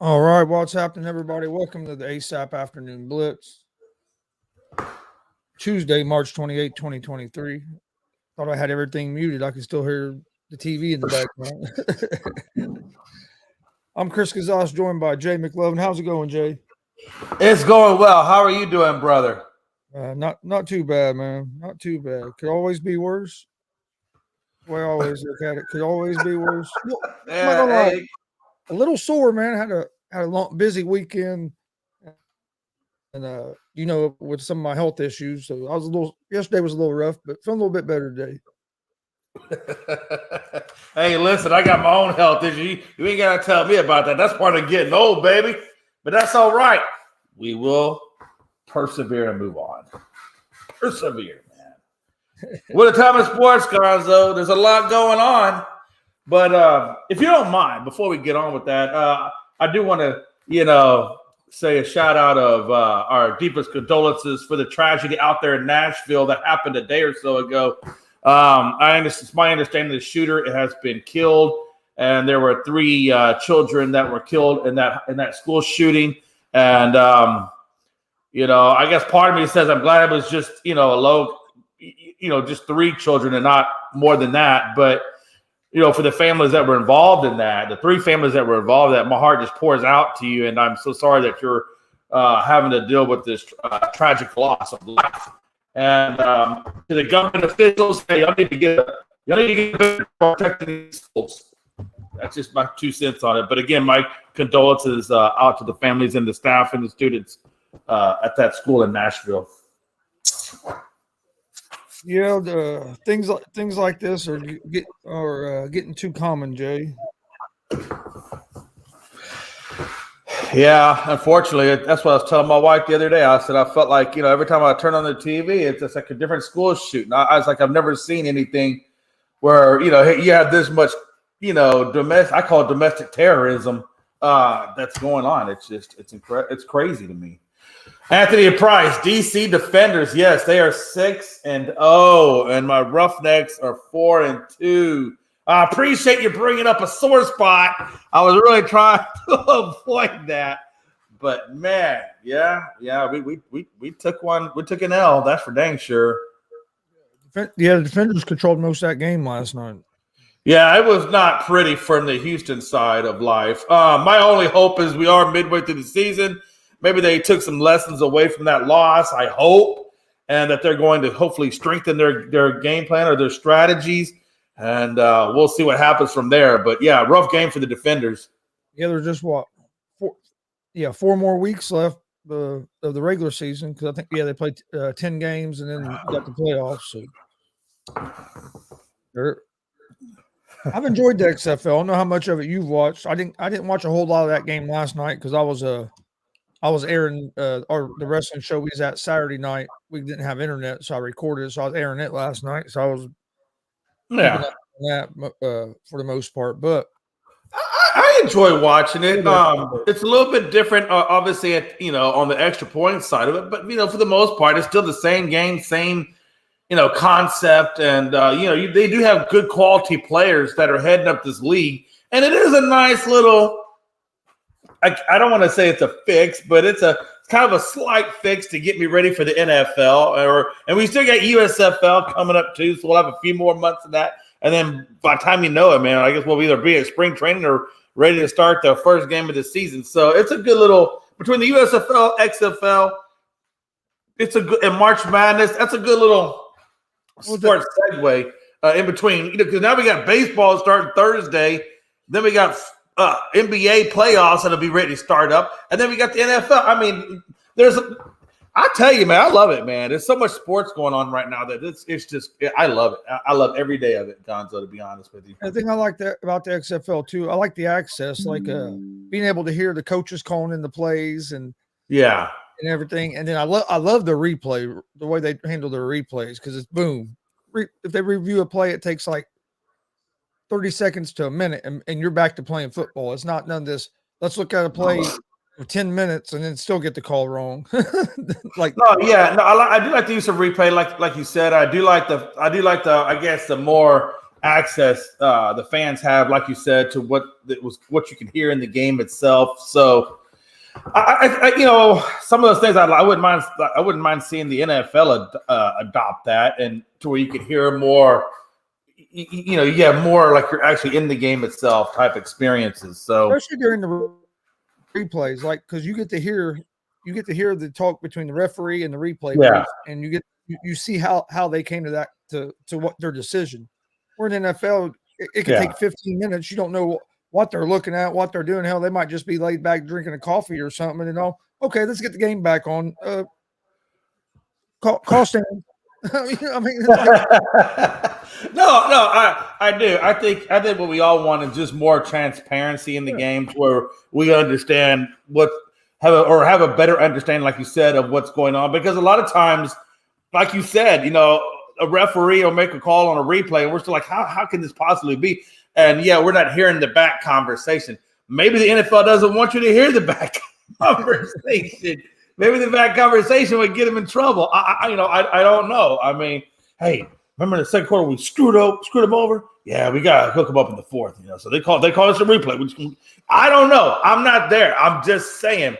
All right, what's happening, everybody? Welcome to the ASAP Afternoon Blitz. Tuesday, March 28, 2023. Thought I had everything muted. I can still hear the TV in the background. I'm Chris Gonzalez, joined by Jay McLovin. How's it going, Jay? It's going well. How are you doing, brother? Not too bad, man. Not too bad. Could always be worse. The way I always look at it, could always be worse. I'm not gonna lie. A little sore, man. Had a long, busy weekend, and with some of my health issues. So I was yesterday was a little rough, but feeling a little bit better today. Hey, listen, I got my own health issue. You ain't got to tell me about that. That's part of getting old, baby. But that's all right. We will persevere and move on. Persevere, man. What a time of sports, Gonzo. There's a lot going on. But if you don't mind, before we get on with that, I do want to, say a shout out of our deepest condolences for the tragedy out there in Nashville that happened a day or so ago. It's my understanding the shooter has been killed, and there were 3 children that were killed in that school shooting. And I guess part of me says I'm glad it was just just 3 children and not more than that. But for the families that were involved in that, the 3 families that were involved in that, my heart just pours out to you, and I'm so sorry that you're having to deal with this tragic loss of life. And to the government officials, hey, y'all need to get better protecting these schools. That's just my 2 cents on it. But again, my condolences out to the families and the staff and the students at that school in Nashville. Yeah, things like this are getting too common, Jay. Yeah, unfortunately, that's what I was telling my wife the other day. I said I felt like every time I turn on the TV, it's just like a different school shooting. I was like, I've never seen anything where you have this much domestic. I call it domestic terrorism that's going on. It's crazy to me. Anthony Price, DC Defenders. Yes, they are 6-0, and my Roughnecks are 4-2. I appreciate you bringing up a sore spot. I was really trying to avoid that, but man, yeah, we took one. We took an L. That's for dang sure. Yeah, the Defenders controlled most of that game last night. Yeah, it was not pretty from the Houston side of life. My only hope is we are midway through the season. Maybe they took some lessons away from that loss, I hope, and that they're going to hopefully strengthen their game plan or their strategies, and we'll see what happens from there. But, yeah, rough game for the Defenders. Yeah, there's just 4 more weeks left of the regular season because I think, they played 10 games and then got the playoffs. So I've enjoyed the XFL. I don't know how much of it you've watched. I didn't watch a whole lot of that game last night because I was airing the wrestling show we was at Saturday night. We didn't have internet, so I recorded it. So I was airing it last night. So I was that for the most part. But I enjoy watching it. It's a little bit different, obviously, on the extra point side of it. But for the most part, it's still the same game, same concept, and they do have good quality players that are heading up this league, and it is a nice little. I don't want to say it's a fix, but it's kind of a slight fix to get me ready for the NFL. And we still got USFL coming up too, so we'll have a few more months of that. And then by the time you know it, man, I guess we'll either be at spring training or ready to start the first game of the season. So it's a good little between the USFL, XFL. It's a good and March Madness. That's a good little sports segue in between. Because now we got baseball starting Thursday. Then we got NBA playoffs that'll be ready to start up, and then we got the NFL. I mean, I tell you, man, I love it, man. There's so much sports going on right now that it's just I love it. I love every day of it, Gonzo. To be honest with you, I think I like that about the XFL too. I like the access, like being able to hear the coaches calling in the plays and everything. And then I love the replay, the way they handle their replays because it's boom. If they review a play, it takes like 30 seconds to a minute, and you're back to playing football. It's not none of this. Let's look at a play for 10 minutes and then still get the call wrong. I do like the use of replay, like you said. I do like the I guess the more access the fans have, like you said, to what you can hear in the game itself. So, I some of those things I wouldn't mind. I wouldn't mind seeing the NFL adopt that, and to where you can hear more. You have more like you're actually in the game itself type experiences. So, especially during the replays, like because you get to hear the talk between the referee and the replay, and you see how they came to that to what their decision. Or in the NFL, it could take 15 minutes. You don't know what they're looking at, what they're doing. Hell, they might just be laid back drinking a coffee or something, and okay, let's get the game back on. Call stand. I mean, no, I do. I think what we all want is just more transparency in the games, where we understand have a better understanding, like you said, of what's going on. Because a lot of times, like you said, a referee will make a call on a replay, and we're still like, how can this possibly be? And we're not hearing the back conversation. Maybe the NFL doesn't want you to hear the back conversation. Maybe the back conversation would get him in trouble. I don't know. I mean, hey, remember in the second quarter we screwed him over? Yeah, we got to hook him up in the fourth. So they call us a replay. I don't know. I'm not there. I'm just saying.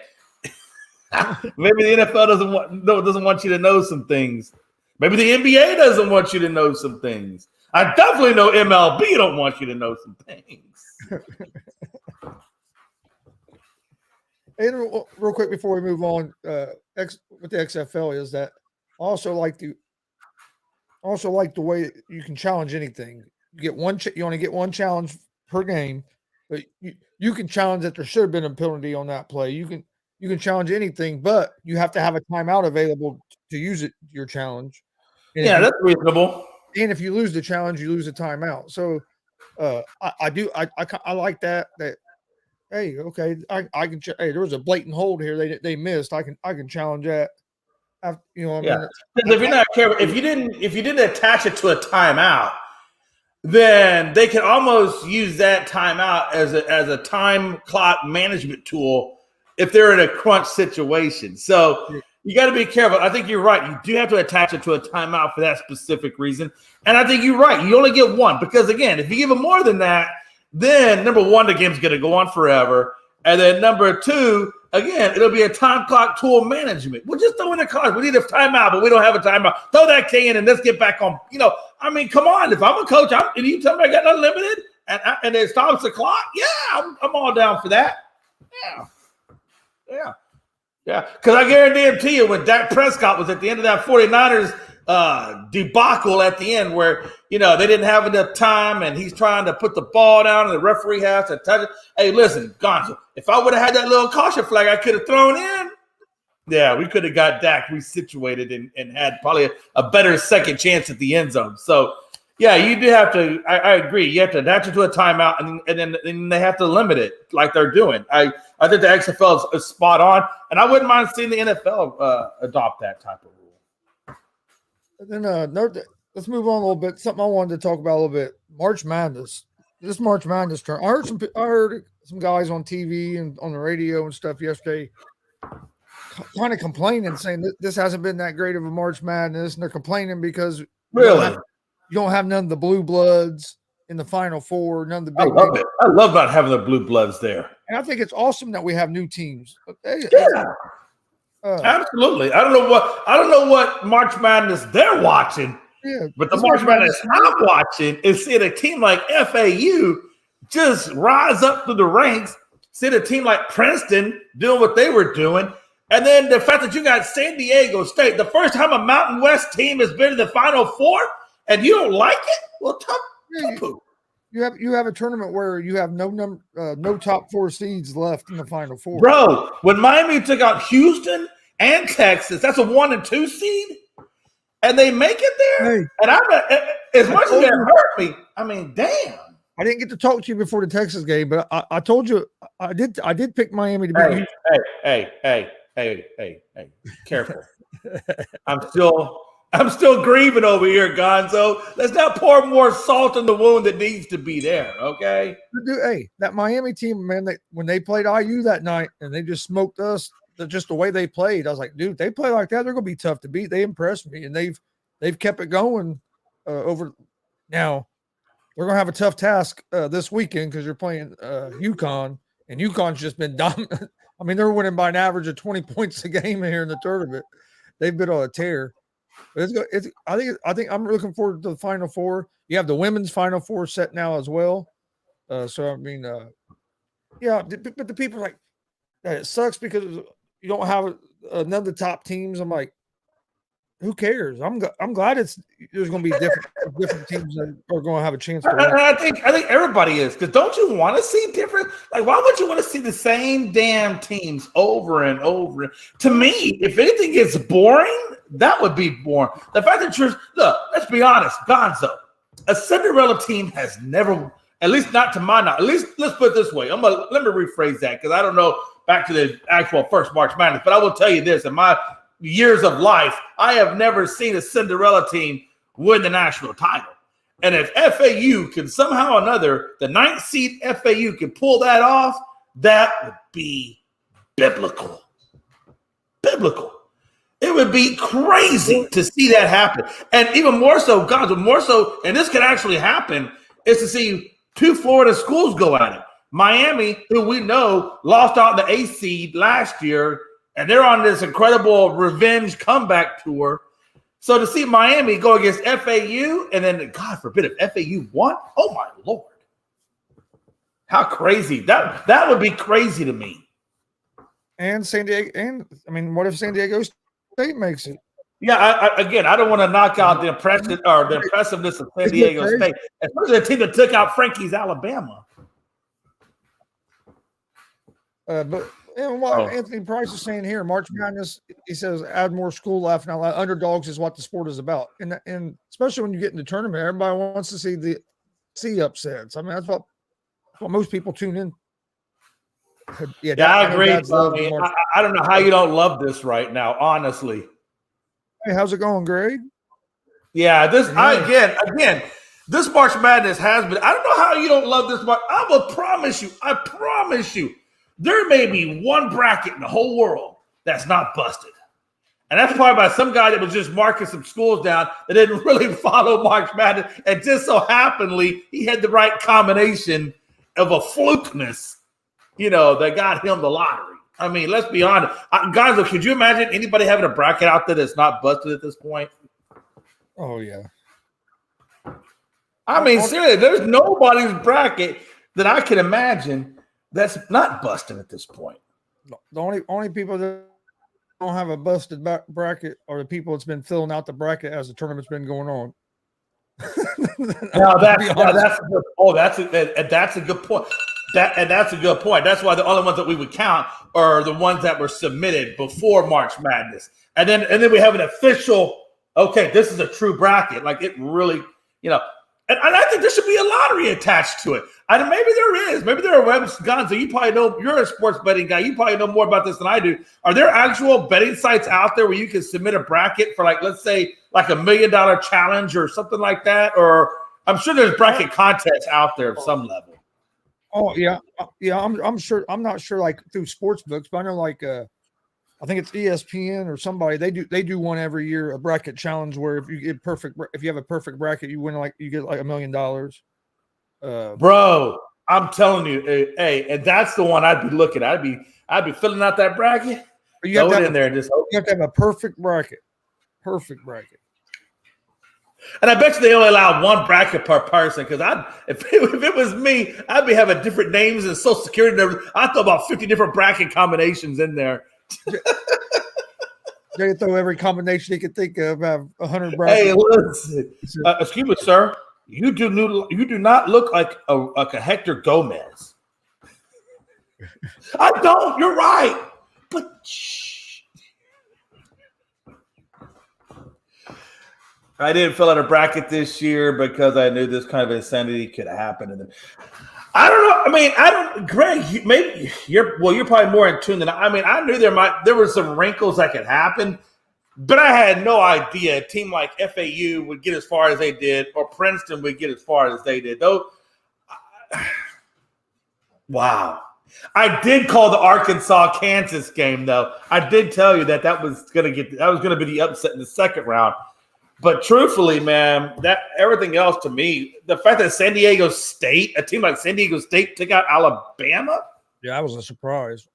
Maybe the NFL doesn't want you to know some things. Maybe the NBA doesn't want you to know some things. I definitely know MLB don't want you to know some things. And real quick before we move on, with the XFL is that I also like the way you can challenge anything. You only get one challenge per game, but you can challenge that there should have been a penalty on that play. You can challenge anything, but you have to have a timeout available to use your challenge. And that's reasonable. And if you lose the challenge, you lose the timeout. So I like that. Hey, okay, I can. Hey, there was a blatant hold here. They missed. I can challenge that. I mean, if you're not careful, if you didn't attach it to a timeout, then they can almost use that timeout as a time clock management tool if they're in a crunch situation. So you got to be careful. I think you're right. You do have to attach it to a timeout for that specific reason. And I think you're right. You only get one because, again, if you give them more than that, then number one, the game's going to go on forever. And then number two, again, it'll be a time clock tool management. We'll just throw in the cards. We need a timeout, but we don't have a timeout. Throw that K in and let's get back on. I mean, come on. If I'm a coach and you tell me I got unlimited and it stops the clock, I'm all down for that. Yeah. Because I guarantee you when Dak Prescott was at the end of that 49ers debacle at the end where, they didn't have enough time and he's trying to put the ball down and the referee has to touch it. Hey, listen, Gonzo, if I would have had that little caution flag I could have thrown in, we could have got Dak resituated and had probably a better second chance at the end zone. So, you do have to – I agree. You have to attach it to a timeout and then they have to limit it like they're doing. I think the XFL is spot on, and I wouldn't mind seeing the NFL adopt that type of rule. And then let's move on a little bit. Something I wanted to talk about a little bit. March Madness. This March Madness turn. I heard some guys on TV and on the radio and stuff yesterday kind of complaining, saying that this hasn't been that great of a March Madness, and they're complaining because you don't have none of the blue bloods in the Final Four, none of the big. I love it. I love not having the blue bloods there. And I think it's awesome that we have new teams. Absolutely. I don't know what March Madness they're watching. Yeah, but the March Madness I'm watching is seeing a team like FAU just rise up through the ranks, seeing a team like Princeton doing what they were doing. And then the fact that you got San Diego State, the first time a Mountain West team has been in the Final Four, and you don't like it? Well, you have a tournament where you have no top four seeds left in the Final Four. Bro, when Miami took out Houston and Texas, that's a 1 and 2 seed, and they make it there. Hey, and as much as it hurt me, I mean, damn. I didn't get to talk to you before the Texas game, but I told you I did pick Miami to beat Houston. Hey, careful. I'm still grieving over here, Gonzo. Let's not pour more salt in the wound that needs to be there, okay? Hey, that Miami team, man, when they played IU that night and they just smoked us, just the way they played, I was like, dude, they play like that, they're going to be tough to beat. They impressed me, and they've kept it going over now. we're going to have a tough task this weekend because you're playing UConn, and UConn's just been dominant. I mean, they're winning by an average of 20 points a game here in the tournament. They've been on a tear. But I think I'm looking forward to the Final Four. You have the women's Final Four set now as well. So I mean, yeah. But the people are like, it sucks because you don't have none of the top teams. I'm like, who cares? I'm glad there's going to be different teams that are going to have a chance to win. And I think everybody is, because don't you want to see different? Like, why would you want to see the same damn teams over and over? To me, if anything gets boring, that would be boring. The fact that look, let's be honest, Gonzo, a Cinderella team has never, at least not to my knowledge. At least let's put it this way. Let me rephrase that because I don't know back to the actual first March Madness, but I will tell you this: in my years of life, I have never seen a Cinderella team win the national title. And if FAU can somehow or another, the 9th seed FAU can pull that off, that would be biblical. Biblical. It would be crazy to see that happen. And even more so, God, more so, and this could actually happen, is to see 2 Florida schools go at it. Miami, who we know lost out in the 8th seed last year, and they're on this incredible revenge comeback tour. So to see Miami go against FAU, and then, God forbid, if FAU won, oh my Lord. How crazy. That would be crazy to me. And San Diego, and I mean, what if San Diego State makes it? Yeah, I don't want to knock out the impressiveness of San Diego State, especially the team that took out Frankie's Alabama. But and what Anthony Price is saying here, March Madness, he says, add more school life. Now, underdogs is what the sport is about, and especially when you get in the tournament, everybody wants to see upsets. I mean, that's what most people tune in. Yeah, I agree. I don't know how you don't love this right now, honestly. Hey, how's it going, Greg? Yeah, again, this March Madness has been. I don't know how you don't love this March. I promise you, there may be one bracket in the whole world that's not busted. And that's probably by some guy that was just marking some schools down that didn't really follow March Madness. And just so happenly, he had the right combination of a flukeness, that got him the lottery. I mean, let's be honest. Guys, could you imagine anybody having a bracket out there that's not busted at this point? Oh, yeah. I mean, seriously, there's nobody's bracket that I can imagine that's not busted at this point. The only people that don't have a busted bracket are the people that's been filling out the bracket as the tournament's been going on. That's a good point. That's a good point. That's why the only ones that we would count are the ones that were submitted before March Madness. And then we have an official, okay, this is a true bracket. Like it really, and I think there should be a lottery attached to it. And maybe there is. Maybe there are webs. Gonzo, you probably know, you're a sports betting guy. You probably know more about this than I do. Are there actual betting sites out there where you can submit a bracket for, like, let's say, like $1 million challenge or something like that? Or I'm sure there's bracket contests out there of some level. Oh, yeah. I'm sure. I'm not sure, like, through sports books, but I know, like, I think it's ESPN or somebody. They do one every year, a bracket challenge where if you have a perfect bracket, you get like $1 million. Bro, I'm telling you, hey, and that's the one I'd be looking at. I'd be filling out that bracket. You have to have a perfect bracket. Perfect bracket. And I bet you they only allow one bracket per person, because if it was me, I'd be having different names and social security numbers. I'd throw about 50 different bracket combinations in there. They throw every combination you could think of, have 100 brackets. Hey, listen, excuse me, sir. You do not look like a Hector Gomez. I don't. You're right, but shh. I didn't fill out a bracket this year because I knew this kind of insanity could happen. And I don't know. I mean, Greg, maybe you're probably more in tune than I mean, I knew there were some wrinkles that could happen, but I had no idea a team like FAU would get as far as they did, or Princeton would get as far as they did. Though, wow. I did call the Arkansas-Kansas game, though. I did tell you that was going to be the upset in the second round. But truthfully, man, that everything else to me, the fact that San Diego State, a team like San Diego State, took out Alabama. Yeah, that was a surprise.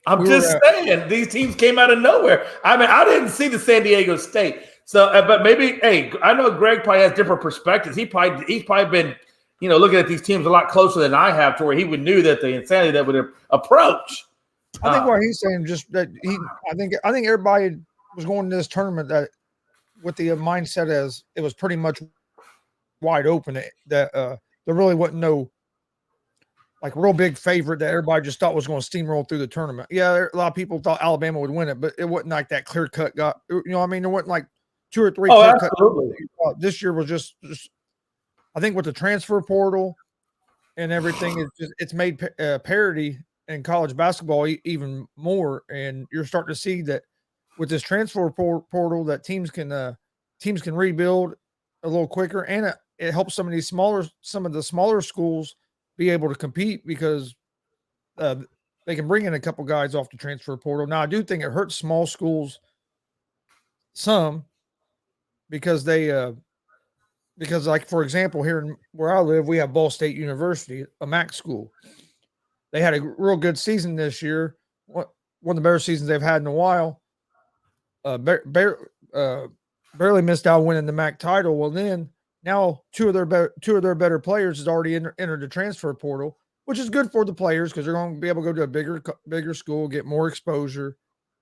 I'm just saying, these teams came out of nowhere. I mean, I didn't see the San Diego State. So, but maybe, hey, I know Greg probably has different perspectives. He's probably been, looking at these teams a lot closer than I have, to where he would knew that the insanity that would approach. I think what he's saying just that I think everybody was going to this tournament that with the mindset as it was pretty much wide open, that there really wasn't no like real big favorite that everybody just thought was going to steamroll through the tournament. Yeah, a lot of people thought Alabama would win it, but it wasn't like that clear cut. There wasn't like 2 or 3. Oh, absolutely. This year was just I think with the transfer portal and everything, it's made parity in college basketball even more, and you're starting to see that with this transfer portal that teams can rebuild a little quicker, and it helps some of the smaller schools be able to compete because they can bring in a couple guys off the transfer portal. Now, I do think it hurts small schools some because because like, for example, here where I live, we have Ball State University, a MAC school. They had a real good season this year, one of the better seasons they've had in a while. Barely missed out winning the MAC title. Well, then now two of their better players has already entered the transfer portal, which is good for the players because they're going to be able to go to a bigger school, get more exposure.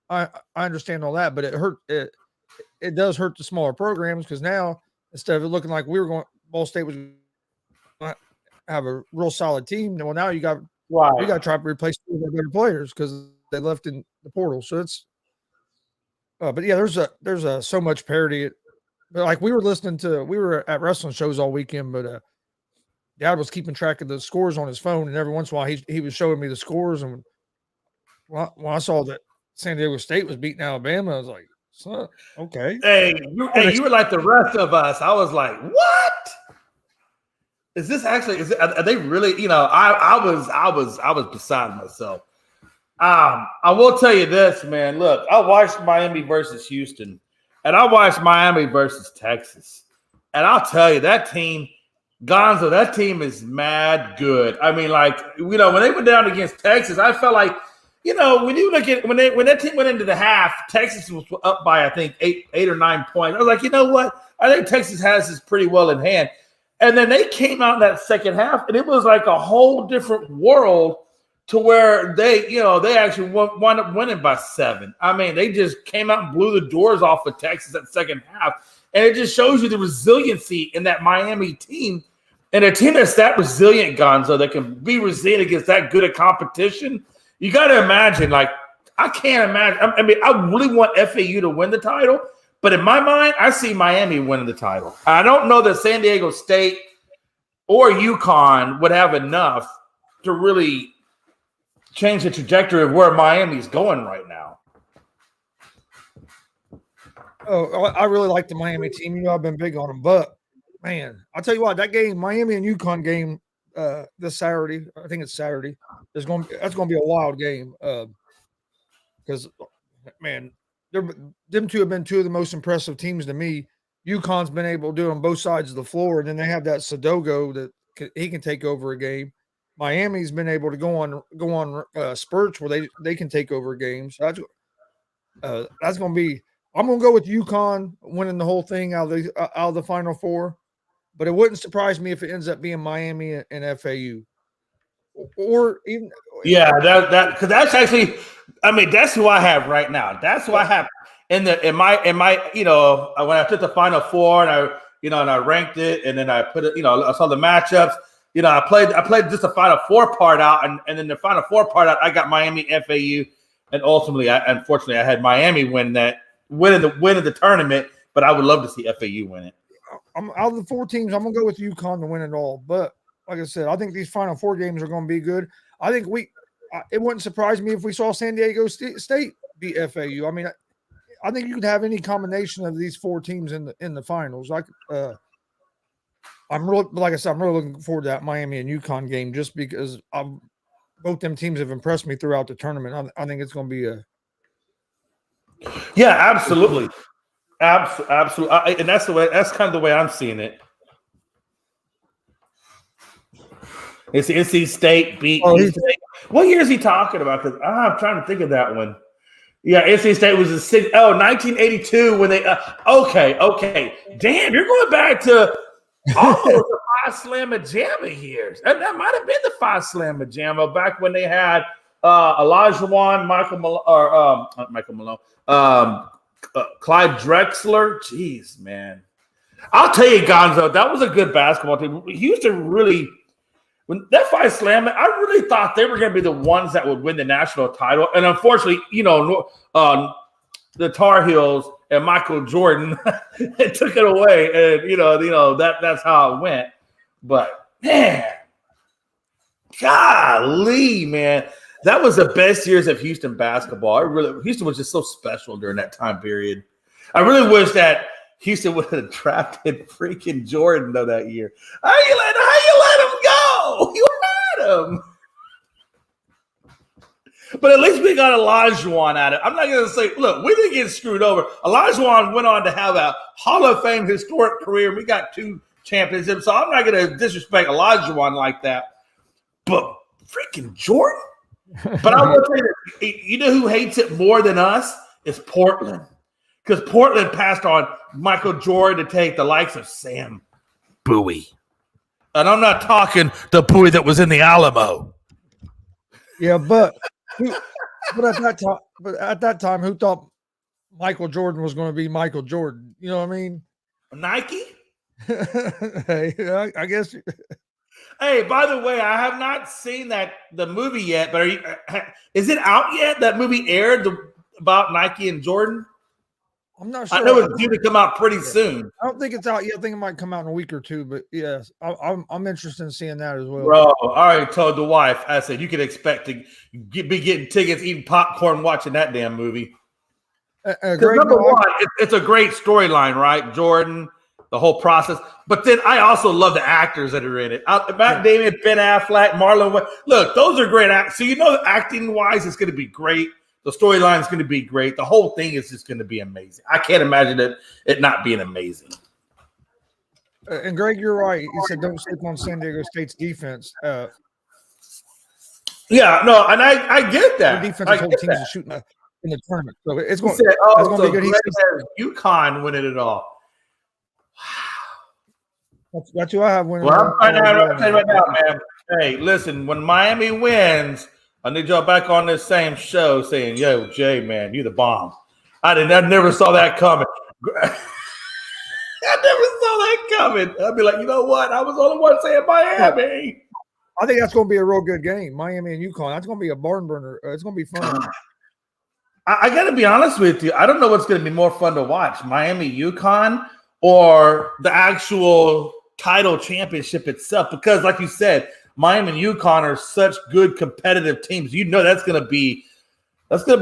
I understand all that, but it does hurt the smaller programs because now instead of it looking like Ball State was going to have a real solid team. Well, now you got to try to replace two of their better players because they left in the portal. So it's. But yeah, there's so much parity. But like we were at wrestling shows all weekend, but Dad was keeping track of the scores on his phone, and every once in a while he was showing me the scores. And when I saw that San Diego State was beating Alabama, I was like, son, okay. Hey, you were like the rest of us. I was like, what? Is this actually? Are they really? I was beside myself. I will tell you this, man. Look, I watched Miami versus Houston, and I watched Miami versus Texas. And I'll tell you, that team, Gonzo, that team is mad good. I mean, like, when they went down against Texas, I felt like, when you look at when that team went into the half, Texas was up by, I think, 8 or 9 points. I was like, you know what? I think Texas has this pretty well in hand. And then they came out in that second half, and it was like a whole different world. To where they actually wound up winning by 7. I mean, they just came out and blew the doors off of Texas that second half. And it just shows you the resiliency in that Miami team. And a team that's that resilient, Gonzo, that can be resilient against that good a competition. You got to imagine, like, I can't imagine. I mean, I really want FAU to win the title. But in my mind, I see Miami winning the title. I don't know that San Diego State or UConn would have enough to really change the trajectory of where Miami's going right now. Oh, I really like the Miami team. I've been big on them, but man, I'll tell you what, that game, Miami and UConn game, this Saturday, I think it's Saturday. That's going to be a wild game because, man, them two have been two of the most impressive teams to me. UConn's been able to do on both sides of the floor, and then they have that Sadogo that he can take over a game. Miami's been able to go on spurts where they can take over games. That's going to be. I'm going to go with UConn winning the whole thing out of the Final Four, but it wouldn't surprise me if it ends up being Miami and FAU, or even. Yeah, that because that's actually. I mean, that's who I have right now. That's who I have in my when I took the Final Four and I ranked it and then I put it. I saw the matchups. I played just the Final Four part out, and then the Final Four part out, I got Miami, FAU, and ultimately, unfortunately, I had Miami winning the tournament. But I would love to see FAU win it. Out of the 4 teams, I'm gonna go with UConn to win it all. But like I said, I think these Final Four games are gonna be good. I think it wouldn't surprise me if we saw San Diego State beat FAU. I mean, I think you could have any combination of these 4 teams in the finals. I'm really looking forward to that Miami and UConn game just because both them teams have impressed me throughout the tournament. I think it's going to be Yeah, absolutely. Absolutely, and that's kind of the way I'm seeing it. It's NC State beat. What year is he talking about? Because I'm trying to think of that one. Yeah, NC State was 1982 when they. Okay. Damn, you're going back to almost the 5 Slamma Jamma years. And that might have been the 5 Slamma Jamma back when they had Olajuwon, Michael Malone, Clyde Drexler. Jeez, man. I'll tell you, Gonzo, that was a good basketball team. Houston really. When that 5 Slamma, I really thought they were going to be the ones that would win the national title. And unfortunately, the Tar Heels and Michael Jordan took it away. And, that's how it went. But, man, golly, man, that was the best years of Houston basketball. Houston was just so special during that time period. I really wish that Houston would have drafted freaking Jordan, though, that year. How you let him go? You had him. But at least we got Olajuwon at it. I'm not going to say, look, we didn't get screwed over. Olajuwon went on to have a Hall of Fame historic career. We got 2 championships, so I'm not going to disrespect Olajuwon like that. But freaking Jordan? But I will tell you, you know who hates it more than us? It's Portland. Because Portland passed on Michael Jordan to take the likes of Sam Bowie. And I'm not talking the Bowie that was in the Alamo. Yeah, but at that time, who thought Michael Jordan was going to be Michael Jordan? You know what I mean? Nike? Hey, I guess. Hey, by the way, I have not seen the movie yet, but is it out yet? That movie aired about Nike and Jordan? I'm not sure. I know it's due to come out pretty soon. I don't think it's out yet. I think it might come out in a week or 2, but yes, I'm interested in seeing that as well. Bro, I already told the wife, I said, you can expect to be getting tickets, eating popcorn, watching that damn movie. Number one, it's a great storyline, right? Jordan, the whole process. But then I also love the actors that are in it. Matt Damon, Ben Affleck, Marlon Wayans. Look, those are great actors. So acting-wise, it's going to be great. The storyline is going to be great. The whole thing is just going to be amazing. I can't imagine it not being amazing. And Greg, you're right. You said don't sleep on San Diego State's defense. Yeah, no, and I get that. The defensive whole team is shooting in the tournament, so it's going to be good. UConn winning it all. Wow, that's who I have winning. Well, I'm right now, man. Hey, listen, when Miami wins, I need y'all back on this same show saying, yo, Jay, man, you the bomb. I never saw that coming. I never saw that coming. I'd be like, you know what? I was the only one saying Miami. I think that's going to be a real good game, Miami and UConn. That's going to be a barn burner. It's going to be fun. I got to be honest with you. I don't know what's going to be more fun to watch, Miami, UConn, or the actual title championship itself. Because like you said, Miami and UConn are such good competitive teams. That's going to be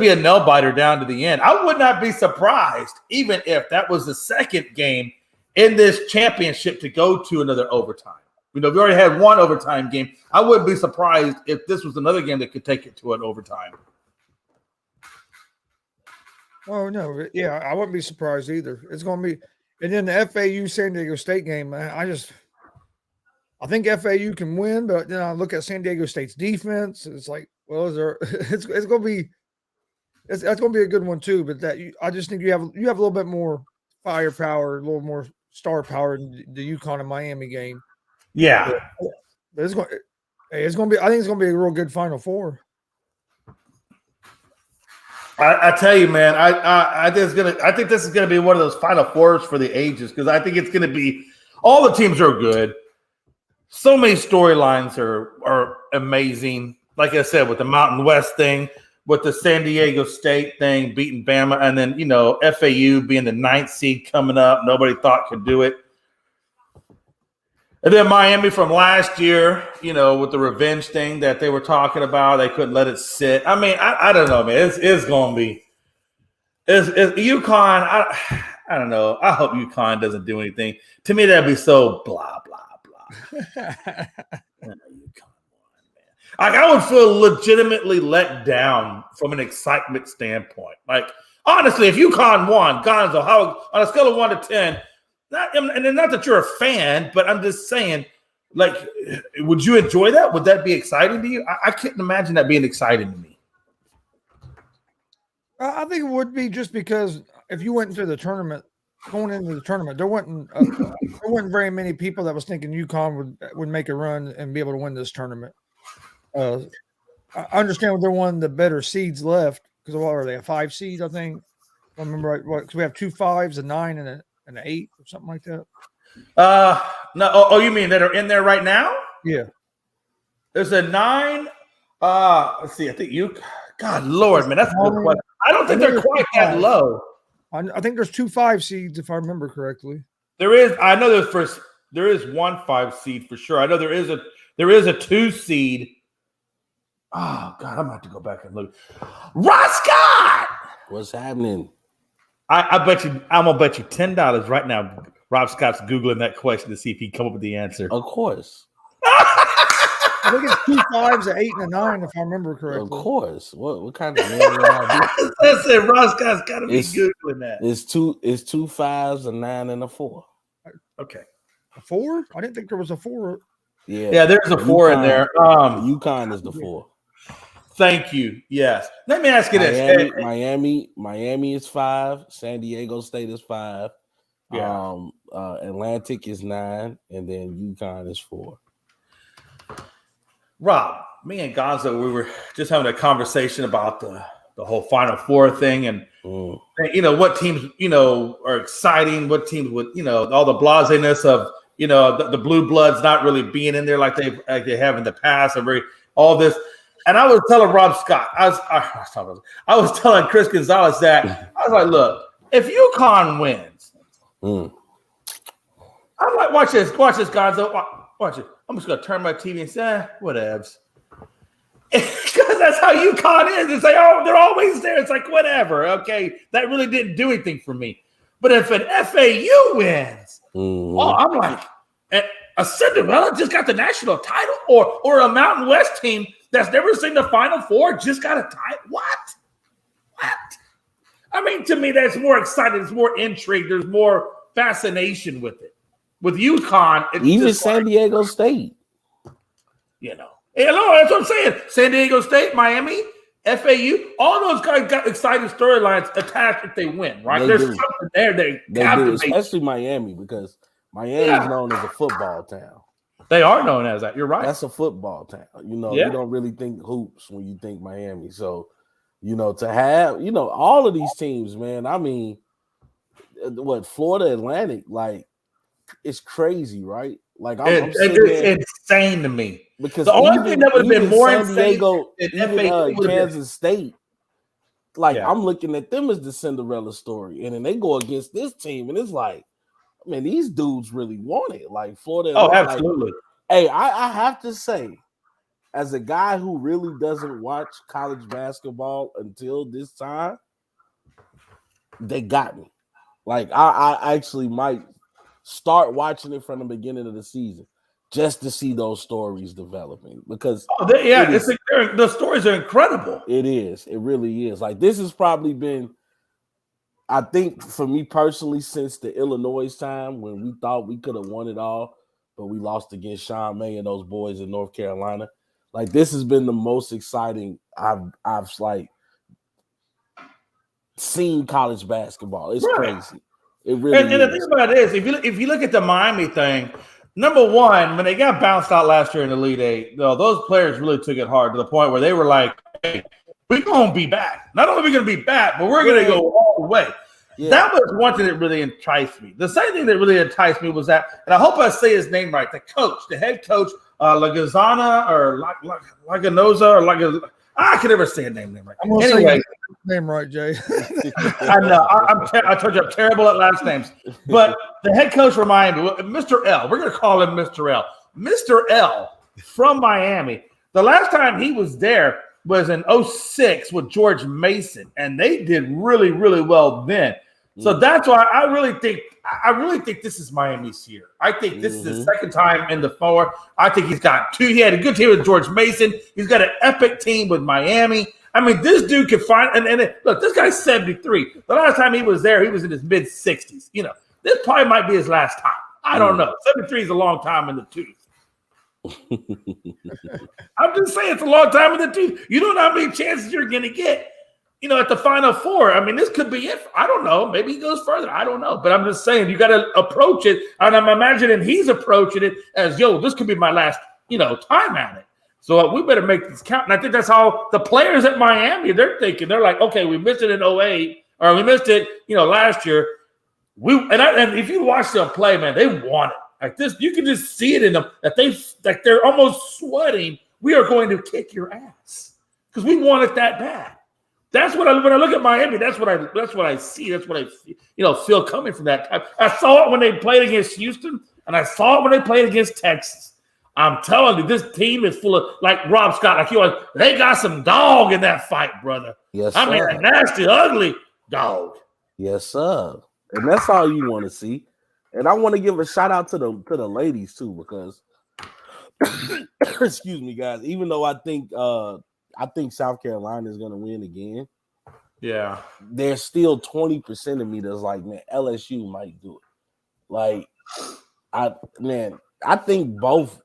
a nail biter down to the end. I would not be surprised even if that was the second game in this championship to go to another overtime. We already had one overtime game. I wouldn't be surprised if this was another game that could take it to an overtime. Oh no, yeah, I wouldn't be surprised either. It's going to be, and then the FAU San Diego State game. I think FAU can win, but then I look at San Diego State's defense. It's like, well, it's going to be, that's going to be a good one too. But I just think you have a little bit more firepower, a little more star power in the UConn and Miami game. Yeah, but it's going to be. I think it's going to be a real good Final Four. I tell you, man, I think this is gonna be one of those Final Fours for the ages because I think it's gonna be all the teams are good. So many storylines are amazing. Like I said, with the Mountain West thing, with the San Diego State thing beating Bama, and then FAU being the 9th seed coming up, nobody thought could do it. And then Miami from last year, with the revenge thing that they were talking about, they couldn't let it sit. I mean, I don't know, man. It's going to be – it's UConn. I don't know. I hope UConn doesn't do anything. To me, that'd be so blah, blah, blah. UConn won, man. I would feel legitimately let down from an excitement standpoint. Like, Honestly, if UConn won, Gonzo, how on a scale of 1 to 10, and not that you're a fan, but I'm just saying, like, would you enjoy that? Would that be exciting to you? I couldn't imagine that being exciting to me. I think it would be, just because if you went into the tournament, going into the tournament, there wasn't very many people that was thinking UConn would make a run and be able to win this tournament. I understand they're one of the better seeds left, because what are they, a 5 seed? I think, if I remember right. Because we have 2 5s, a 9, and an 8, or something like that. No. Oh, you mean that are in there right now? Yeah. There's a 9. Let's see. I think God Lord, man, that's a good question. I don't think they're quite that low. I think there's 2 5 seeds, if I remember correctly. There is. I know there is 1 5 seed for sure. I know there is a 2 seed. Oh God, I'm gonna have to go back and look. Ross Scott, what's happening? I'm gonna bet you $10 right now. Rob Scott's Googling that question to see if he can come up with the answer. Of course. I think it's 2 5s, an 8, and a 9, if I remember correctly. Of course. What kind of man would I be? I said Rob Scott's got to be Googling that. It's 2 5s, a 9, and a 4. Okay. A 4? I didn't think there was a 4. Yeah, there's a 4 in there. UConn is the 4. Thank you. Yes. Let me ask you this. Miami is 5. San Diego State is 5. Yeah. Atlantic is 9, and then UConn is 4. Rob, me and Gonzo, we were just having a conversation about the whole Final Four thing, and what teams are exciting, what teams would all the blaseness of the blue bloods not really being in there like they have in the past, and all this. And I was telling Rob Scott, I was telling Chris Gonzalez that I was like, look, if UConn wins, I'm like, watch this, Gonzo, watch it. I'm just gonna turn my TV and say, whatevs. Because that's how UConn is. It's like, oh, they're always there. It's like, whatever. Okay, that really didn't do anything for me. But if an FAU wins, I'm like, a Cinderella just got the national title, or a Mountain West team that's never seen the Final Four just got a title. What? I mean, to me, that's more exciting. There's more intrigue. There's more fascination with it. With UConn, it's even San Diego State. Hey, hello, that's what I'm saying. San Diego State, Miami, FAU, all those guys got exciting storylines attached if they win, right? There's something there. They do, especially Miami, because Miami is known as a football town. They are known as that. You're right. That's a football town. You don't really think hoops when you think Miami. So, to have, all of these teams, man, I mean, Florida Atlantic, like, it's crazy, right? Like, it's insane to me. Because the only thing that would have been more San Diego, insane Kansas State, like, I'm looking at them as the Cinderella story, and then they go against this team, and it's like, man, these dudes really want it. Like Florida. Oh, absolutely. Hey, I have to say, as a guy who really doesn't watch college basketball until this time, they got me. Like, I actually might start watching it from the beginning of the season just to see those stories developing, because the stories are incredible. It is. It really is. Like, this has probably been, I think, for me personally, since the Illinois time when we thought we could have won it all, but we lost against Sean May and those boys in North Carolina. Like, this has been the most exciting I've like seen college basketball. It's crazy. It really is. And the thing about it is, if you look at the Miami thing, number one, when they got bounced out last year in the Elite Eight, those players really took it hard to the point where they were like, hey, we're going to be back. Not only are we going to be back, but we're going to go all the way. Yeah. That was one thing that really enticed me. The second thing that really enticed me was that, and I hope I say his name right, the head coach, Lagazana or Laganoza, or I can never say a name right. I'm gonna say your name right, Jay. I know. I told you I'm terrible at last names. But the head coach from Miami, Mr. L, we're going to call him Mr. L. Mr. L from Miami. The last time he was there was in 2006 with George Mason, and they did really, really well then. So that's why I really think this is Miami's year. I think this is his second time in the four. I think he's got two. He had a good team with George Mason. He's got an epic team with Miami. I mean, this dude can find look, this guy's 73. The last time he was there, he was in his mid-60s. You know, this probably might be his last time. I don't know. 73 is a long time in the tooth. I'm just saying it's a long time in the tooth. You don't know how many chances you're going to get, you know, at the Final Four. I mean, this could be it. I don't know. Maybe he goes further. I don't know. But I'm just saying you got to approach it. And I'm imagining he's approaching it as, yo, this could be my last, you know, time at it. So we better make this count. And I think that's how the players at Miami, they're thinking. They're like, okay, we missed it in 08, or we missed it, you know, last year. And if you watch them play, man, they want it. Like this, you can just see it in them that they're almost sweating. We are going to kick your ass because we want it that bad. That's what when I look at Miami. That's what I see. That's what I feel coming from that time. I saw it when they played against Houston, and I saw it when they played against Texas. I'm telling you, this team is full of, like Rob Scott, like you are. They got some dog in that fight, brother. Yes, I mean, a nasty, ugly dog. Yes, sir. And that's all you want to see. And I want to give a shout out to the ladies too, because excuse me, guys. Even though I think South Carolina is going to win again. Yeah, there's still 20% of me that's like, man, LSU might do it. Like, I think both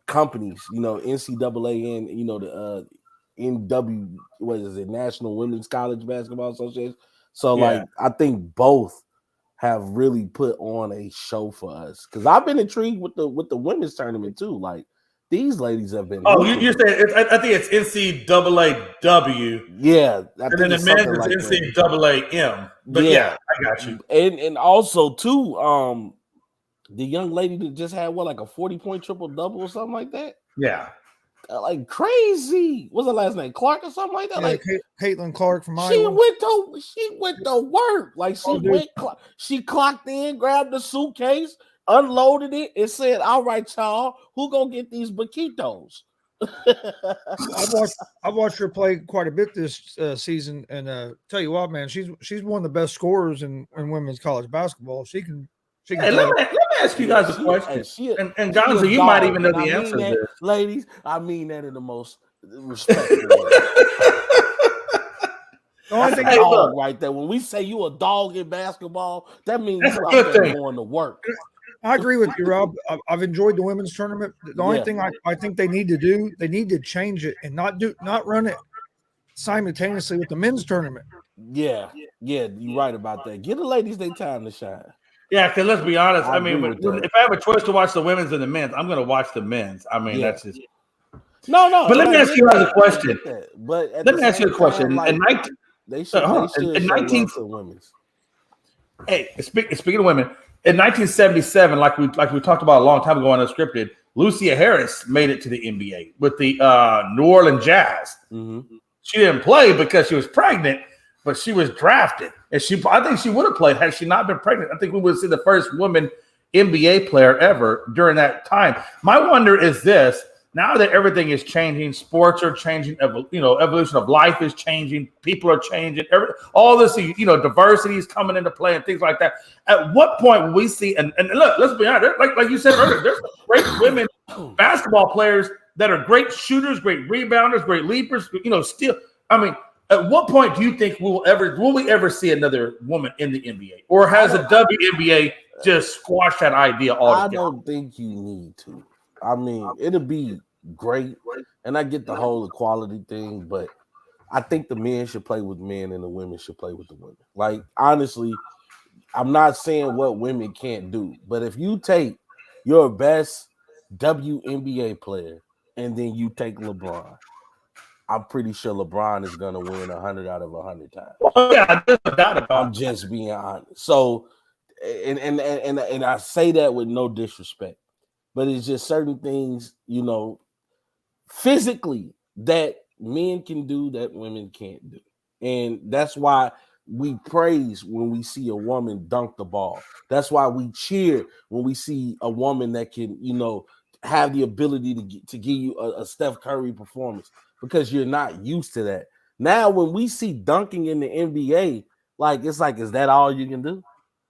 companies, you know, NCAA and you know the NW, what is it, National Women's College Basketball Association. So like, I think both have really put on a show for us, because I've been intrigued with the women's tournament too. Like, these ladies have been. Oh, you're saying I think it's NCAAW. Yeah, and then the men's is like NCAAM. But yeah, I got you. And also too, the young lady that just had like a 40-point triple-double or something like that. Yeah. Like crazy. What's her last name? Clark or something like that? Yeah, like Caitlin Clark from Iowa. She went to work. Like she clocked in, grabbed the suitcase, unloaded it, and said, "All right, y'all, who gonna get these Baquitos?" I've watched her play quite a bit this season, and tell you what, man, she's one of the best scorers in women's college basketball. She can. Hey, let me ask you guys a question. And Gonzo, you might even know the answer to this. Ladies, I mean that in the most respectful way. I think dog right there. When we say you a dog in basketball, that means you're out there going to work. I agree with you, Rob. I've enjoyed the women's tournament. The only thing I think they need to do, they need to change it and not run it simultaneously with the men's tournament. Yeah, you're right about that. Give the ladies their time to shine. Yeah, because let's be honest. I mean, if I have a choice to watch the women's and the men's, I'm going to watch the men's. I mean, that's just no. But let me ask you guys a question. But let me ask you a question. Like, they should in 19 women's. Hey, speaking of women, in 1977, like we talked about a long time ago on Unscripted, Lucia Harris made it to the NBA with the New Orleans Jazz. Mm-hmm. She didn't play because she was pregnant, but she was drafted. And I think she would have played had she not been pregnant. I think we would see the first woman NBA player ever during that time. My wonder is this: now that everything is changing, sports are changing, evolution of life is changing, people are changing, all this, diversity is coming into play and things like that. At what point will we see, and look, let's be honest, like you said earlier, there's great women basketball players that are great shooters, great rebounders, great leapers, still, I mean, at what point do you think will we ever see another woman in the NBA? Or has the WNBA just squashed that idea altogether? I don't think you need to. I mean, it'll be great. And I get the whole equality thing, but I think the men should play with men and the women should play with the women. Like, honestly, I'm not saying what women can't do, but if you take your best WNBA player and then you take LeBron, I'm pretty sure LeBron is going to win 100 out of 100 times. Oh, yeah, there's no doubt about it. I'm just being honest. So, and I say that with no disrespect, but it's just certain things, physically that men can do that women can't do. And that's why we praise when we see a woman dunk the ball. That's why we cheer when we see a woman that can, have the ability to give you a Steph Curry performance, because you're not used to that. Now, when we see dunking in the NBA, is that all you can do?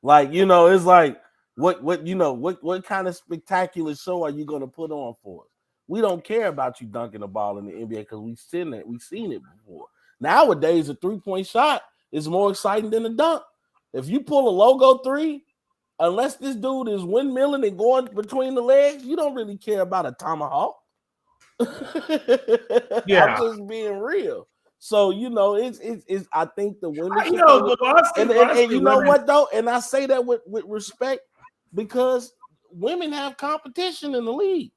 It's like, what kind of spectacular show are you going to put on for us? We don't care about you dunking the ball in the NBA because we've seen it before. Nowadays, a 3-point shot is more exciting than a dunk. If you pull a logo 3, unless this dude is windmilling and going between the legs, you don't really care about a tomahawk. Yeah. I'm just being real. So, it's I think the women and you know what though? And I say that with respect because women have competition in the league.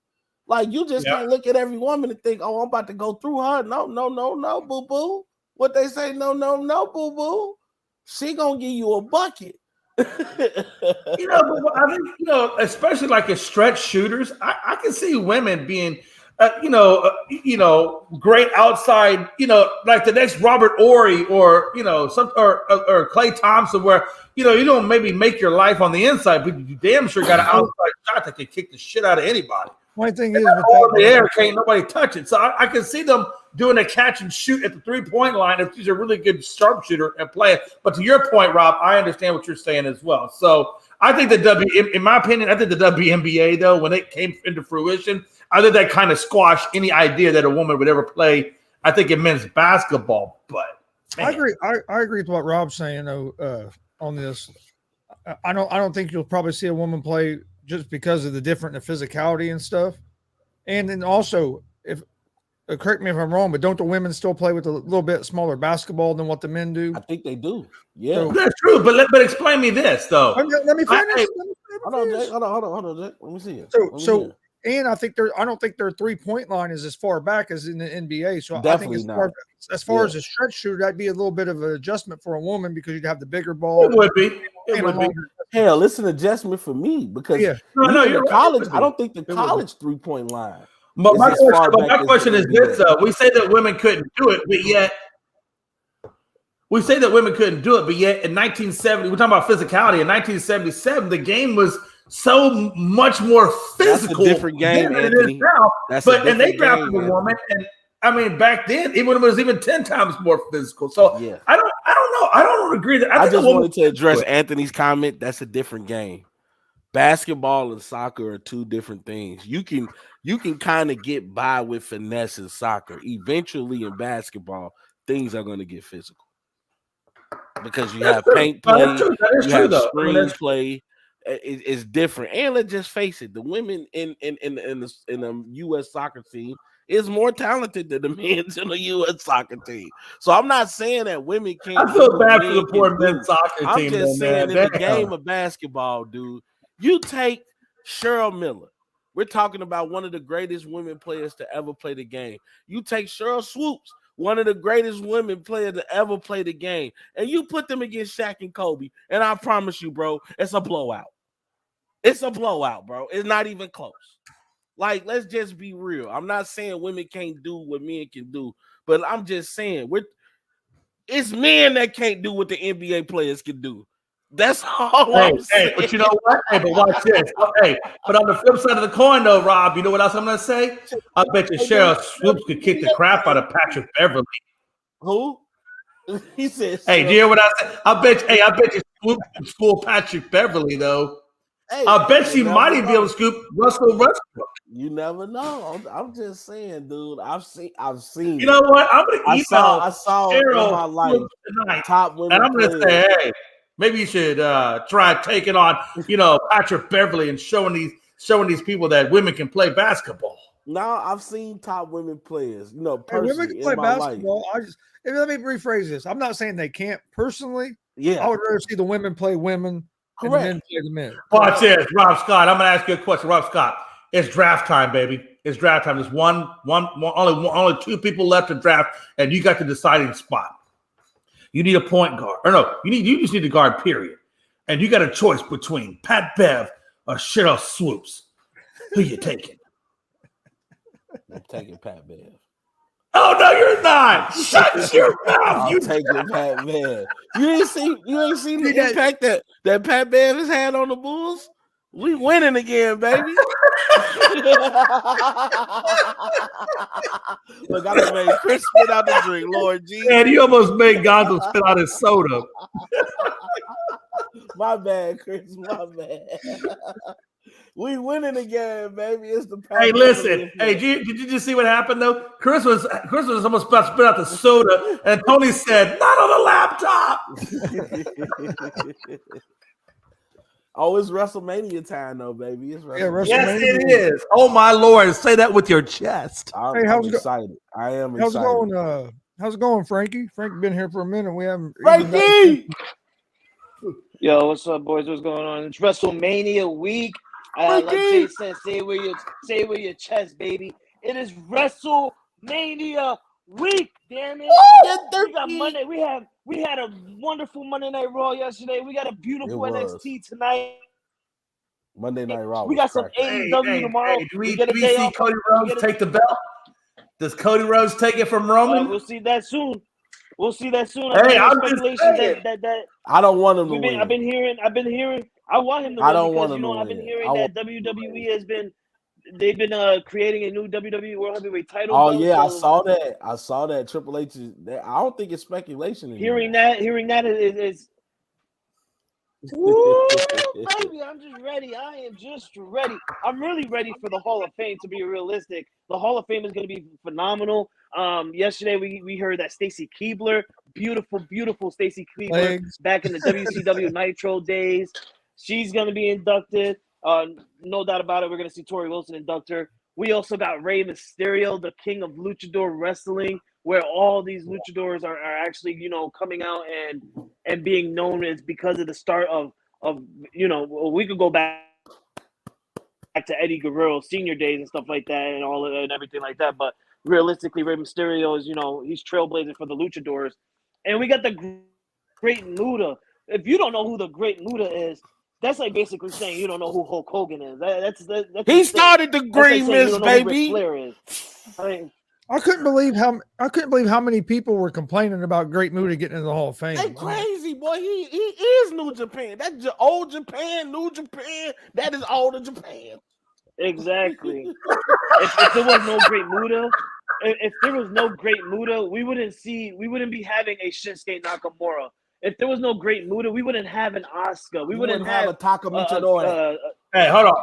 Like you just can't look at every woman and think, oh, I'm about to go through her. No, boo-boo. What they say, no, boo-boo. She gonna give you a bucket. But I think, especially like as stretch shooters, I can see women being great outside, like the next Robert Ory or or Klay Thompson, where you don't maybe make your life on the inside, but you damn sure got an outside shot that can kick the shit out of anybody. My thing is, in the air, can't nobody touch it. So I can see them doing a catch and shoot at the 3-point line if she's a really good sharpshooter and play. But to your point, Rob, I understand what you're saying as well. So I think in my opinion, I think the WNBA though, when it came into fruition, I think that kind of squashed any idea that a woman would ever play. I think in men's basketball, but man. I agree with what Rob's saying though on this. I don't think you'll probably see a woman play just because of the different physicality and stuff. And then also, if correct me if I'm wrong, but don't the women still play with a little bit smaller basketball than what the men do? I think they do. Yeah, so, that's true. But explain me this though. Let me finish. Hold on, Jake. Let me see it. And I don't think their 3-point line is as far back as in the NBA. So definitely I think as far as a stretch shooter, that'd be a little bit of an adjustment for a woman because you'd have the bigger ball. It would be. It would be. Hell, it's an adjustment for me because college. I don't think the college 3-point line. But my question is this: we say that women couldn't do it, but yet in 1970, we're talking about physicality. In 1977, the game was so much more physical. That's a different game, than it is now. And they drafted a woman, and I mean back then it was even 10 times more physical. So yeah. I don't know. I don't agree that. I just wanted to address Anthony's comment. That's a different game. Basketball and soccer are two different things. You can kind of get by with finesse in soccer. Eventually, in basketball, things are going to get physical because you have paint play, you have screen play. It's different. And let's just face it: the women in the U.S. soccer team is more talented than the men in the U.S. soccer team. So I'm not saying that women can't. I feel bad for the poor men's soccer team. I'm just saying in the game of basketball, dude. You take Cheryl Miller. We're talking about one of the greatest women players to ever play the game. You take Cheryl Swoops, one of the greatest women players to ever play the game, and you put them against Shaq and Kobe, and I promise you, bro, it's a blowout. It's a blowout, bro. It's not even close. Like, let's just be real. I'm not saying women can't do what men can do, but I'm just saying it's men that can't do what the NBA players can do. That's all I'm saying. But you know what? Hey, but watch this. Hey, but on the flip side of the coin, though, Rob, you know what else I'm going to say? I bet you Cheryl Swoops could kick the crap out of Patrick Beverly. Who? He said. Hey, do you hear what I said? I bet you Swoops could school Patrick Beverly, though. Hey, I bet she might even be able to scoop Russell Westbrook. You never know. I'm just saying, dude. I've seen. You know what? I'm going to I saw Cheryl in my life tonight, top women. And I'm going to say, hey. Maybe you should try taking on, Patrick Beverly and showing these people that women can play basketball. No, I've seen top women players, personally. Women can play basketball. Let me rephrase this. I'm not saying they can't personally. Yeah, I would rather see the women play women and the men play the men. Watch this, Rob Scott. I'm going to ask you a question, Rob Scott. It's draft time, baby. It's draft time. There's only 2 people left to draft, and you got the deciding spot. You need a point guard. Or no, you just need a guard, period. And you got a choice between Pat Bev or Cheryl Swoops. Who you taking? I'm taking Pat Bev. Oh no, you're not. Shut your mouth. I'm taking Pat Bev. You ain't seen the impact that Pat Bev has had on the Bulls? We winning again, baby. Look, I done made Chris spit out the drink, Lord Jesus. Man, you almost made Gonzo spit out his soda. My bad, Chris. My bad. We winning again, baby. It's the Hey, listen. Hey, did you just see what happened though? Chris was almost about to spit out the soda, and Tony said, "Not on the laptop." Oh, it's WrestleMania time though, baby. It's WrestleMania. Yeah, WrestleMania. Yes, it is. Oh my Lord! Say that with your chest. I'm excited. I am how's excited. How's it going, Frankie? Frankie been here for a minute. We haven't. Frankie. Yo, what's up, boys? What's going on? It's WrestleMania week. Like Jay said, say it with your chest, baby. It is WrestleMania week. Damn it! We got Monday. We had a wonderful Monday Night Raw yesterday. We got a beautiful NXT tonight. Monday Night Raw. We got some AEW tomorrow. Do we see Cody Rhodes take the belt? Does Cody Rhodes take it from Roman? We'll see that soon. Hey, I'm speculation that I don't want him to win. I've been hearing. I want him to win. I don't want him to win. I've been hearing that WWE they've been creating a new WWE World Heavyweight title. Oh yeah, I saw that. Triple H is there. I don't think it's speculation anymore. Hearing that is woo, baby, I'm just ready. I am just ready. I'm really ready for the Hall of Fame, to be realistic. The Hall of Fame is going to be phenomenal. Yesterday we heard that Stacy Keibler, beautiful Stacy Keibler, back in the WCW Nitro days. She's going to be inducted. No doubt about it. We're going to see Tori Wilson induct her. We also got Rey Mysterio, the king of luchador wrestling, where all these luchadors are actually, coming out and being known as because of the start of we could go back to Eddie Guerrero senior days and stuff like that and everything like that. But realistically, Rey Mysterio is, he's trailblazing for the luchadors. And we got the Great Muta. If you don't know who the Great Muta is, that's like basically saying you don't know who Hulk Hogan is. That's he started the Green Mist, baby. I couldn't believe how many people were complaining about Great Muta getting into the Hall of Fame. They crazy, boy. He is New Japan. That's old Japan, New Japan. That is older Japan. Exactly. if there was no Great Muta, we wouldn't be having a Shinsuke Nakamura. If there was no Great Muta, we wouldn't have an Asuka. We wouldn't have a Taka Michinoda. Hey, hold on.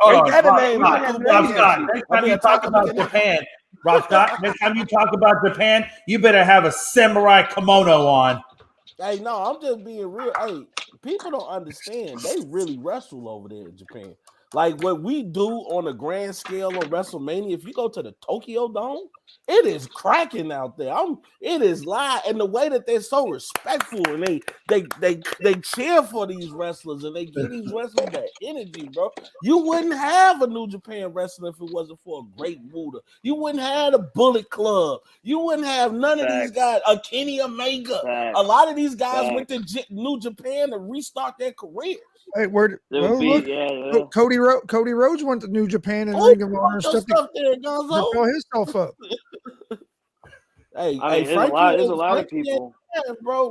Rob Scott, next time you talk about Japan, Rob Scott, next time you talk about Japan, you better have a samurai kimono on. Hey, no, I'm just being real. Hey, people don't understand. They really wrestle over there in Japan. Like what we do on a grand scale on WrestleMania, if you go to the Tokyo Dome, it is cracking out there. It is live, and the way that they're so respectful and they cheer for these wrestlers and they give these wrestlers that energy, bro. You wouldn't have a New Japan wrestling if it wasn't for a Great Muta. You wouldn't have the Bullet Club. You wouldn't have none of these guys. A Kenny Omega. A lot of these guys went to New Japan to restart their career. Hey, Cody Rhodes went to New Japan and Ring of Honor stuff there, Gonzo. Fill himself up. Hey, there's a lot of people, bro.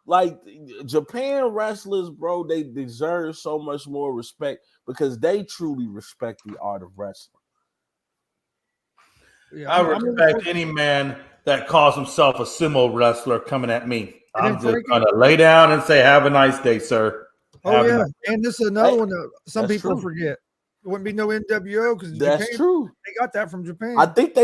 Like Japan wrestlers, bro. They deserve so much more respect because they truly respect the art of wrestling. Yeah, I respect any man that calls himself a sumo wrestler coming at me. I'm just gonna lay down and say, "Have a nice day, sir." Oh yeah, and this is another one that some people forget. There wouldn't be no NWO because that's true. They got that from Japan. I think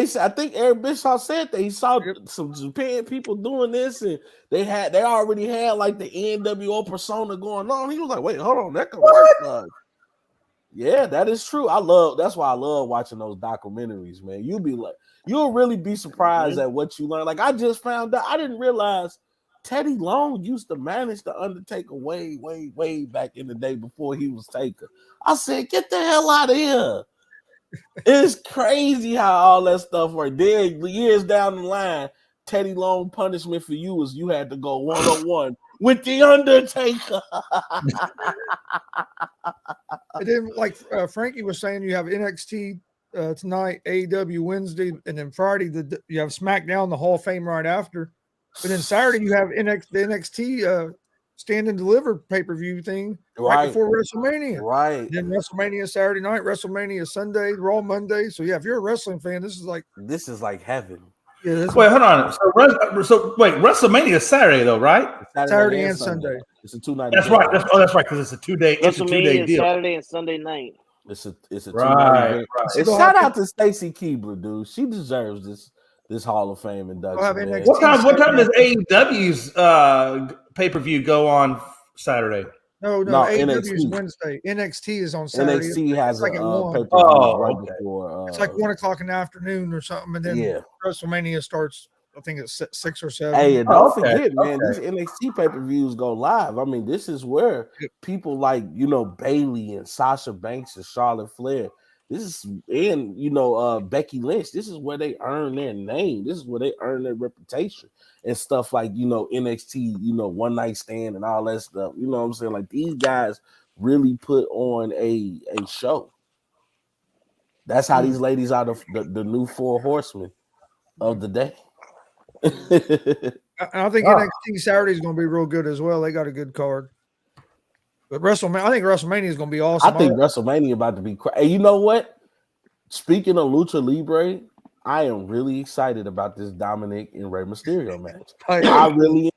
Eric Bischoff said that he saw some Japan people doing this, and they already had like the NWO persona going on. He was like, "Wait, hold on, that could work." Yeah, that is true. That's why I love watching those documentaries, man. You'll really be surprised at what you learn. Like I just found out, I didn't realize Teddy Long used to manage the Undertaker way back in the day before he was Taker. I said, get the hell out of here. It's crazy how all that stuff worked. Then years down the line, Teddy Long punishment for you was you had to go one-on-one with the Undertaker. And then, like Frankie was saying, you have NXT tonight, AEW Wednesday, and then Friday you have SmackDown, the Hall of Fame right after. But then Saturday you have the NXT Stand and Deliver pay-per-view thing right before WrestleMania. Right. Then WrestleMania Saturday night, WrestleMania Sunday, Raw Monday. So yeah, if you're a wrestling fan, this is like heaven. Yeah. Wait, hold on. So WrestleMania is Saturday though, right? Saturday and Sunday. It's a 2-night. That's right. That's right because it's a 2-day. WrestleMania deal. Saturday and Sunday night. It's a right. event. And shout out to Stacy Keibler, dude. She deserves this Hall of Fame induction. Man. What time does AEW's pay-per-view go on Saturday? No, AEW is Wednesday. NXT is on Saturday. NXT has like a pay-per-view before. It's like 1:00 in the afternoon or something, and then WrestleMania starts. I think it's 6 or 7. Hey, and don't forget, man, these NXT pay-per-views go live. I mean, this is where people like, Bayley and Sasha Banks and Charlotte Flair, Becky Lynch, this is where they earn their name. This is where they earn their reputation and stuff like, NXT, One Night Stand and all that stuff. You know what I'm saying? Like, these guys really put on a show. That's how these ladies are the new 4 horsemen of the day. I think NXT Saturday is going to be real good as well. They got a good card. But I think WrestleMania is going to be awesome. I think WrestleMania about to be crazy. Hey, you know what? Speaking of Lucha Libre, I am really excited about this Dominic and Rey Mysterio match. I really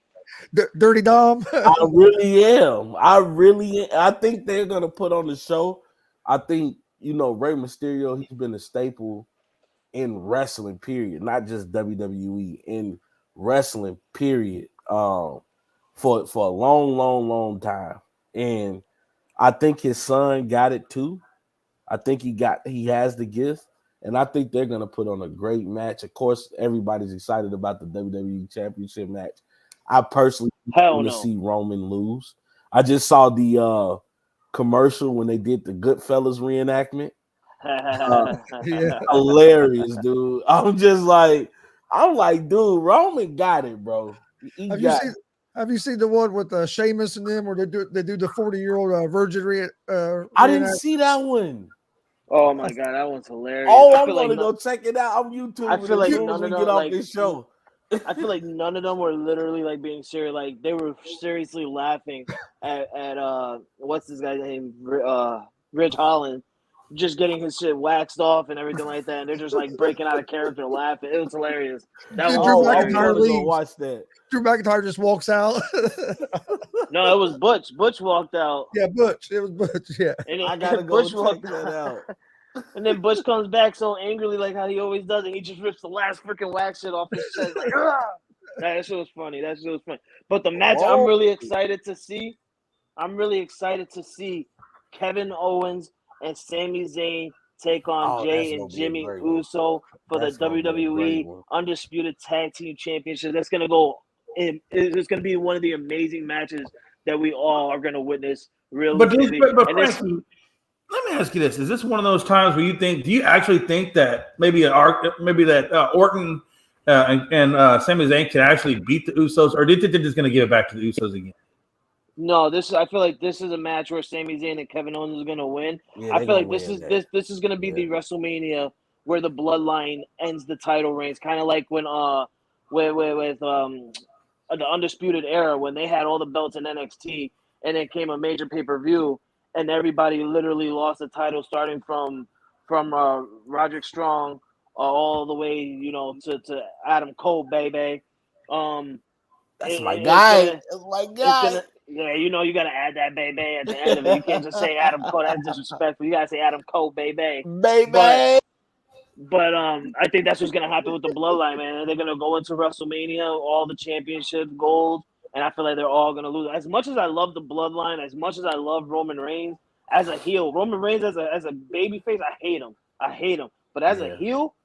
am. Dirty Dom. I really am. I think they're going to put on the show. I think, Rey Mysterio, he's been a staple in wrestling, period, not just WWE, in wrestling, period, for a long time. And I think his son got it too. I think he has the gift, and I think they're gonna put on a great match. Of course, everybody's excited about the WWE Championship match. I personally want to see Roman lose. I just saw the commercial when they did the Goodfellas reenactment. Hilarious, dude. I'm like, dude, Roman got it, bro. Have you seen the one with Sheamus and them where they do the 40-year-old virgin? I didn't see that one. Oh my god, that one's hilarious. Oh, I'm gonna go check it out on YouTube. I feel like none of them get off this show. I feel like none of them were literally like being serious. Like they were seriously laughing at what's this guy's name? Rich Holland. Just getting his shit waxed off and everything like that, and they're just like breaking out of character laughing. It was hilarious. That was Drew McIntyre leaves. Watch that. Drew McIntyre just walks out. No, it was Butch. Butch walked out. Yeah, Butch. It was Butch. Yeah, and I gotta go check that out. And then Butch comes back so angrily, like how he always does, and he just rips the last freaking wax shit off his chest. Like, that shit was funny. But the match, I'm really excited to see. Kevin Owens and Sami Zayn take on Jay and Jimmy Uso for the WWE Undisputed Tag Team Championship. That's going to go in. It's going to be one of the amazing matches that we all are going to witness. Really, but Frankie, let me ask you this: is this one of those times where you think? Do you actually think that maybe that Orton and Sami Zayn can actually beat the Usos, or do you think they're just going to give it back to the Usos again? No, I feel like this is a match where Sami Zayn and Kevin Owens is going to win. Yeah, I feel like this is going to be the WrestleMania where the Bloodline ends the title reigns, kind of like when with the Undisputed Era when they had all the belts in NXT and it came a major pay-per-view and everybody literally lost the title starting from Roderick Strong all the way to Adam Cole, baby. That's my guy. That's my guy. Yeah, you got to add that baby at the end of it. You can't just say Adam Cole. That's disrespectful. You got to say Adam Cole, baby. Baby. But I think that's what's going to happen with the Bloodline, man. They're going to go into WrestleMania, all the championship gold, and I feel like they're all going to lose. As much as I love the Bloodline, as much as I love Roman Reigns as a heel, Roman Reigns as a babyface, I hate him. But as a heel,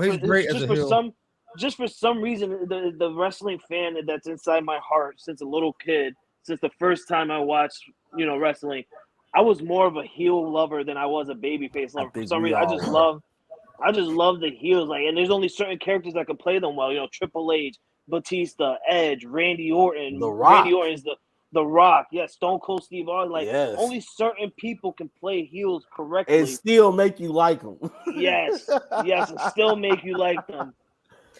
he's great as a heel. Just for some reason, the wrestling fan that's inside my heart since a little kid, since the first time I watched, wrestling, I was more of a heel lover than I was a babyface lover. For some reason, I just love the heels. Like, and there's only certain characters that can play them well. Triple H, Batista, Edge, Randy Orton. The Rock. Randy Orton's the Rock. Yeah, Stone Cold Steve Austin. Only certain people can play heels correctly and still make you like them. Yes, and still make you like them.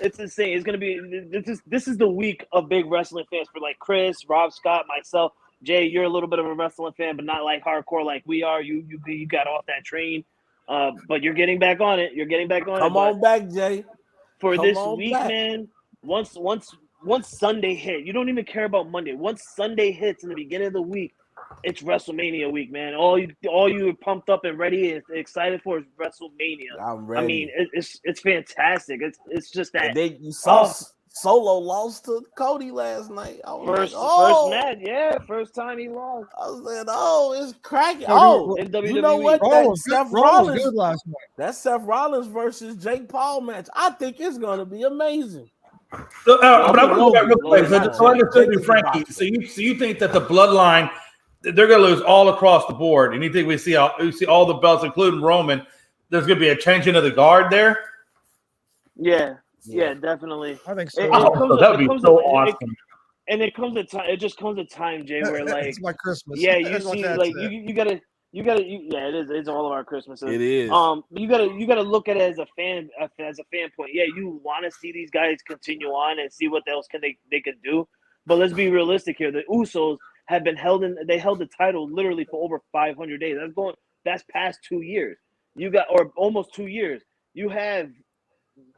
It's insane. It's gonna be. This is the week of big wrestling fans for like Chris, Rob Scott, myself, Jay. You're a little bit of a wrestling fan, but not like hardcore like we are. You got off that train, but you're getting back on it. Come on back, Jay. For this week, man. Once Sunday hit, you don't even care about Monday. Once Sunday hits in the beginning of the week, it's WrestleMania week, man. All you are pumped up and ready and excited for is WrestleMania. I'm ready. I mean, it's fantastic. It's just that. And you saw Solo lost to Cody last night. I was first match, yeah, first time he lost. I was like, it's cracking. In WWE. You know what? Raw was good last night. That Seth Rollins versus Jake Paul match, I think it's going to be amazing. So, but I'm going to go back real quick. So I understood you, Frankie. So you think that the bloodline, they're going to lose all across the board, and you think we see all the belts, including Roman? There's going to be a changing of the guard there. Yeah, definitely. I think so. That would be so awesome. And it comes a time. It just comes a time, Jay, where like it's my Christmas. Yeah, you see, like you gotta. Yeah, it is. It's all of our Christmases. It is. You gotta look at it as a fan point. Yeah, you want to see these guys continue on and see what else they can do. But let's be realistic here. The Usos have been held the title literally for over 500 days. That's past 2 years. Or almost 2 years. You have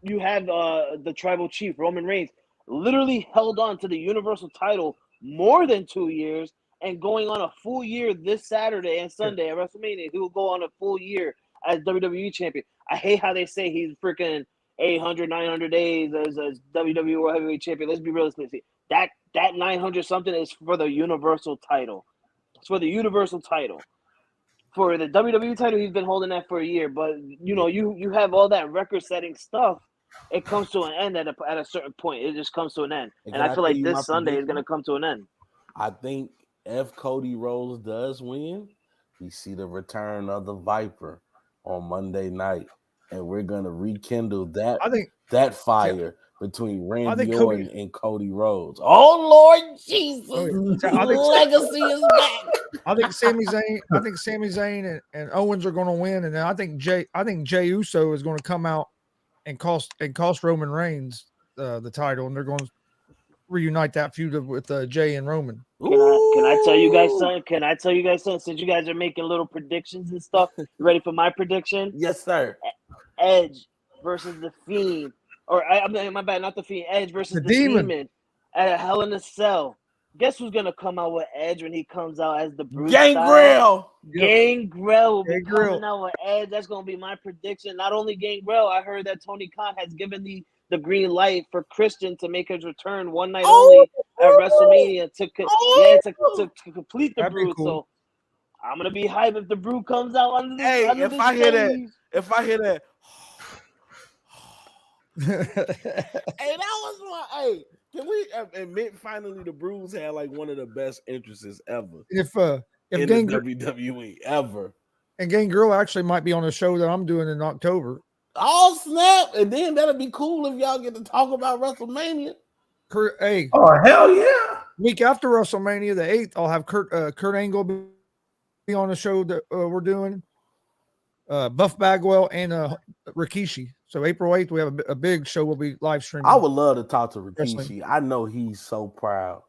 the tribal chief Roman Reigns literally held on to the Universal title more than 2 years, and going on a full year this Saturday and Sunday at WrestleMania. He will go on a full year as WWE champion. I hate how they say he's freaking 800, 900 days as WWE World Heavyweight Champion. Let's be realistic. That 900 something is for the Universal title. It's for the Universal title. For the WWE title, he's been holding that for a year. But you have all that record-setting stuff. It comes to an end at a certain point. It just comes to an end. And I feel like this Sunday is going to come to an end. I think if Cody Rhodes does win, we see the return of the Viper on Monday night, and we're going to rekindle that fire between Randy Orton and Cody Rhodes. Oh Lord Jesus, legacy is back. I think Sami Zayn and Owens are going to win, and then I think Jey Uso is going to come out and cost Roman Reigns the title, and they're going to reunite that feud with Jey and Roman. Can I tell you guys something? Since you guys are making little predictions and stuff, you ready for my prediction? Yes, sir. Edge versus the Fiend, my bad, not the Fiend. Edge versus the Demon at a Hell in a Cell. Guess who's gonna come out with Edge when he comes out as the Bruce? Gangrel. Gangrel will be coming out with Edge. That's gonna be my prediction. Not only Gangrel, I heard that Tony Khan has given the green light for Christian to make his return one night only at WrestleMania to complete the Brood. Cool. So I'm gonna be hyped if the Brood comes out under the if I hear that, hey, that was my Can we admit finally the Brood had like one of the best entrances ever? If the WWE ever. And Gangrel actually might be on a show that I'm doing in October. Oh snap! And then that'll be cool if y'all get to talk about WrestleMania. Hey! Oh hell yeah! Week after WrestleMania, the 8th, I'll have Kurt Angle be on a show that we're doing. Buff Bagwell and Rikishi. So April 8th, we have a big show. We'll be live streaming. I would love to talk to Rikishi. I know he's so proud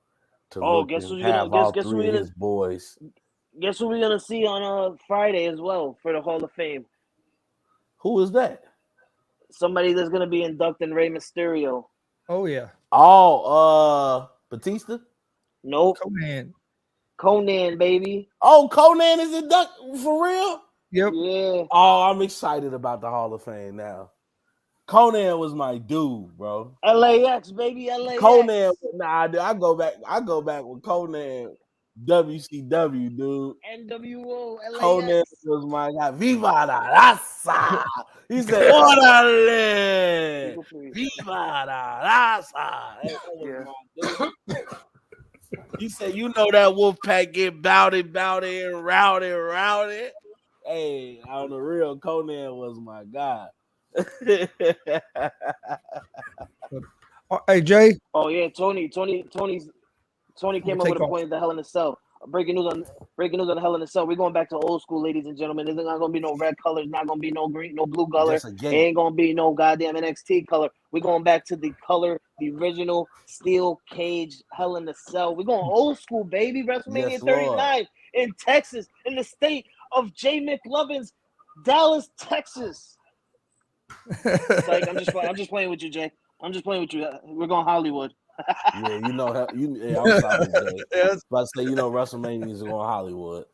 to guess who his boys. Guess who we're gonna see on Friday as well for the Hall of Fame? Who is that? Somebody that's gonna be inducting Rey Mysterio. Oh yeah. Oh, Batista? Nope. Conan, baby. Oh, Conan is inducted for real? Yep. Yeah. Oh, I'm excited about the Hall of Fame now. Conan was my dude, bro. LAX, baby, LAX. Conan, I go back with Conan. WCW, dude. NWO, LAX. Conan was my guy. Viva la raza. He said, Orale. Viva la raza. He said, you know that Wolfpack get bowdy, and rowdy. Hey, on the real, Conan was my guy. Hey, Jay. Oh yeah, Tony came up with a point at the Hell in a Cell. Breaking news on the Hell in a Cell. We're going back to old school, ladies and gentlemen. There's not gonna be no red colors, not gonna be no green, no blue color. Ain't gonna be no goddamn NXT color. We're going back to the color, the original steel cage Hell in a Cell. We're going old school, baby. WrestleMania 39 in Texas, in the state of J. McLovin's Dallas, Texas. Like, I'm just playing with you, Jay. I'm just playing with you. We're going Hollywood. Yeah, you know how I'm sorry, Jay. Yes. But I say, WrestleMania is going Hollywood.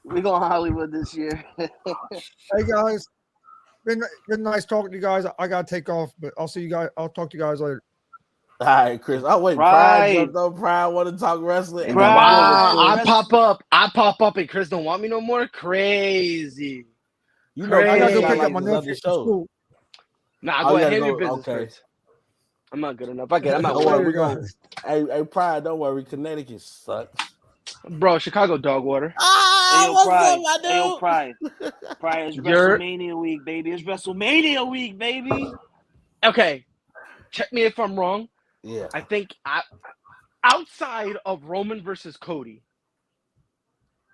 We're going Hollywood this year. Hey guys, been nice talking to you guys. I gotta take off, but I'll see you guys. I'll talk to you guys later. All right, Chris. Oh wait, Pride jumped on. Pride want to talk wrestling. Pride. I pop up, and Chris don't want me no more. Crazy. You know, I gotta go Chris pick got up my nephew from school. Nah, go ahead. Handle your business, Chris. I'm not good enough. I'm not worried. Hey, Pride, don't worry. Connecticut sucks. Bro, Chicago dog water. What's up, my dude? Ayo, Pride. Pride, it's WrestleMania week, baby. It's WrestleMania week, baby. Okay. Check me if I'm wrong. Yeah. I think outside of Roman versus Cody,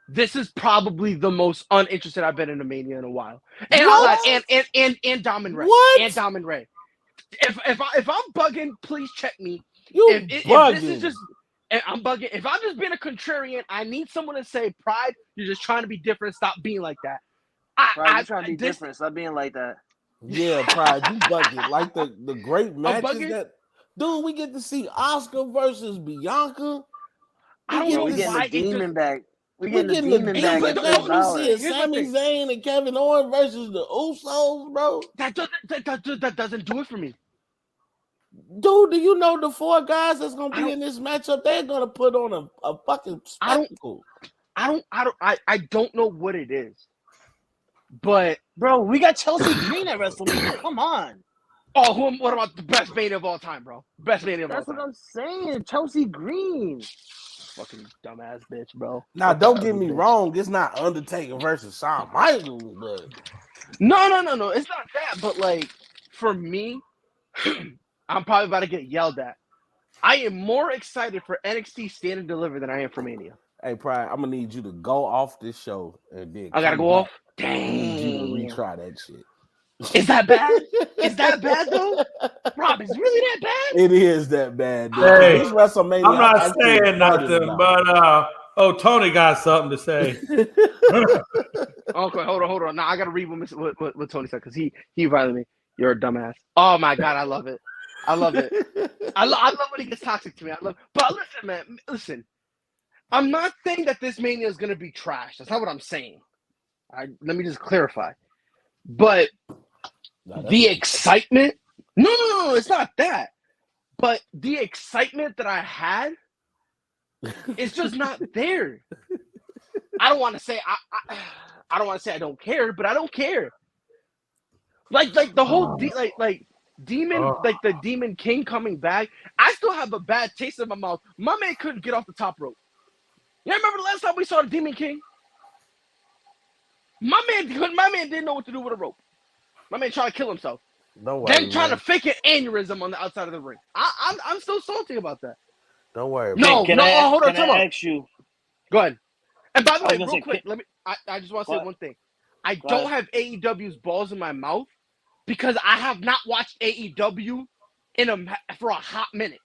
this is probably the most uninterested I've been in a Mania in a while. And Dom and Ray. What? And Dom and Ray. If I'm bugging, please check me. If this is just I'm bugging. If I'm just being a contrarian, I need someone to say, Pride, you're just trying to be different. Stop being like that. Pride, you're trying to be different. Stop being like that. Yeah, Pride, you bugging. Like the great matches that, dude, we get to see Oscar versus Bianca. We getting the demon back. We getting the demon back. We see Sami Zayn and Kevin Owens versus the Usos, bro. That doesn't do it for me. Dude, do you know the 4 guys that's gonna be in this matchup? They're gonna put on a fucking spectacle. I don't know what it is. But bro, we got Chelsea Green at WrestleMania. Come on. Oh, what about the best Mania of all time, bro? Best Mania of all time. That's what I'm saying. Chelsea Green. Fucking dumbass bitch, bro. Now, don't get me wrong. It's not Undertaker versus Shawn Michaels, but no. It's not that. But like, for me, I'm probably about to get yelled at. I am more excited for NXT Stand and Deliver than I am for Mania. Hey, Pride, I'm gonna need you to go off this show and then I gotta go off. Dang. I need you to retry that shit. Is that bad? Is that bad though? Rob, is it really that bad? It is that bad, dude. Hey, this WrestleMania, I'm not saying nothing, but Tony got something to say. Okay, hold on. Now I gotta read what Tony said because he invited me. You're a dumbass. Oh my god, I love it. I love when he gets toxic to me. But listen, man. Listen, I'm not saying that this Mania is gonna be trash. That's not what I'm saying. Let me just clarify. But the excitement, no, it's not that. But the excitement that I had is just not there. I don't want to say I don't want to say I don't care, but I don't care. Like the whole Demon, like the Demon King coming back. I still have a bad taste in my mouth. My man couldn't get off the top rope. You remember the last time we saw the Demon King? My man didn't know what to do with a rope. My man trying to kill himself. Don't worry. Then trying to fake an aneurysm on the outside of the ring. I'm still salty about that. Don't worry. No, hold on. Can I ask you? Go ahead. And by the way, real quick, I just want to say one thing. I don't have AEW's balls in my mouth because I have not watched AEW for a hot minute.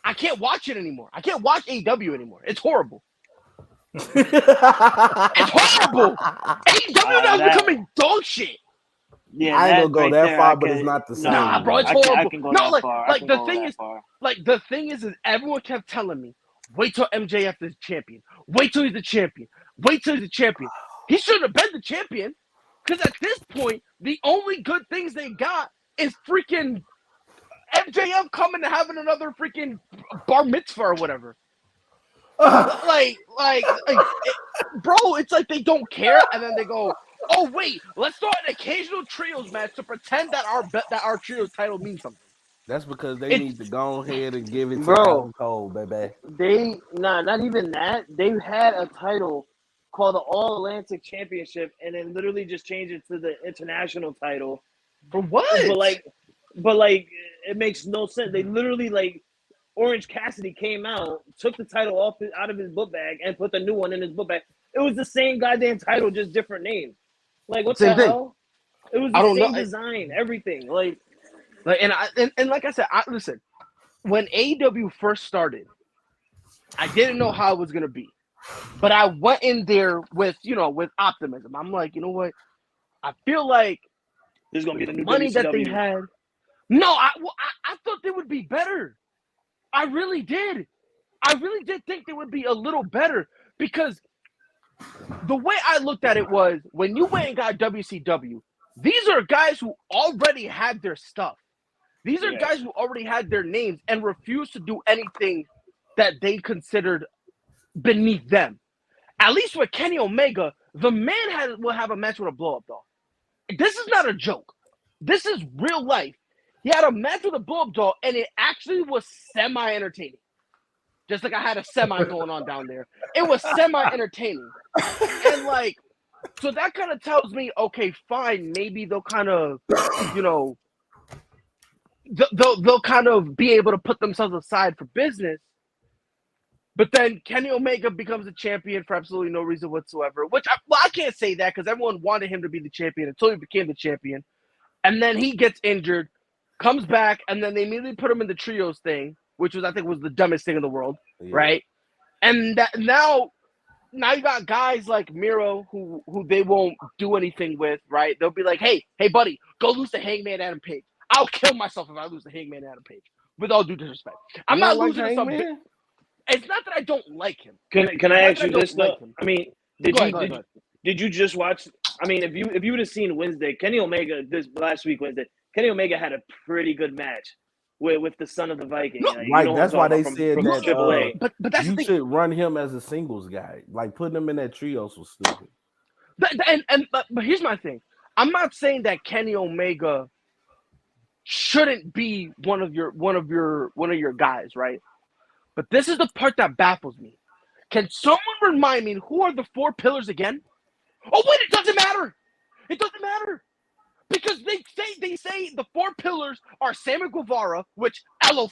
I can't watch it anymore. I can't watch AEW anymore. It's horrible. It's horrible. AEW now is becoming dog shit. Yeah, I ain't gonna go that far, but it's not the same. Nah, bro, it's horrible. I can go that far. The thing is everyone kept telling me, wait till MJF is champion. Wait till he's the champion. Wait till he's the champion. He should have been the champion because at this point, the only good things they got is freaking MJF coming and having another freaking bar mitzvah or whatever. Bro, it's like they don't care, and then they go, "Oh wait, let's start an occasional trios match to pretend that our trios title means something." That's because they need to go ahead and give it to Adam Cole, baby. Not even that. They had a title called the All Atlantic Championship, and then literally just changed it to the international title. For what? But it makes no sense. They literally Orange Cassidy came out, took the title out of his book bag, and put the new one in his book bag. It was the same goddamn title, just different name. Like what the hell? It was the same design, everything. Like like I said, listen. When AEW first started, I didn't know how it was gonna be, but I went in there with optimism. I'm like, you know what? I feel like this is gonna be the new money WCW. that they had. No, I thought they would be better. I really did. I really did think they would be a little better because the way I looked at it was when you went and got WCW, these are guys who already had their stuff. These are guys who already had their names and refused to do anything that they considered beneath them. At least with Kenny Omega, the man will have a match with a blow-up doll. This is not a joke. This is real life. He had a match with a blow-up doll, and it actually was semi-entertaining. Just like I had a semi going on down there. It was semi-entertaining. And, like, so that kind of tells me, okay, fine, maybe they'll kind of, you know, they'll kind of be able to put themselves aside for business. But then Kenny Omega becomes a champion for absolutely no reason whatsoever, which I can't say that because everyone wanted him to be the champion until he became the champion. And then he gets injured, comes back, and then they immediately put him in the trios thing, which I think was the dumbest thing in the world, right? And now you got guys like Miro who they won't do anything with, right? They'll be like, hey, buddy, go lose to Hangman Adam Page. I'll kill myself if I lose to Hangman Adam Page, with all due disrespect. I'm not losing to something. It's not that I don't like him. Can I ask you this though? I mean, did you just watch? I mean, if you would have seen Wednesday, Kenny Omega this last week Wednesday, Kenny Omega had a pretty good match with the son of the Viking. No, right, that's why they said that. AAA. But that's you should run him as a singles guy. Like putting him in that trios was stupid. But here's my thing. I'm not saying that Kenny Omega shouldn't be one of your guys, right? But this is the part that baffles me. Can someone remind me who are the 4 pillars again? Oh wait, it doesn't matter. It doesn't matter. Because they say the 4 pillars are Sammy Guevara, which LOL.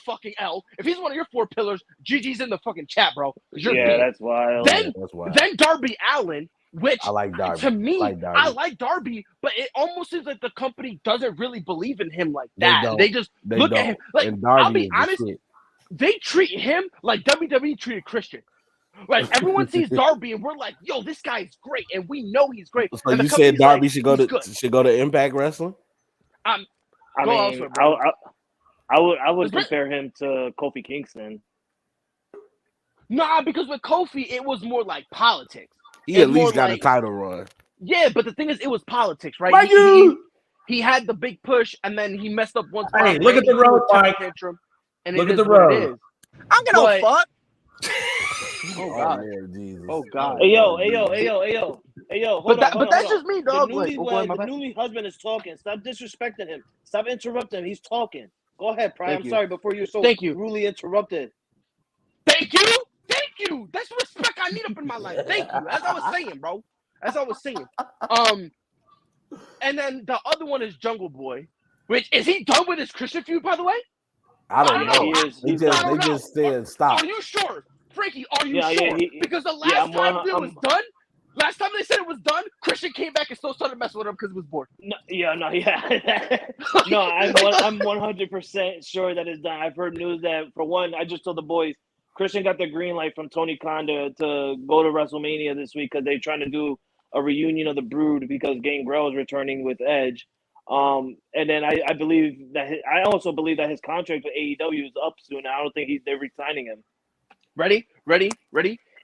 If he's one of your 4 pillars, GG's in the fucking chat, bro. That's wild. Then Darby Allin, which I like Darby. To me, I like Darby, but it almost seems like the company doesn't really believe in him like that. They just look at him like, I'll be honest, they treat him like WWE treated Christian. Like everyone sees Darby and we're like, yo, this guy is great, and we know he's great. So you said Darby should go to Impact Wrestling? I would compare him to Kofi Kingston. Nah, because with Kofi, it was more like politics. He at least got a title run. Yeah, but the thing is, it was politics, right? He had the big push, and then he messed up once. Hey, look at the road, Mike. And look at the road. I'm gonna fuck. Oh God! Jesus. Oh God! Hey yo! Hold on, that's just me, dog. The newly husband is talking. Stop disrespecting him. Stop interrupting him. He's talking. Go ahead, Prime. I'm sorry before you're so rudely interrupted. Thank you. That's the respect I need up in my life. Thank you. As I was saying, bro. And then the other one is Jungle Boy. Which is he done with his Christian feud, by the way? I don't know. They just said stop. Are you sure? Frankie, are you sure? Because the last time it was done, last time they said it was done, Christian came back and still started messing with him because he was bored. No, I'm 100% sure that it's done. I've heard news that, for one, I just told the boys, Christian got the green light from Tony Khan to go to WrestleMania this week because they're trying to do a reunion of the Brood because Gangrel is returning with Edge. And then I also believe that his contract with AEW is up soon. I don't think they're re-signing him. Ready?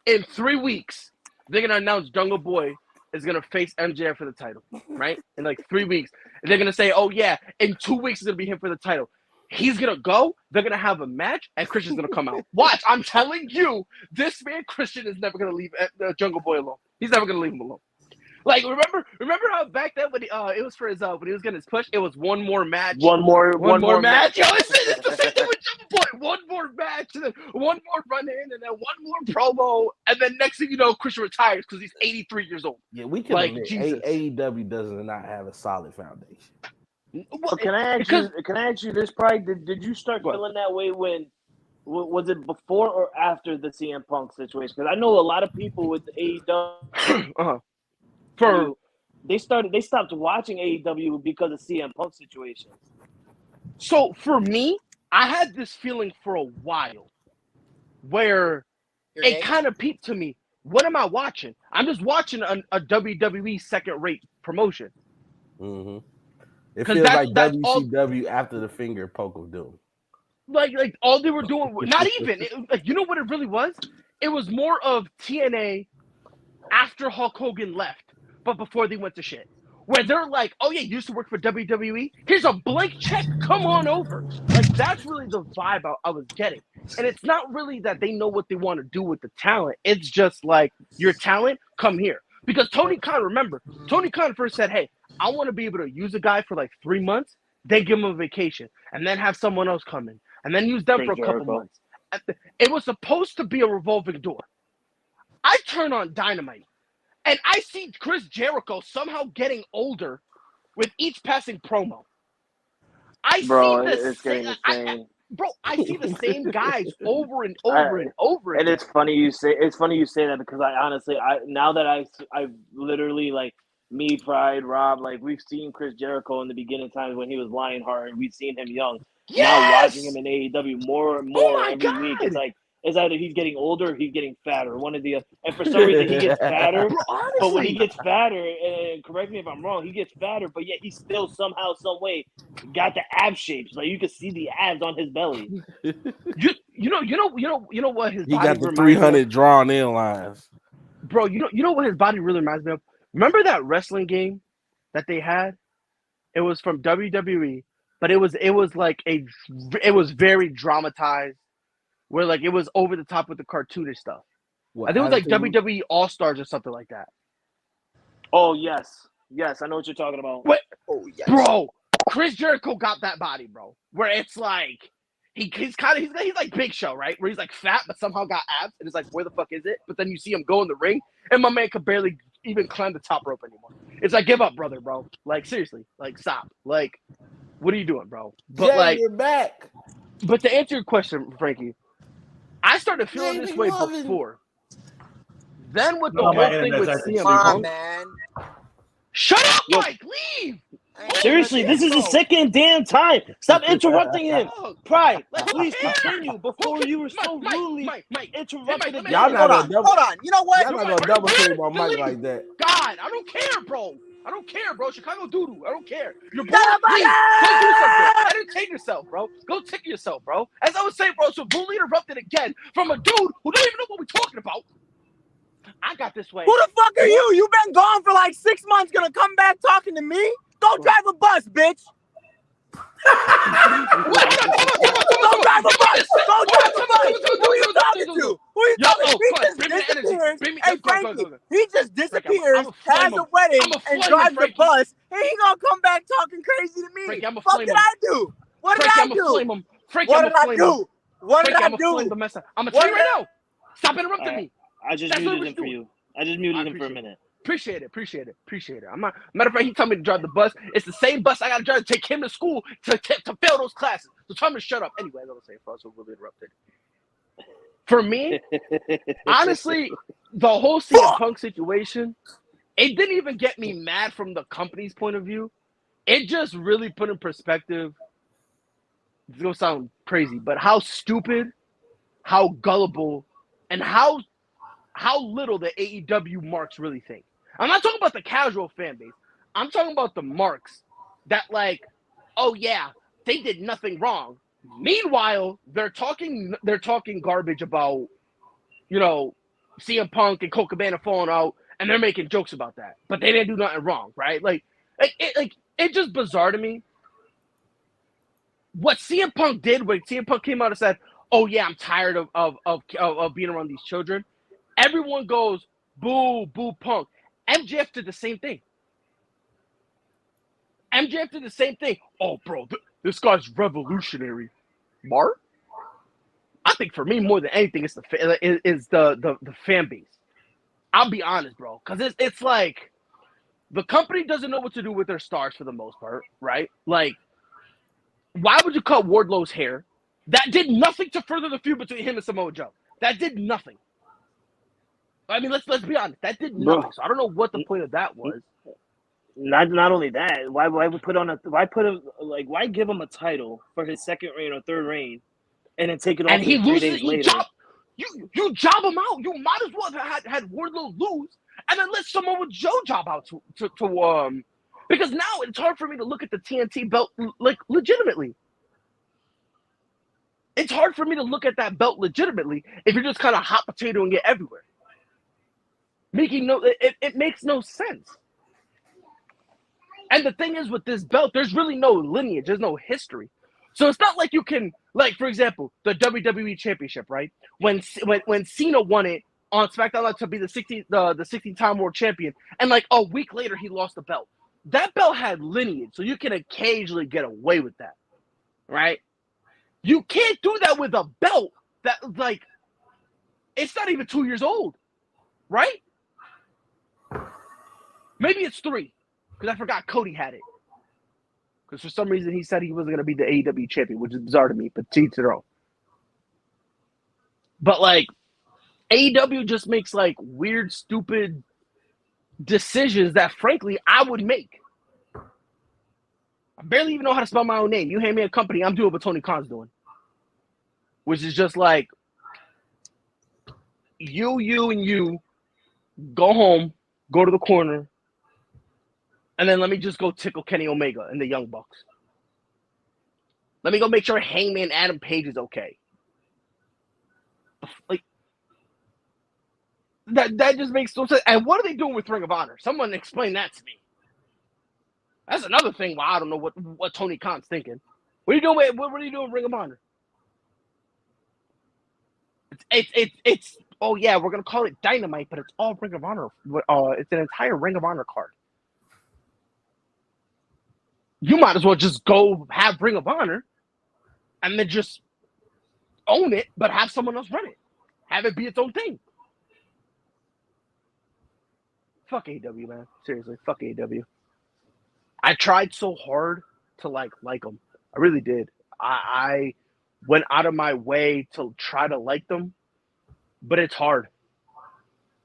In 3 weeks, they're gonna announce Jungle Boy is gonna face MJF for the title, right? In like 3 weeks, and they're gonna say, "Oh yeah, in 2 weeks it's gonna be him for the title." He's gonna go. They're gonna have a match, and Christian's gonna come out. Watch, I'm telling you, this man Christian is never gonna leave Jungle Boy alone. He's never gonna leave him alone. Like remember how back then when it was for his when he was getting his push, it was one more match. One more match. Yo, it's the same thing with Jungle Boy. One more match, and then one more run in, and then one more promo, and then next thing you know, Christian retires because he's 83 years old. Yeah, we can admit AEW does not have a solid foundation. Well, can I ask you this, Pride? Did you start feeling that way when was it before or after the CM Punk situation? Because I know a lot of people with AEW. They stopped watching AEW because of CM Punk situation. So for me, I had this feeling for a while where it kind of peeped to me. What am I watching? I'm just watching a WWE second-rate promotion. Mm-hmm. It feels like WCW after the finger poke of doom. Like all they were doing, not even. You know what it really was? It was more of TNA after Hulk Hogan left, but before they went to shit. Where they're like, oh yeah, you used to work for WWE? Here's a blank check. Come on over. Like, that's really the vibe I was getting. And it's not really that they know what they want to do with the talent. It's just like, your talent, come here. Because Tony Khan, remember, Tony Khan first said, hey, I want to be able to use a guy for like 3 months, then give him a vacation, and then have someone else come in, and then use them for a couple months. It was supposed to be a revolving door. I turn on Dynamite, and I see Chris Jericho somehow getting older with each passing promo. I see the same guys over and over and over again. And it's funny you say that, because I honestly, now that I've literally, like, me, Pride, Rob, like, we've seen Chris Jericho in the beginning times when he was Lionheart, and we've seen him young. Yes! Now watching him in AEW more and more every week, it's like, it's either he's getting older or he's getting fatter. One of the other. And for some reason, he gets fatter. But when he gets fatter, and correct me if I'm wrong, he gets fatter, but yet he's still somehow, some way, got the ab shapes. Like, you can see the abs on his belly. You know what his he body got the 300 drawn in lines. Bro, you know what his body really reminds me of? Remember that wrestling game that they had? It was from WWE, but it was very dramatized. Where, like, it was over the top with the cartoonish stuff. I think it was like WWE All-Stars or something like that. Oh, yes. Yes, I know what you're talking about. What? Oh, yes. Bro, Chris Jericho got that body, bro. Where it's like, he's like Big Show, right? Where he's like fat, but somehow got abs. And it's like, where the fuck is it? But then you see him go in the ring, and my man could barely even climb the top rope anymore. It's like, give up, brother, bro. Like, seriously. Like, stop. Like, what are you doing, bro? But Jay, like, you're back. But to answer your question, Frankie, I started feeling this way before. Then with the whole thing with CM Punk, man. Shut up, Mike! Leave! Seriously, this is the second damn time. Stop interrupting him. Pride, please continue before you were so rudely interrupted again. Y'all not gonna double. Hold on. You know what? Y'all not gonna double team on Mike like that. God, I don't care, bro. I don't care, bro. Chicago doo-doo. I don't care. You're bored. Please, go do something. Entertain yourself, bro. Go tickle yourself, bro. As I was saying, bro, so brutally interrupted again from a dude who don't even know what we're talking about. I got this way. Who the fuck are you? You've been gone for like 6 months. Gonna come back talking to me? Go drive a bus, bitch. Go drive a bus. Go drive a bus. Who are you talking to? Who are you talking to? He just disappears. Hey, Frankie, he just disappears, has a wedding, and drives a bus, and he gonna come back talking crazy to me. What did I do? What did I do? What did I do? What did I do? I'm gonna tell you right now. Stop interrupting me. I just muted him for you. I just muted him for a minute. Appreciate it. Matter of fact, he told me to drive the bus. It's the same bus I got to drive to take him to school to fail those classes. So tell him to shut up. Anyway, I was saying, for us, we're really interrupted. For me, honestly, the whole CM Punk situation, it didn't even get me mad from the company's point of view. It just really put in perspective. It's gonna sound crazy, but how stupid, how gullible, and how little the AEW marks really think. I'm not talking about the casual fan base. I'm talking about the marks that, like, oh yeah, they did nothing wrong. Meanwhile, they're talking garbage about, you know, CM Punk and Colt Cabana falling out, and they're making jokes about that. But they didn't do nothing wrong, right? It's just bizarre to me. What CM Punk did when CM Punk came out and said, "Oh yeah, I'm tired of being around these children," everyone goes, "Boo, boo, Punk." MJF did the same thing. Oh, bro, this guy's revolutionary. Mark? I think for me, more than anything, it's the fan base. I'll be honest, bro, because it's like the company doesn't know what to do with their stars for the most part, right? Like, why would you cut Wardlow's hair? That did nothing to further the feud between him and Samoa Joe. That did nothing. I mean, let's be honest. That did nothing. So I don't know what the point of that was. Not only that, why give him a title for his second reign or third reign, and then take it off? And he loses. 3 days later. You job him out. You might as well have had Wardlow lose, and then let Samoa Joe job out to because now it's hard for me to look at the TNT belt like legitimately. it's hard for me to look at that belt legitimately if you're just kind of hot potatoing it everywhere. It makes no sense. And the thing is with this belt, there's really no lineage. There's no history. So it's not like you can, like, for example, the WWE Championship, right? When Cena won it on SmackDown to be the 16-time world champion, and like a week later he lost the belt. That belt had lineage, so you can occasionally get away with that, right? You can't do that with a belt that, like, it's not even 2 years old, right? Maybe it's 3. Because I forgot Cody had it. Because for some reason he said he wasn't going to be the AEW champion, which is bizarre to me, but to each their own. But, like, AEW just makes, like, weird, stupid decisions that, frankly, I would make. I barely even know how to spell my own name. You hand me a company, I'm doing what Tony Khan's doing. Which is just like, you go home, go to the corner, and then let me just go tickle Kenny Omega and the Young Bucks. Let me go make sure Hangman Adam Page is okay. Like, that just makes no sense. And what are they doing with Ring of Honor? Someone explain that to me. That's another thing why I don't know what Tony Khan's thinking. What are you doing with Ring of Honor? It's oh yeah, we're gonna call it Dynamite, but it's all Ring of Honor. It's an entire Ring of Honor card. You might as well just go have Ring of Honor and then just own it, but have someone else run it. Have it be its own thing. Fuck AEW, man. Seriously, fuck AEW. I tried so hard to like them. I really did. I went out of my way to try to like them, but it's hard.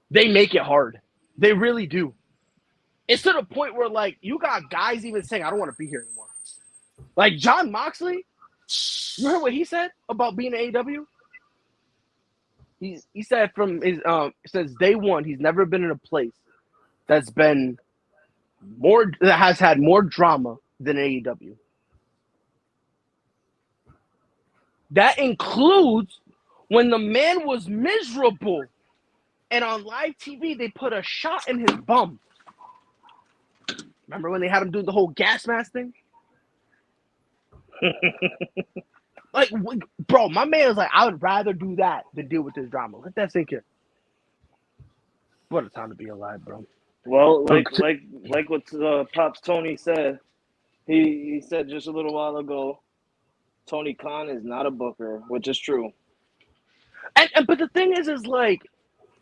They make it hard. They really do. It's to the point where, like, you got guys even saying, I don't want to be here anymore. Like, John Moxley, you heard what he said about being in AEW? He said since day one, he's never been in a place that has had more drama than AEW. That includes when the man was miserable and on live TV, they put a shot in his bum. Remember when they had him do the whole gas mask thing? Like, bro, my man was like, I would rather do that than deal with this drama. Let that sink in. What a time to be alive, bro. Well, like what Pops Tony said, he said just a little while ago, Tony Khan is not a booker, which is true. But the thing is like,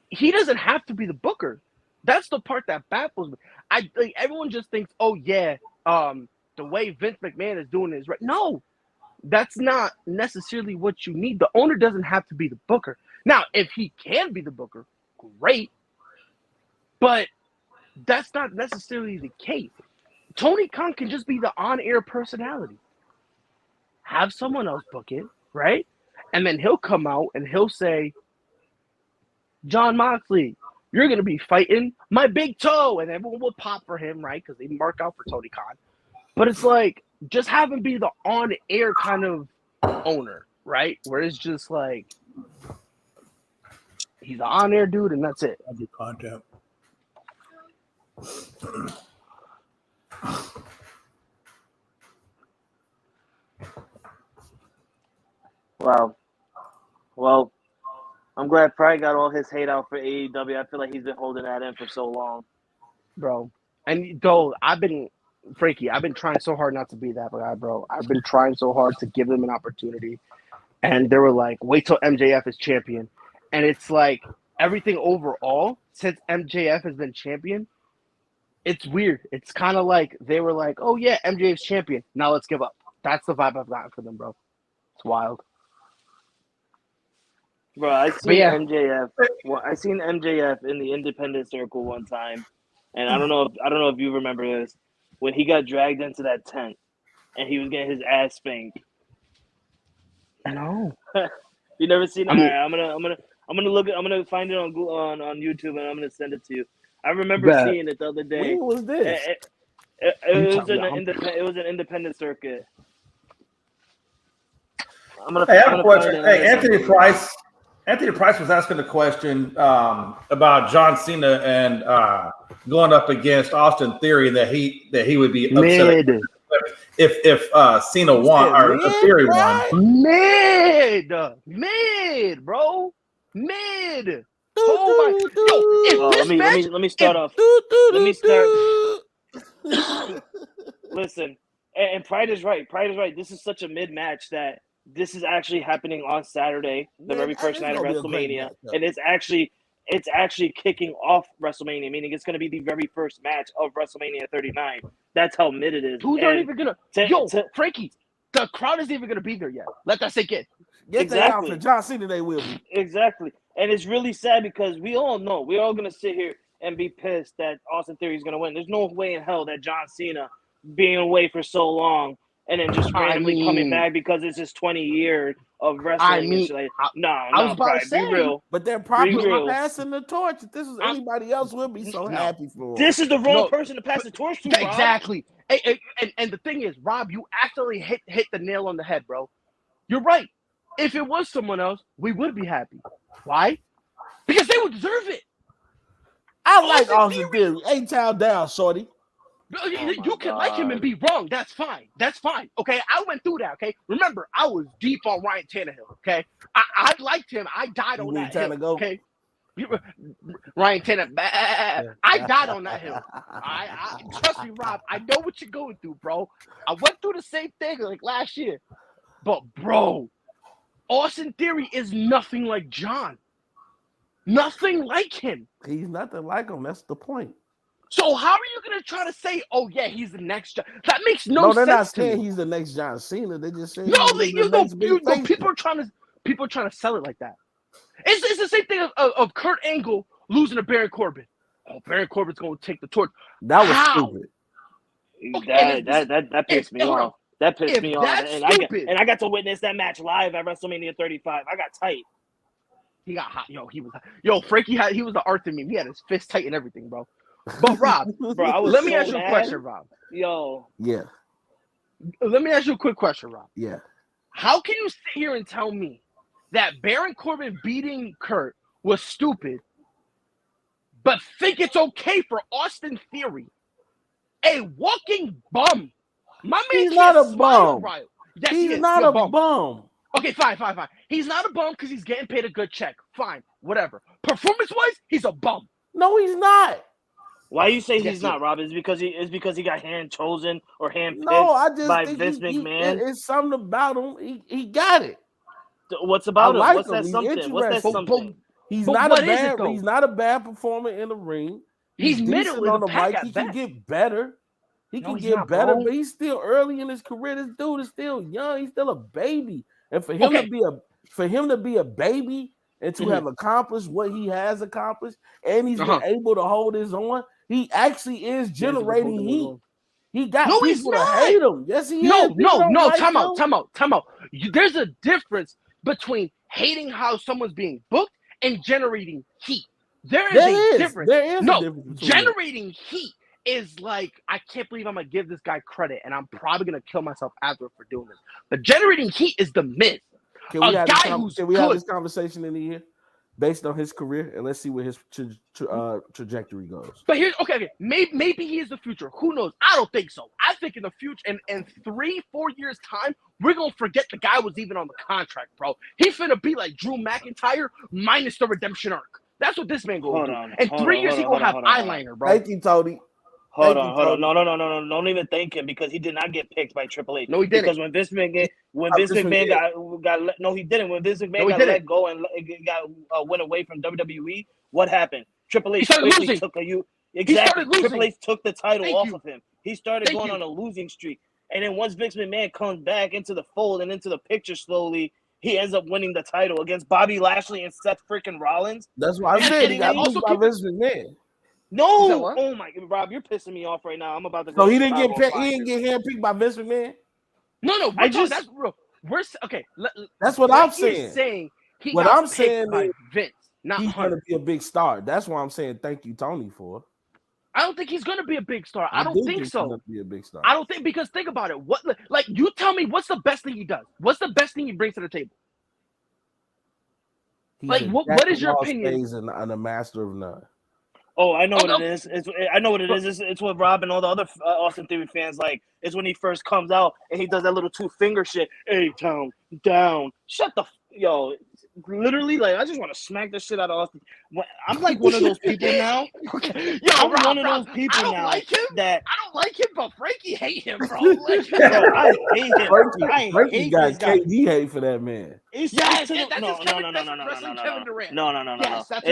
he doesn't have to be the booker. That's the part that baffles me. Everyone just thinks, oh yeah, the way Vince McMahon is doing it is right. No, that's not necessarily what you need. The owner doesn't have to be the booker. Now, if he can be the booker, great. But that's not necessarily the case. Tony Khan can just be the on-air personality. Have someone else book it, right? And then he'll come out and he'll say, John Moxley, you're going to be fighting my big toe. And everyone will pop for him, right? Because they mark out for Tony Khan. But it's like, just have him be the on-air kind of owner, right? Where it's just like, he's an on-air dude and that's it. That'd be content. Wow. Well, I'm glad Pride got all his hate out for AEW. I feel like he's been holding that in for so long. Bro. And though I've been trying so hard not to be that guy, bro. I've been trying so hard to give them an opportunity. And they were like, wait till MJF is champion. And it's like, everything overall, since MJF has been champion, it's weird. It's kind of like they were like, oh yeah, MJF's champion. Now let's give up. That's the vibe I've gotten for them, bro. It's wild. Bro, I seen MJF in the independent circle one time, and I don't know if you remember this, when he got dragged into that tent and he was getting his ass spanked. I know. You never seen it? I'm gonna find it on YouTube and I'm gonna send it to you. I remember seeing it the other day. When was this? It was an independent circuit. I have a question. Hey, Anthony Price was asking the question about John Cena and going up against Austin Theory that he would be upset if Cena won or Theory won. Mid, bro. Mid. Oh my! Yo, let me start off. Listen, and Pride is right. This is such a mid match that this is actually happening on Saturday, the very first night of WrestleMania, and it's actually kicking off WrestleMania, meaning it's going to be the very first match of WrestleMania 39. That's how mid it is. Who's not even gonna? Frankie, the crowd isn't even gonna be there yet. Let that sink in. Exactly. For John Cena, they will be. Exactly. And it's really sad because we all know, we're all going to sit here and be pissed that Austin Theory is going to win. There's no way in hell that John Cena being away for so long and then just randomly coming back because it's his 20 years of wrestling. I was about to say, be real. But they're probably passing the torch. If this is anybody else, we'll be so happy for him. This is the wrong person to pass the torch to, Rob. Exactly. And the thing is, Rob, you actually hit the nail on the head, bro. You're right. If it was someone else, we would be happy. Why? Because they would deserve it. I like Austin Theory. 8-town down, shorty. You can like him and be wrong. That's fine. Okay, I went through that. Okay, remember, I was deep on Ryan Tannehill. Okay, I liked him. I died on that hill. Okay, Ryan Tannehill. I died on that hill. I trust me, Rob. I know what you're going through, bro. I went through the same thing like last year. But bro, Austin Theory is nothing like John. Nothing like him. He's nothing like him. That's the point. So how are you gonna try to say, "Oh yeah, he's the next John"? That makes no sense. No, they're not saying he's the next John Cena. They just saying people are trying to sell it like that. It's the same thing of Kurt Angle losing to Baron Corbin. Oh, Baron Corbin's going to take the torch. That was stupid. Okay, that pissed me off. That pissed me off, and I got to witness that match live at WrestleMania 35. I got tight. He got hot. Frankie he was the Arthur meme. He had his fist tight and everything, bro. But Rob, let me ask you a question, Rob. Yeah. Let me ask you a quick question, Rob. Yeah. How can you sit here and tell me that Baron Corbin beating Kurt was stupid, but think it's okay for Austin Theory, a walking bum? My man, he's not a bum. Right. Yes, he's not a bum. Okay, fine. He's not a bum because he's getting paid a good check. Fine, whatever. Performance-wise, he's a bum. No, he's not. Why you say he's not, Rob? Is because he got hand chosen or hand picked by Vince McMahon? It's something about him. He got it. What's about him? What's that something? What's that something? He's not a bad performer in the ring. He's middle on the mic. He can get better. He can get better, but he's still early in his career. This dude is still young. He's still a baby, and for him to be a baby and to have accomplished what he has accomplished, and he's been able to hold his own. He actually is generating heat. He got people to hate him. Yes, he is. No. Time out. There's a difference between hating how someone's being booked and generating heat. There is a difference. There is a difference. Generating heat is like, I can't believe I'm gonna give this guy credit, and I'm probably gonna kill myself after for doing this. But generating heat is the myth. Can we have this conversation in the year based on his career, and let's see where his trajectory goes. But here's okay. Maybe he is the future. Who knows? I don't think so. I think in the future, in 3-4 years time, we're gonna forget the guy was even on the contract, bro. He finna be like Drew McIntyre minus the redemption arc. That's what this man gonna do. In 3 years, he gonna have eyeliner, bro. Thank you, Tony. Hold on. No. Don't even thank him because he did not get picked by Triple H. No, he didn't. Because when Vince McMahon got no, he didn't. When Vince McMahon got let go and went away from WWE, what happened? Triple H basically took Triple H took the title off of him. He started going on a losing streak. And then once Vince McMahon comes back into the fold and into the picture slowly, he ends up winning the title against Bobby Lashley and Seth freaking Rollins. That's why I said he got beat by Vince McMahon. No, oh my God, Rob, you're pissing me off right now. I'm about to go. So he didn't get handpicked by Vince McMahon? No, that's real. Okay, that's what I'm saying. What I'm saying is Vince, not he's going to be a big star. That's why I'm saying thank you, Tony, for. I don't think he's going to be a big star. I don't think so. He's gonna be a big star. I don't think, because think about it. What, like, you tell me, what's the best thing he does? What's the best thing he brings to the table? Like, what is your opinion? And a master of none. Oh, I know what it is. I know what it is. It's what Rob and all the other Austin Theory fans like. It's when he first comes out and he does that little 2-finger shit. Hey, down. Shut the yo. Literally, like, I just want to smack the shit out of Austin. I'm like one of those people now. Yo, I'm Rob, one of those people now. I don't like him, but Frankie hate him, bro. Like, bro, I hate him. Frankie got KD hate for that man. No. Yes, that's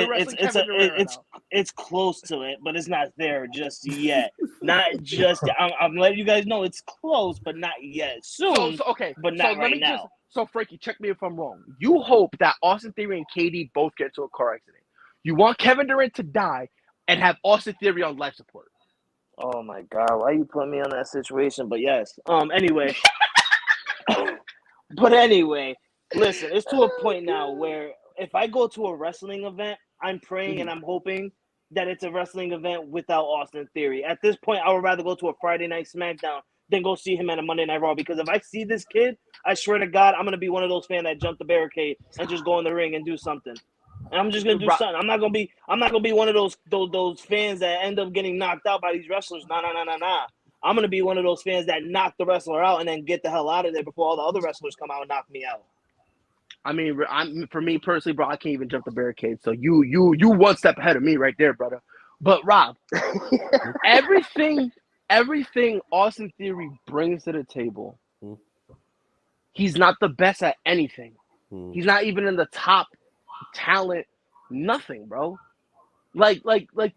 it's close to it, but it's not there just yet. Not just. I'm letting you guys know it's close, but not yet. Soon, but not right now. So, Frankie, check me if I'm wrong. You hope that Austin Theory and KD both get into a car accident. You want Kevin Durant to die and have Austin Theory on life support. Oh, my God. Why you put me on that situation? But, yes. Anyway. Listen, it's to a point now where if I go to a wrestling event, I'm praying and I'm hoping that it's a wrestling event without Austin Theory. At this point, I would rather go to a Friday Night SmackDown than go see him at a Monday Night Raw, because if I see this kid, I swear to God, I'm going to be one of those fans that jump the barricade and just go in the ring and do something. And I'm just going to do something. I'm not going to be one of those fans that end up getting knocked out by these wrestlers. Nah. I'm going to be one of those fans that knock the wrestler out and then get the hell out of there before all the other wrestlers come out and knock me out. I mean, for me personally, bro, I can't even jump the barricade. So you one step ahead of me right there, brother. But Rob, everything Austin Theory brings to the table, he's not the best at anything. He's not even in the top talent. Nothing, bro. Like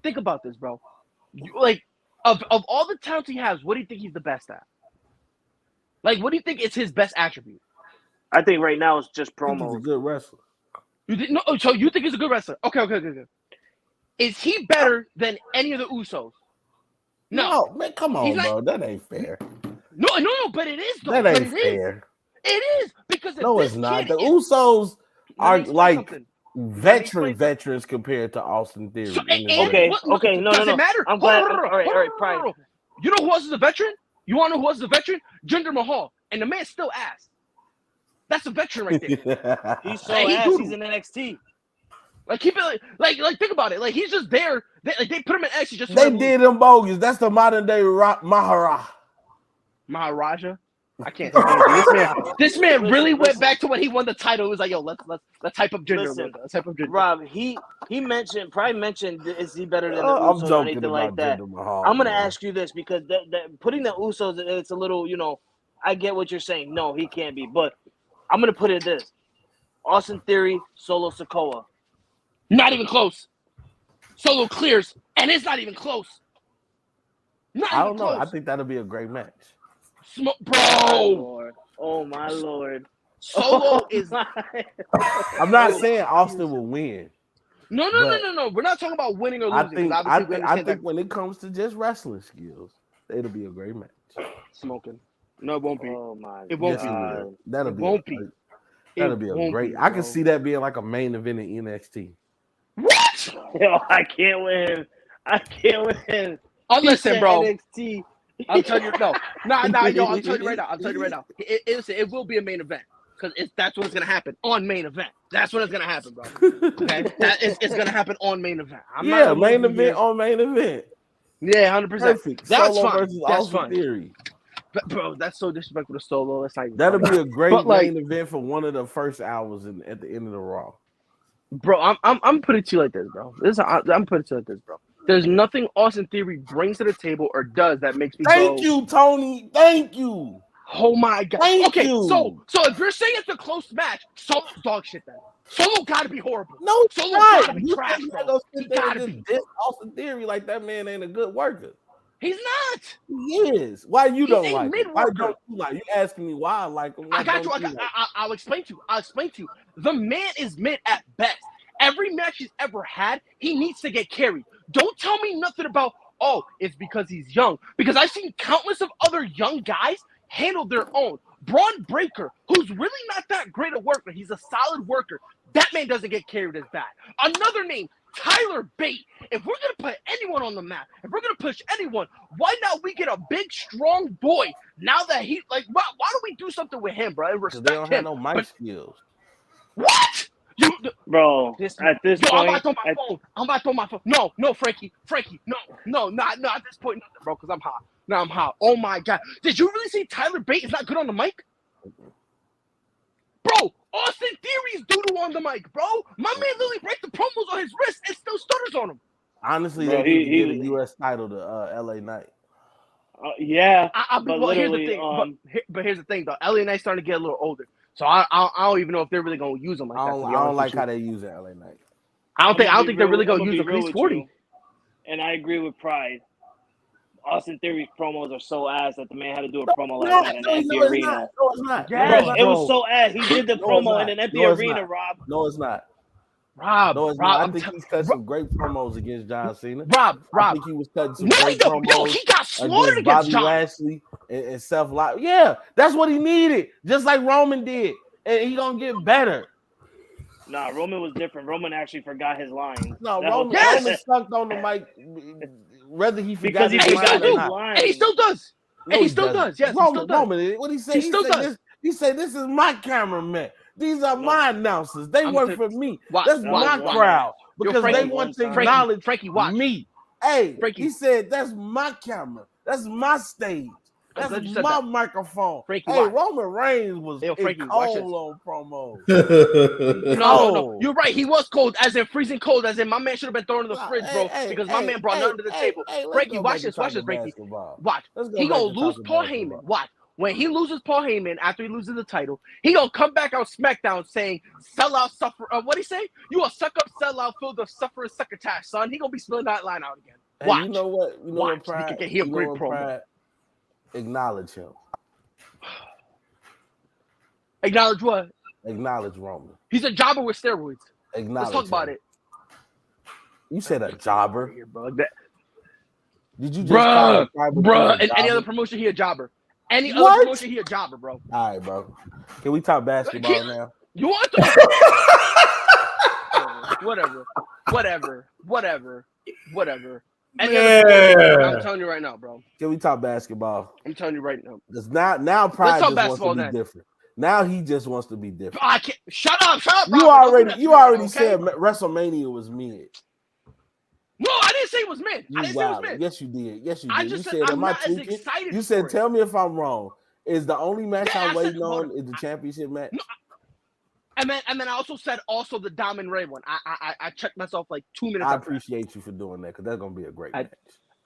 think about this, bro. Of all the talents he has, what do you think he's the best at? Like, what do you think is his best attribute? I think right now it's just promos. He's a good wrestler. So you think he's a good wrestler? Okay. Is he better than any of the Usos? No, man, come on, bro. That ain't fair. No, but it is, though. That ain't fair. It is, because it's not. The Usos are like veterans compared to Austin Theory. Okay, no. Does it matter? I'm glad. All right, Pride. You know who else is a veteran? You want to know who else is a veteran? Jinder Mahal. And the man's still ass. That's a veteran right there. He's so ass. He's in NXT. Like, keep it like think about it. Like, he's just there. They put him in NXT just. They did him bogus. That's the modern day Maharaja. I can't stand this man really went back to when he won the title. He was like, yo, let's hype up Jinder. Let's hype up Jinder. Rob, he probably mentioned, is he better than the Usos or anything like that? I'm gonna ask you this, because putting the Usos, it's a little, I get what you're saying. No, he can't be, but I'm gonna put it this: Austin Theory, Solo Sikoa. Not even close. Solo clears, and it's not even close. I don't know. I think that'll be a great match. Bro! Oh my lord! Solo is. I'm not saying Austin will win. No. We're not talking about winning or losing. I think when it comes to just wrestling skills, it'll be a great match. Smoking. No, it won't be. Oh my! It won't be. That'll be a great. I can see that being like a main event in NXT. What? Yo, I can't win. Listen, bro. NXT. I'm telling you, no. Yo, I'm telling you right now. It will be a main event, because that's when it's gonna happen on main event. That's when it's gonna happen, bro. Okay, it's gonna happen on main event. Main event on main event. Yeah, 100%. Perfect. That's Solo fine. versus That's Austin fine. Theory. But, bro, that's so disrespectful to Solo. That'll be a great main event for one of the first hours at the end of the Raw. Bro, I'm putting it to you like this, bro. I'm putting it to you like this, bro. There's nothing Austin Theory brings to the table or does that makes me Thank you, Tony. Thank you. Oh my God. Thank you. So if you're saying it's a close match, Solo's dog shit then. Solo gotta be horrible. No, Solo gotta be trash, bro. He gotta be. This Austin Theory, like, that man ain't a good worker. He's not. He is. Why you don't like him? Why Mid-worker. don't you like him? You asking me why I like him? I got you. I'll explain to you. The man is mid at best. Every match he's ever had, he needs to get carried. Don't tell me nothing about, it's because he's young. Because I've seen countless of other young guys handle their own. Braun Breaker, who's really not that great a worker. He's a solid worker. That man doesn't get carried as bad. Another name, Tyler Bate. If we're gonna put anyone on the map, if we're gonna push anyone, why not we get a big, strong boy? Now that he why don't we do something with him, bro? Because they don't have no mic skills. What? Bro, at this point, I'm about to throw my phone. I'm about to throw my phone. No, Frankie, no, not at this point, nothing, bro. Because I'm hot. Now I'm hot. Oh my god, did you really see Tyler Bate is not good on the mic, bro? Austin Theory's doodle on the mic, bro. My man literally breaks the promos on his wrist and still stutters on him. Honestly, bro, they need to get a U.S. title to LA Knight. Yeah, but here's the thing. But here's the thing, though. LA Knight's starting to get a little older. So I don't even know if they're really going to use him like that. I don't like how they use it, LA Knight. I don't think they're really going to use him. He's 40. And I agree with Pride. Austin Theory's promos are so ass that the man had to do a promo like that in an empty arena. No, it's not. Yes, bro, it was so ass. He did the promo in an empty arena, Rob. No, it's not. Rob, I think he's cut some great promos against John Cena. Rob. I think he was cutting some great promos. Yo, he got slaughtered against Bobby Lashley and Seth Live. Yeah, that's what he needed, just like Roman did, and he gonna get better. Nah, Roman was different. Roman actually forgot his lines. No, Roman sucked on the mic, whether he forgot his lines or not. And he still does. No, and he still does. Yes, Roman, what he said? He still does. He said, "This is my cameraman. These are my announcers. They work for me. That's my crowd because they want to acknowledge me." Hey, he said, "That's my camera. That's my stage. That's my microphone." Hey, Roman Reigns was cold on promos. No, you're right. He was cold, as in freezing cold, as in my man should have been thrown in the fridge, bro, because my man brought nothing to the table. Frankie, watch this, Frankie. Watch. He gonna lose Paul Heyman. Watch. When he loses Paul Heyman after he loses the title, he gonna come back on SmackDown saying, "Sell out, suffer." What'd he say? You a suck up, sell out, filled of suffer and succotash, son. He gonna be spilling that line out again. Watch. Hey, you know what? Watch. Pride, he a great promo. Acknowledge him. Acknowledge what? Acknowledge Roman. He's a jobber with steroids. Let's talk about it. You said a jobber. Did you just bruh? In any other promotion, he a jobber. Any other promotion, he a jobber, bro. All right, bro. Can we talk basketball now? You want to? Whatever. I'm telling you right now, bro. Can we talk basketball? I'm telling you right now. Because now Pride just wants to be different. Now he just wants to be different. I can't. Shut up, You already said WrestleMania was mid. No, I didn't say it was mid. I didn't say it was mid. Yes, you did. You said, am I tweaking? You said, tell me if I'm wrong. Is the only match I'm waiting on is the championship match? No, and then I also said the Diamond Ray one. I checked myself like 2 minutes. I appreciate you for doing that because that's gonna be a great match.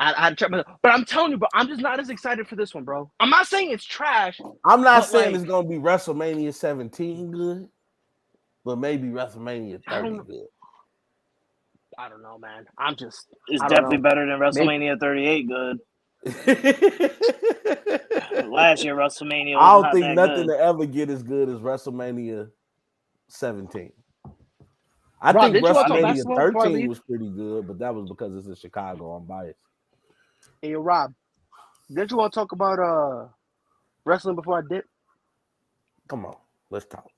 I checked myself, but I'm telling you, bro, I'm just not as excited for this one, bro. I'm not saying it's trash. I'm not saying it's gonna be WrestleMania 17 good, but maybe WrestleMania 30 good. I don't know, man. It's definitely better than WrestleMania 38 good. Last year WrestleMania was I don't think nothing good. to ever get as good as WrestleMania 17. I think WrestleMania 13 was pretty good, but that was because it's in Chicago. I'm biased. Hey, Rob, didn't you want to talk about wrestling before I dip? Come on, let's talk.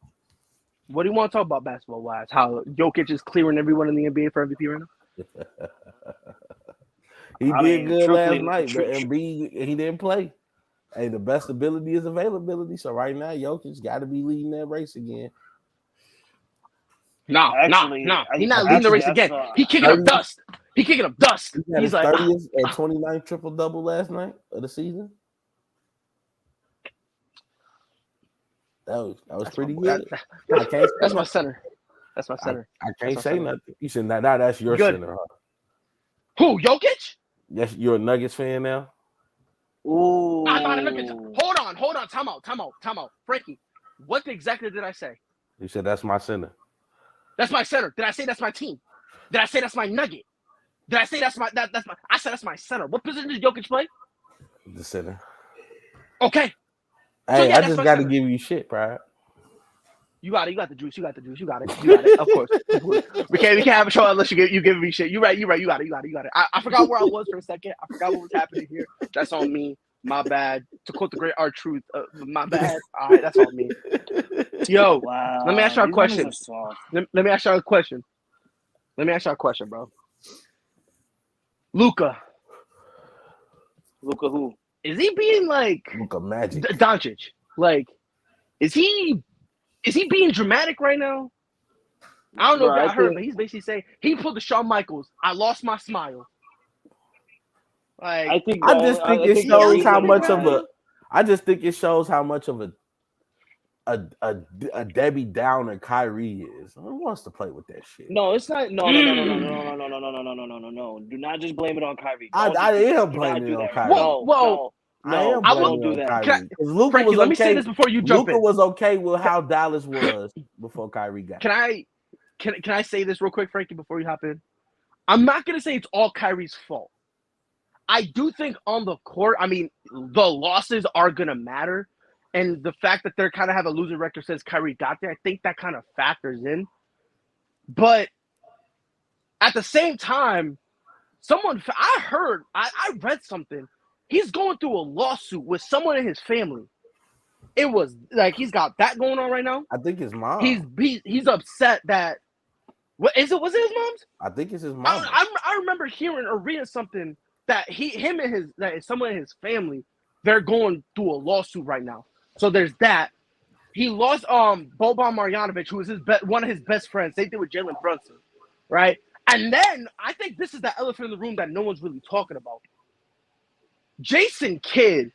What do you want to talk about basketball-wise? How Jokic is clearing everyone in the NBA for MVP right now? He did good last night, but Embiid, he didn't play. Hey, the best ability is availability. So right now, Jokic got to be leading that race again. No. He's not leading the race again. He kicking up dust. He's He's like 30th and 29th triple-double last night of the season. That was pretty good. That's my center. I can't say nothing. You said now that's your center, huh? Who, Jokic? Yes, you're a Nuggets fan now? Ooh. I'm not a Nuggets. Hold on. Time out. Frankie, what exactly did I say? You said that's my center. That's my center. Did I say that's my team? Did I say that's my Nugget? Did I say that's my I said that's my center. What position did Jokic play? The center. Okay. Hey, I just got to give you shit, Pride. You got the juice. You got it. Of course. We can't have a show unless you give me shit. You right. You got it. I forgot where I was for a second. I forgot what was happening here. That's on me. My bad. To quote the great R-Truth, my bad. All right, that's on me. Yo, wow. Let me ask you a question. Let me ask you a question. Let me ask you a question, bro. Luka who? Is he being like Luka Magic? Doncic? Like, is he being dramatic right now? I don't know if y'all heard, but he's basically saying he pulled the Shawn Michaels. I lost my smile. Like, I just think it shows how much of a. I just think it shows how much of a Debbie Downer Kyrie is. Who wants to play with that shit? No, it's not. No. Do not just blame it on Kyrie. I am blaming it on Kyrie. No. I won't do that. Frankie, let me say this before you jump in. Luka was okay with how Dallas was before Kyrie got. Can I say this real quick, Frankie, before you hop in? I'm not gonna say it's all Kyrie's fault. I do think on the court, I mean, the losses are gonna matter. And the fact that they're kind of have a losing record since Kyrie got there, I think that kind of factors in. But at the same time, I read something. He's going through a lawsuit with someone in his family. It was like he's got that going on right now. I think his mom. He's upset that. What is it? Was it his mom's? I think it's his mom. I remember hearing or reading something that someone in his family, they're going through a lawsuit right now. So there's that. He lost Boban Marjanovic, who was one of his best friends. Same thing with Jalen Brunson, right? And then I think this is the elephant in the room that no one's really talking about. Jason Kidd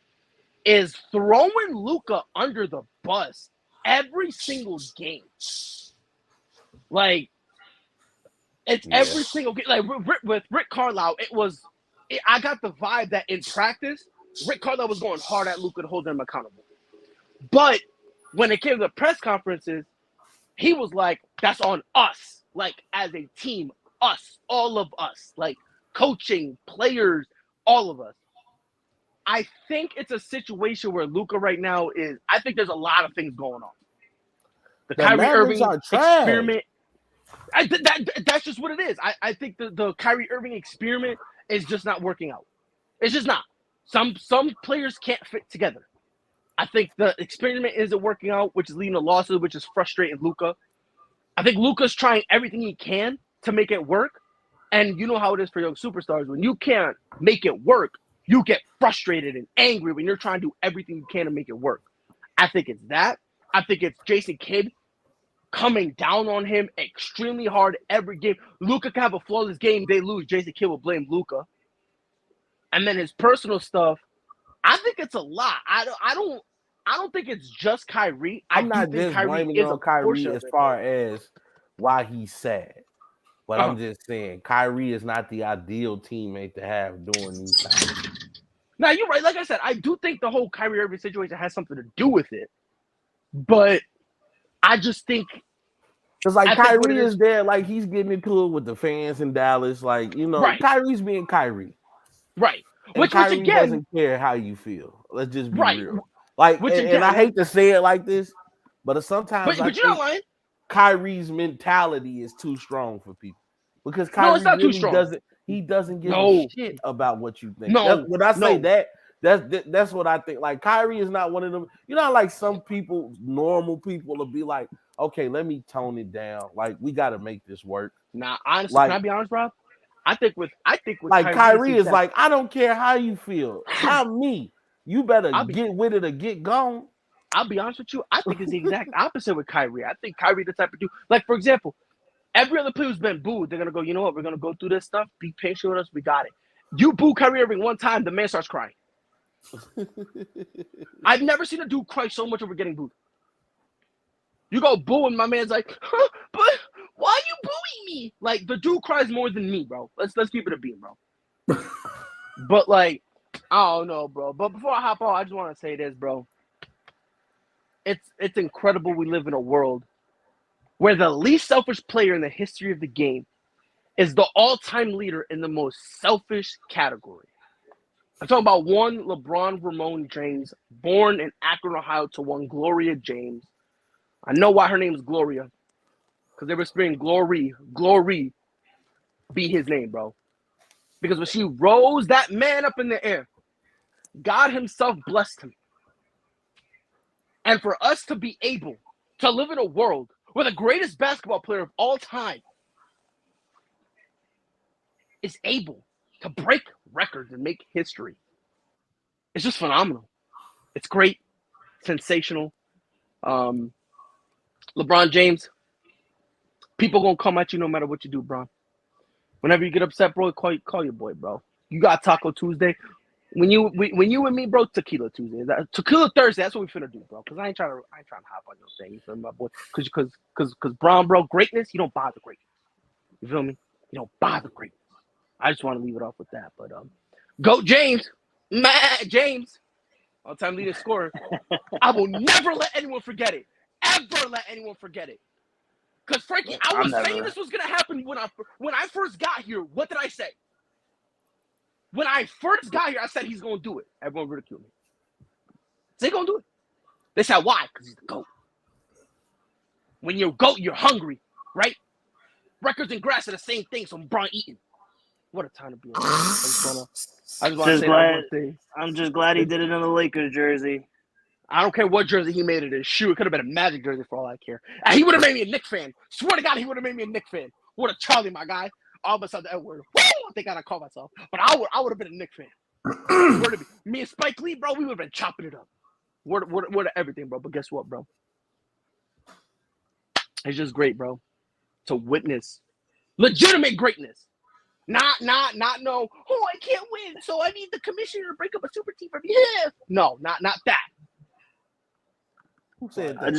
is throwing Luka under the bus every single game. Like, it's every single game. Like with Rick Carlisle, I got the vibe that in practice, Rick Carlisle was going hard at Luka to hold him accountable. But when it came to the press conferences, he was like, that's on us. Like, as a team, us, all of us. Like, coaching, players, all of us. I think it's a situation where Luka right now I think there's a lot of things going on. The Kyrie Irving experiment. That's just what it is. I think the Kyrie Irving experiment is just not working out. It's just not. Some players can't fit together. I think the experiment isn't working out, which is leading to losses, which is frustrating Luka. I think Luka's trying everything he can to make it work. And you know how it is for young superstars. When you can't make it work, you get frustrated and angry when you're trying to do everything you can to make it work. I think it's that. I think it's Jason Kidd coming down on him extremely hard every game. Luka can have a flawless game. They lose. Jason Kidd will blame Luka. And then his personal stuff, I think it's a lot. I don't think it's just Kyrie. I'm not just blaming it on Kyrie as far as why he's sad. But I'm just saying, Kyrie is not the ideal teammate to have during these times. Now, you're right. Like I said, I do think the whole Kyrie Irving situation has something to do with it. But I just think... Because, like, Kyrie is there, like, he's getting into it with the fans in Dallas. Like, you know, right. Kyrie's being Kyrie. Right. Which again... doesn't care how you feel. Let's just be real. Like, and I hate to say it like this, but sometimes but you're not lying. Kyrie's mentality is too strong for people. Because Kyrie really doesn't give a shit about what you think. When I say that's what I think. Like, Kyrie is not one of them. You know, like some people, normal people will be like, okay, let me tone it down. Like, we got to make this work. Nah, honestly, can I be honest, Rob? I think with like Kyrie is like, I don't care how you feel. I'm me. You better get with it or get gone. I'll be honest with you. I think it's the exact opposite with Kyrie. I think Kyrie the type of dude. Like, for example, every other player who's been booed, they're going to go, you know what? We're going to go through this stuff. Be patient with us. We got it. You boo Kyrie Irving one time, the man starts crying. I've never seen a dude cry so much over getting booed. You go boo, and my man's like, huh, but why are you booing me? Like, the dude cries more than me, bro. Let's keep it a beat, bro. But, like, I don't know, bro. But before I hop on, I just want to say this, bro. It's incredible we live in a world where the least selfish player in the history of the game is the all-time leader in the most selfish category. I'm talking about one LeBron Ramon James, born in Akron, Ohio, to one Gloria James. I know why her name is Gloria, because they were screaming glory be his name, bro. Because when she rose that man up in the air, God himself blessed him. And for us to be able to live in a world where the greatest basketball player of all time is able to break records and make history. It's just phenomenal. It's great, sensational. LeBron James, people gonna come at you no matter what you do, bro. Whenever you get upset, bro, call your boy, bro. You got Taco Tuesday. When you and me, bro, Tequila Tuesday. Tequila Thursday, that's what we finna do, bro. Because I ain't trying to hop on your thing, you feel me, my boy? Because Brown, bro, greatness, you don't bother greatness. You feel me? You don't bother greatness. I just want to leave it off with that. But Goat James, James, all-time leading scorer. I will never let anyone forget it. Ever let anyone forget it. Because Frankie, I was saying this was gonna happen when I first got here. What did I say? When I first got here, I said he's gonna do it. Everyone ridiculed me. They gonna do it. They said why? Because he's the GOAT. When you're a GOAT, you're hungry, right? Records and grass are the same thing. So I'm Brian Eaton. What a time to be alive. I just want to say that one thing. I'm just glad he did it in the Lakers jersey. I don't care what jersey he made it his shoe. It could have been a Magic jersey for all I care. And he would have made me a Knicks fan. Swear to God, he would have made me a Knicks fan. What a Charlie, my guy. All of a sudden, that word. Woo! I think I gotta call myself. But I would have been a Knicks fan. Me and Spike Lee, bro, we would have been chopping it up. Word of everything, bro. But guess what, bro? It's just great, bro. To witness legitimate greatness. Not no, oh, I can't win, so I need the commissioner to break up a super team for me. Yeah. No, not that. Who said that? I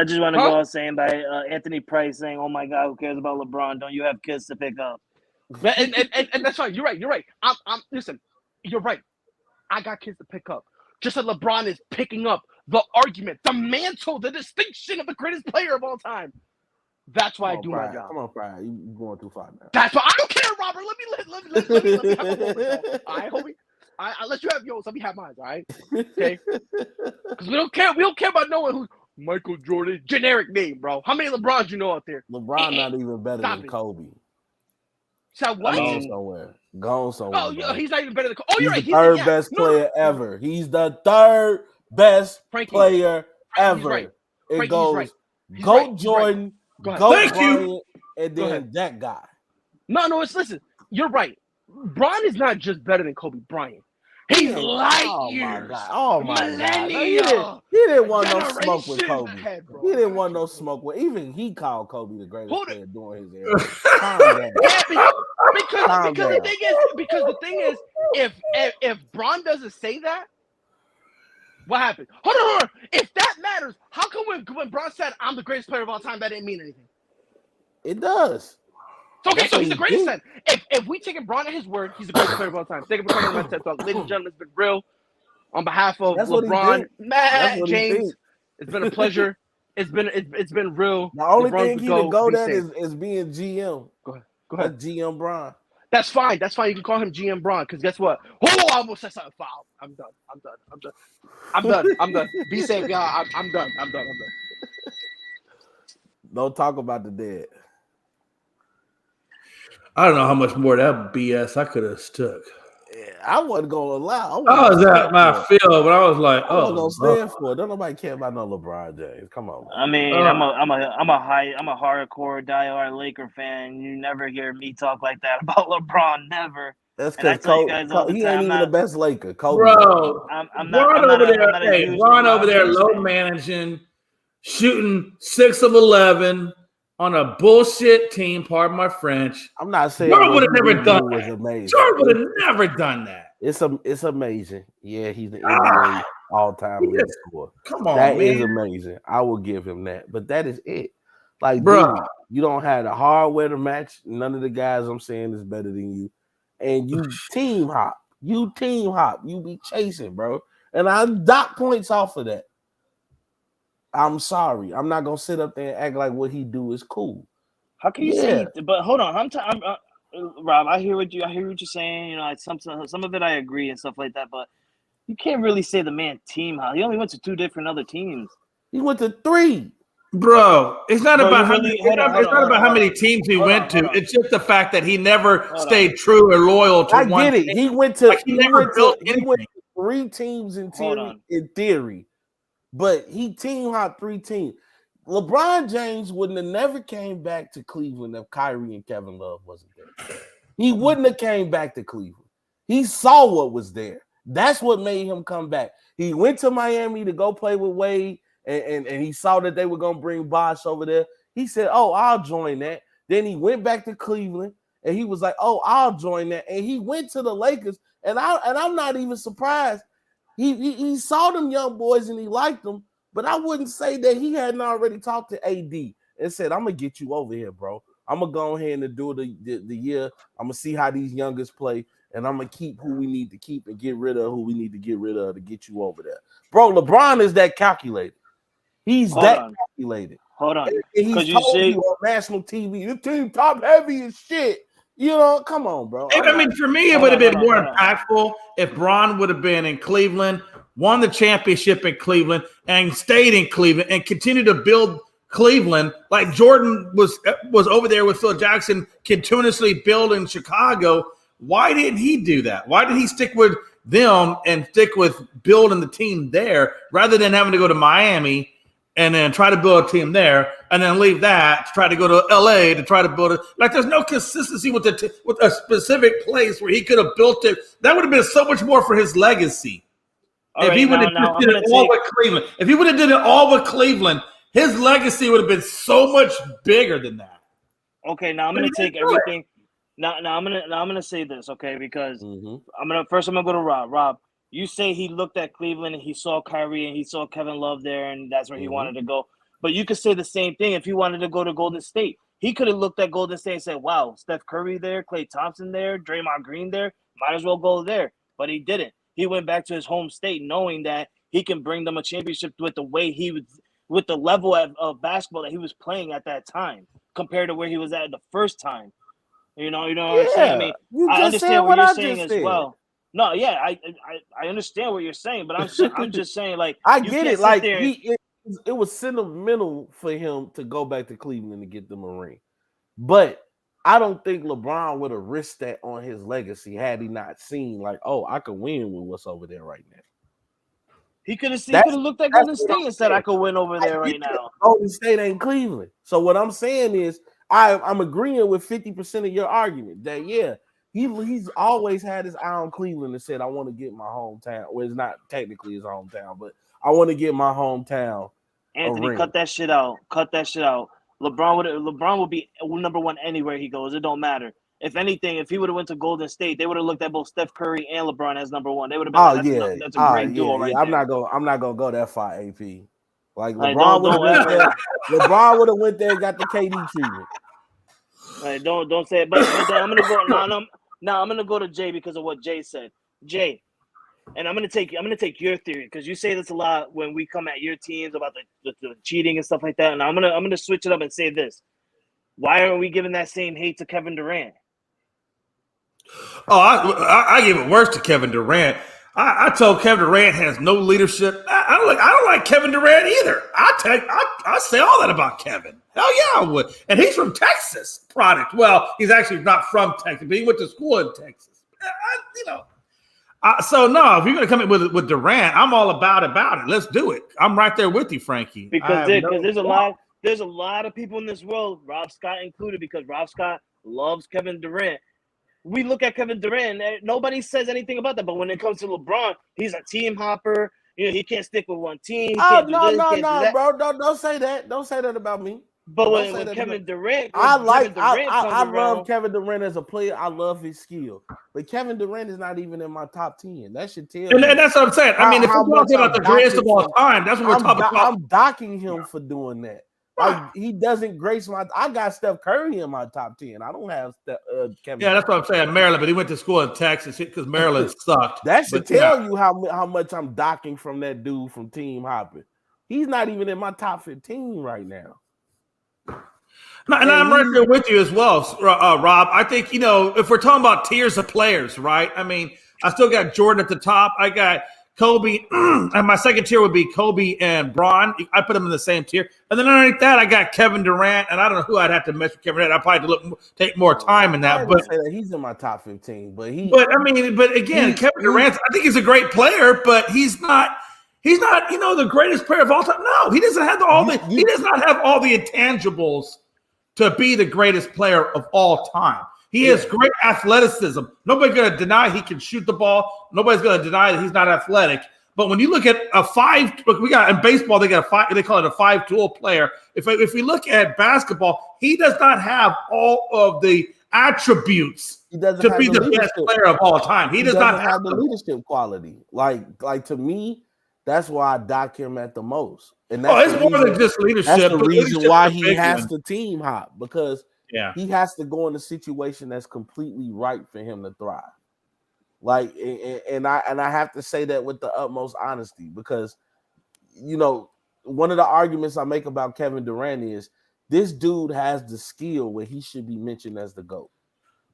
just wanna go out saying by Anthony Price saying, "Oh my God, who cares about LeBron? Don't you have kids to pick up?" And that's fine. You're right. I'm listen. You're right. I got kids to pick up. Just as LeBron is picking up the argument, the mantle, the distinction of the greatest player of all time. That's why I do my job. Come on, Brian. You're going too far now. That's why I don't care, Robert. Let me have a moment, though. All right, homie. I let you have yours. Let me have mine. All right. Okay. Because we don't care. We don't care about no one who's Michael Jordan. Generic name, bro. How many LeBrons you know out there? LeBron not even better than Kobe. So what? Gone somewhere. Oh, yeah, he's not even better than Kobe. Oh, you're right. He's the third best player ever. He's the third best player ever. Right. It goes GOAT Jordan, GOAT Bryant, and then that guy. No, listen. You're right. Bron is not just better than Kobe Bryant. He's light years. Oh my God! He didn't want no smoke with Kobe. He didn't want no smoke with. Even he called Kobe the greatest player during his era. Because the thing is, if Bron doesn't say that, what happened? Hold on. If that matters, how come when Bron said I'm the greatest player of all time, that didn't mean anything? It does. Okay, so he's the greatest then. If we take Bron at his word, he's the greatest player of all time. Thank you for coming on my TED Talk. Ladies and gentlemen, it's been real. On behalf of LeBron, James, it's been a pleasure. It's been real. The only thing he can go at is being GM. Go ahead. GM Bron. That's fine. You can call him GM Bron because guess what? Oh, I almost said something foul. I'm done. Be safe, y'all. I'm done. Don't talk about the dead. I don't know how much more of that BS I could have stuck. Yeah, I wasn't gonna allow. I was at my field, but I was like, I wasn't gonna stand for it. Don't nobody care about no LeBron James. Come on, man. I mean, I'm a hardcore diehard Laker fan. You never hear me talk like that about LeBron. Never. That's because he ain't even the best Laker. Kobe. Bro, Ron over there, low managing, shooting 6 of 11. On a bullshit team, pardon my French. I'm not saying Jordan would have never done that. Amazing. Jordan would have never done that. It's amazing. Yeah, he's the NBA all-time leading scorer. Come on, that man. is amazing. I will give him that. But that is it. Like, bro, you don't have the hardware to match. None of the guys I'm saying is better than you. And you team hop. You be chasing, bro. And I dock points off of that. I'm sorry. I'm not gonna sit up there and act like what he do is cool. How can you say? But hold on, Rob. I hear what you're saying. You know, some of it I agree and stuff like that. But you can't really say the man team. He only went to 2 different other teams. He went to 3. Bro, it's not about how many teams he went to. It's just the fact that he never stayed true or loyal to one. I get it. Team. He went to 3 teams in theory. But he team hopped 3 teams. LeBron James wouldn't have never came back to Cleveland if Kyrie and Kevin Love wasn't there. He wouldn't have came back to Cleveland. He saw what was there. That's what made him come back. He went to Miami to go play with Wade, and he saw that they were going to bring Bosh over there. He said, oh, I'll join that. Then he went back to Cleveland, and he was like, oh, I'll join that. And he went to the Lakers, and I'm not even surprised. He saw them young boys, and he liked them, but I wouldn't say that he hadn't already talked to AD and said, I'm going to get you over here, bro. I'm going to go ahead and do the year. I'm going to see how these youngest play, and I'm going to keep who we need to keep and get rid of who we need to get rid of to get you over there. Bro, LeBron is that calculated. He's calculated. Hold on. And he's told you on national TV, the team top heavy as shit. You know, come on, bro. I mean, for me, it would have been more impactful if Bron would have been in Cleveland, won the championship in Cleveland, and stayed in Cleveland and continued to build Cleveland like Jordan was over there with Phil Jackson, continuously building Chicago. Why didn't he do that? Why did he stick with them and stick with building the team there rather than having to go to Miami and then try to build a team there and then leave that to try to go to LA to try to build it? Like, there's no consistency with a specific place where he could have built it. That would have been so much more for his legacy. If he would have did it all with Cleveland. If he would have did it all with Cleveland, his legacy would have been so much bigger than that. Okay, now I'm gonna take everything. Now I'm gonna say this, okay? Because I'm gonna go to Rob. Rob, you say he looked at Cleveland and he saw Kyrie and he saw Kevin Love there, and that's where he wanted to go. But you could say the same thing if he wanted to go to Golden State. He could have looked at Golden State and said, "Wow, Steph Curry there, Klay Thompson there, Draymond Green there. Might as well go there." But he didn't. He went back to his home state, knowing that he can bring them a championship with the way he was, with the level of basketball that he was playing at that time, compared to where he was at the first time. You know what I'm saying? I mean, I understand what you're saying as well. No, yeah, I understand what you're saying, but I'm just saying, like, I get it. Like, it was sentimental for him to go back to Cleveland to get them a ring, but I don't think LeBron would have risked that on his legacy had he not seen, like, oh, I could win with what's over there right now. He could have looked at Golden State and said, I could win over there right now. Golden State ain't Cleveland. So what I'm saying is, I'm agreeing with 50% of your argument that, yeah, he's always had his eye on Cleveland and said, I want to get my hometown. Well, it's not technically his hometown, but I want to get my hometown. Anthony, cut that shit out. Cut that shit out. LeBron would be number one anywhere he goes. It don't matter. If anything, if he would have went to Golden State, they would have looked at both Steph Curry and LeBron as number one. They would have been, that's a great duo right there. I'm not gonna go that far, AP. Like, LeBron would have went there and got the KD treatment. Right, don't say it. But then I'm gonna go. Now I'm gonna go to Jay because of what Jay said. Jay, and I'm gonna take your theory because you say this a lot when we come at your teams about the cheating and stuff like that. And I'm gonna switch it up and say this: why aren't we giving that same hate to Kevin Durant? Oh, I give it worse to Kevin Durant. I told Kevin Durant has no leadership. I don't like Kevin Durant either. I say all that about Kevin. Hell yeah, I would. And he's from Texas, product. Well, he's actually not from Texas, but he went to school in Texas. So no, if you're gonna come in with Durant, I'm all about it. Let's do it. I'm right there with you, Frankie. Because there's a lot of people in this world, Rob Scott included, because Rob Scott loves Kevin Durant. We look at Kevin Durant, and nobody says anything about that. But when it comes to LeBron, he's a team hopper. You know, he can't stick with one team. No, bro. Don't say that. Don't say that about me. But when Kevin Durant, I love Kevin Durant as a player. I love his skill. But Kevin Durant is not even in my top 10. That should tell you. And that's what I'm saying. I mean, if we're talking about the greatest of all time, that's what we're talking about. I'm docking him for doing that. Like, he doesn't grace my. I got Steph Curry in my top 10. I don't have Kevin. Yeah, that's what I'm saying. Maryland, but he went to school in Texas because Maryland sucked. That should tell you how much I'm docking from that dude from Team Hopping. He's not even in my top 15 right now. No, and I'm right there with you as well, Rob. I think, if we're talking about tiers of players, right? I mean, I still got Jordan at the top. I got Kobe, and my second tier would be Kobe and Bron. I put them in the same tier. And then underneath that, I got Kevin Durant, and I don't know who I'd have to mess with Kevin Durant. I'd probably take more time in that. But say that he's in my top 15. But again, Kevin Durant, I think he's a great player, but he's not, the greatest player of all time. No, he doesn't have he does not have all the intangibles to be the greatest player of all time. He has great athleticism. Nobody's going to deny he can shoot the ball. Nobody's going to deny that he's not athletic. But when you look at a we got in baseball, they call it a 5-tool player. If we look at basketball, he does not have all of the attributes to be the best player of all time. He does not have the leadership quality. Like to me, that's why I dock him at the most. And that's it's more than just leadership. That's the reason why he has to team hop, because he has to go in a situation that's completely right for him to thrive. Like, and I have to say that with the utmost honesty, because one of the arguments I make about Kevin Durant is this dude has the skill where he should be mentioned as the GOAT.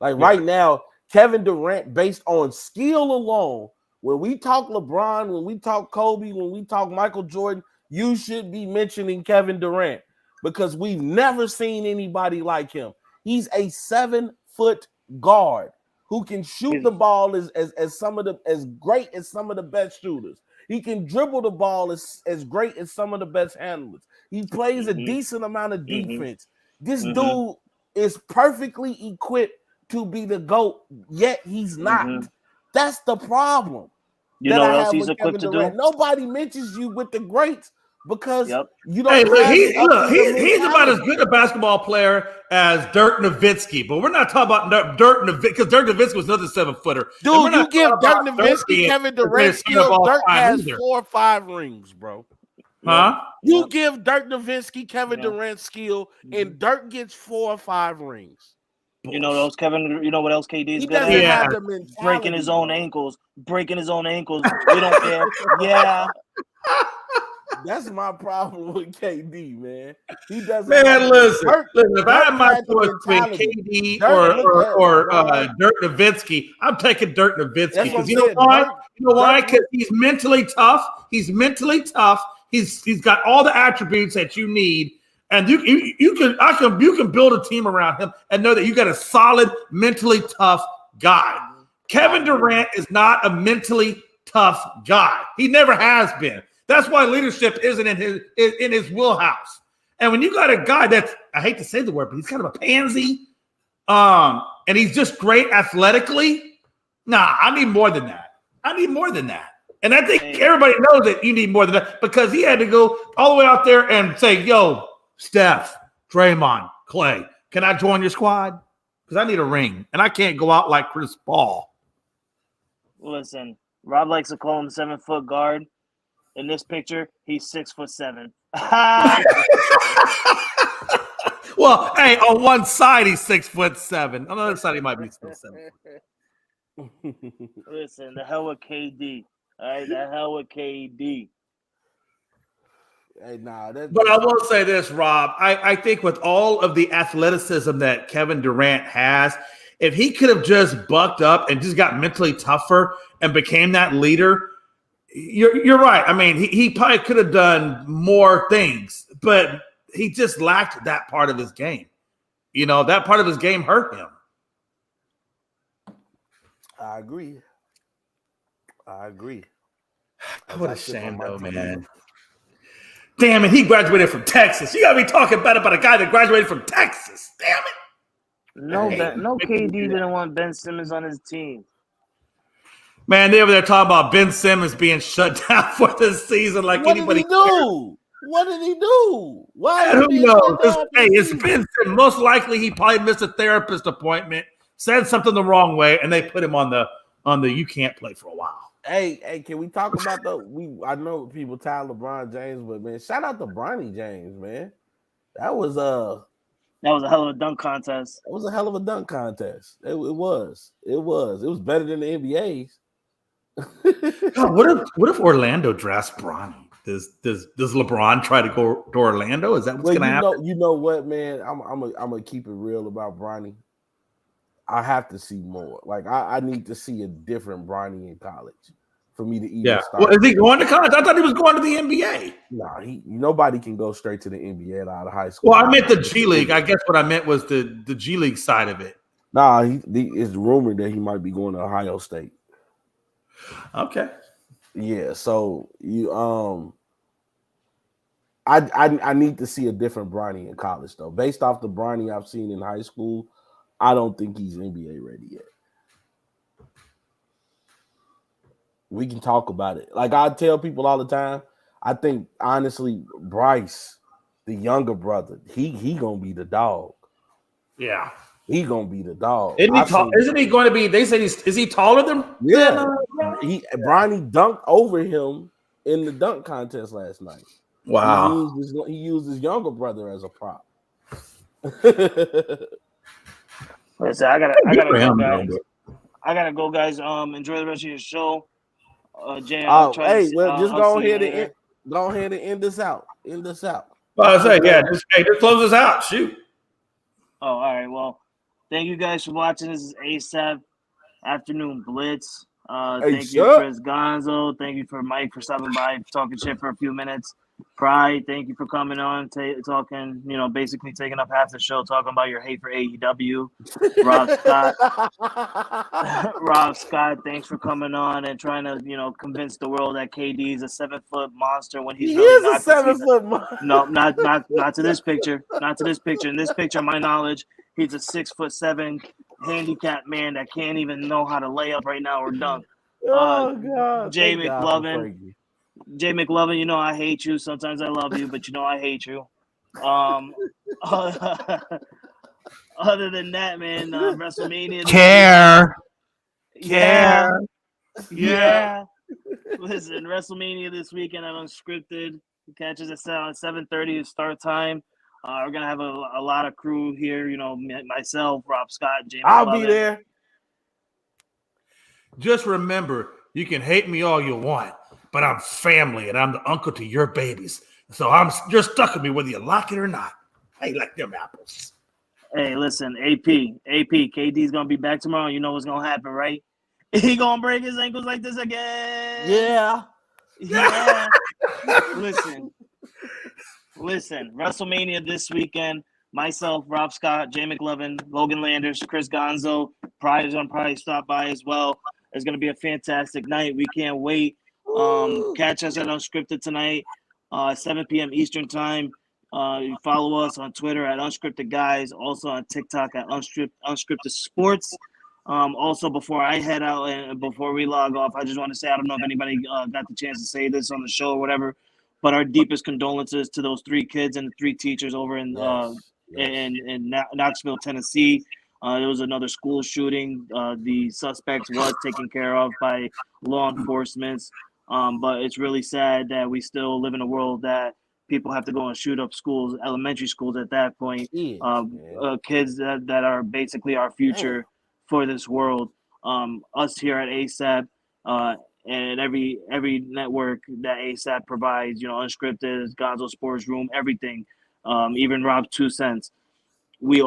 Like right now, Kevin Durant, based on skill alone, when we talk LeBron, when we talk Kobe, when we talk Michael Jordan, you should be mentioning Kevin Durant, because we've never seen anybody like him. He's a 7-foot guard who can shoot the ball as great as some of the best shooters. He can dribble the ball as great as some of the best handlers. He plays a decent amount of defense. This dude is perfectly equipped to be the GOAT, yet he's not. That's the problem. You know what else he's equipped to do? Nobody mentions you with the greats because you don't. He's about as good a basketball player as Dirk Nowitzki, but we're not talking about Dirk Nowitzki, because Dirk Nowitzki was another 7-footer. Dude, you give Dirk Nowitzki Kevin Durant skill. Dirk has 4 or 5 rings, bro. Huh? You give Dirk Nowitzki Kevin Durant skill, and Dirk gets 4 or 5 rings. You know those Kevin. You know what else KD is good at? Breaking his own ankles. We don't care. Yeah. That's my problem with KD, man. He doesn't. Man, listen. If I had my choice between KD or Dirk Nowitzki, I'm taking Dirk Nowitzki, because you know why? Because he's mentally tough. He's got all the attributes that you need. And you can build a team around him and know that you got a solid, mentally tough guy. Kevin Durant is not a mentally tough guy. He never has been. That's why leadership isn't in his wheelhouse. And when you got a guy that's, I hate to say the word, but he's kind of a pansy, and he's just great athletically. Nah, I need more than that. And I think everybody knows that you need more than that, because he had to go all the way out there and say, yo, Steph, Draymond, Clay, can I join your squad? Because I need a ring, and I can't go out like Chris Paul. Listen, Rob likes to call him 7-foot guard. In this picture, he's 6'7". Well, hey, on one side he's 6'7". On the other side he might be still 7. Listen, the hell with KD. All right, the hell with KD. Hey, but I will say this, Rob. I think with all of the athleticism that Kevin Durant has, if he could have just bucked up and just got mentally tougher and became that leader, you're right. I mean, he probably could have done more things, but he just lacked that part of his game. That part of his game hurt him. I agree. What a shame, though, man. Damn it, he graduated from Texas. You got to be talking bad about a guy that graduated from Texas. Damn it. No KD didn't want Ben Simmons on his team. Man, they were there talking about Ben Simmons being shut down for this season like anybody cares. What did he do? Why? Who knows? It's Ben Simmons. Most likely he probably missed a therapist appointment, said something the wrong way, and they put him on the you can't play for a while. Hey, can we talk about I know people tie LeBron James, but man, shout out to Bronny James, man. That was a hell of a dunk contest. It was a hell of a dunk contest. It was. It was better than the NBA's. God, what if Orlando drafts Bronny? Does LeBron try to go to Orlando? Is that what's going to happen? You know what, man? I'm gonna keep it real about Bronny. I have to see more. Like I need to see a different Bronny in college for me to even start. Well, is he going to college? I thought he was going to the NBA. Nah, nobody can go straight to the NBA out of high school. Well, I meant the G League. I guess what I meant was the G League side of it. Nah, it's rumored that he might be going to Ohio State. Okay. Yeah, so I need to see a different Bronny in college though. Based off the Bronny I've seen in high school, I don't think he's NBA ready yet. We can talk about it. Like I tell people all the time, I think honestly, Bryce, the younger brother, he gonna be the dog. Yeah, he gonna be the dog. Isn't he going to be? They said is he taller than? Yeah, Bronny dunked over him in the dunk contest last night. Wow, he used his younger brother as a prop. Listen, I gotta go, guys. I gotta go, guys. Enjoy the rest of your show. Jay, just go ahead and end this out. Well, I say, just close this out. Shoot. Oh, all right. Well, thank you guys for watching. This is ASAP Afternoon Blitz. Thank you, Chris Gonzo. Thank you for Mike for stopping by, talking shit for a few minutes. Pride, thank you for coming on, talking, basically taking up half the show, talking about your hate for AEW. Rob Scott, thanks for coming on and trying to, convince the world that KD is a 7-foot monster when he's really not. 7-foot monster. No, not to this picture. Not to this picture. In this picture, my knowledge, he's a 6'7" handicapped man that can't even know how to lay up right now or dunk. God. Jay McLovin. Jay McLovin, I hate you. Sometimes I love you, but I hate you. Other than that, man, WrestleMania. Care. Yeah. Listen, WrestleMania this weekend at Unscripted. Catches us at 7:30 is start time. We're gonna have a lot of crew here. Myself, Rob Scott, Jay McLovin. I'll be there. Just remember, you can hate me all you want, but I'm family and I'm the uncle to your babies. So you're stuck with me whether you like it or not. I ain't like them apples. Hey, listen, AP, KD's gonna be back tomorrow. You know what's gonna happen, right? He gonna break his ankles like this again. Yeah. Listen. WrestleMania this weekend. Myself, Rob Scott, Jay McLovin, Logan Landers, Chris Gonzo. Pride is gonna probably stop by as well. It's gonna be a fantastic night. We can't wait. Catch us at Unscripted tonight, 7 p.m. Eastern time. You follow us on Twitter at Unscripted Guys, also on TikTok at Unscripted Sports. Also, before I head out and before we log off, I just want to say, I don't know if anybody got the chance to say this on the show or whatever, but our deepest condolences to those 3 kids and the 3 teachers over in Knoxville, Tennessee. There was another school shooting. The suspect was taken care of by law enforcement. But it's really sad that we still live in a world that people have to go and shoot up schools, elementary schools at that point. Kids that are basically our future for this world. Us here at ASAP and every network that ASAP provides, Unscripted, GonzoSportsRoom, everything, even Rob 2 cents. We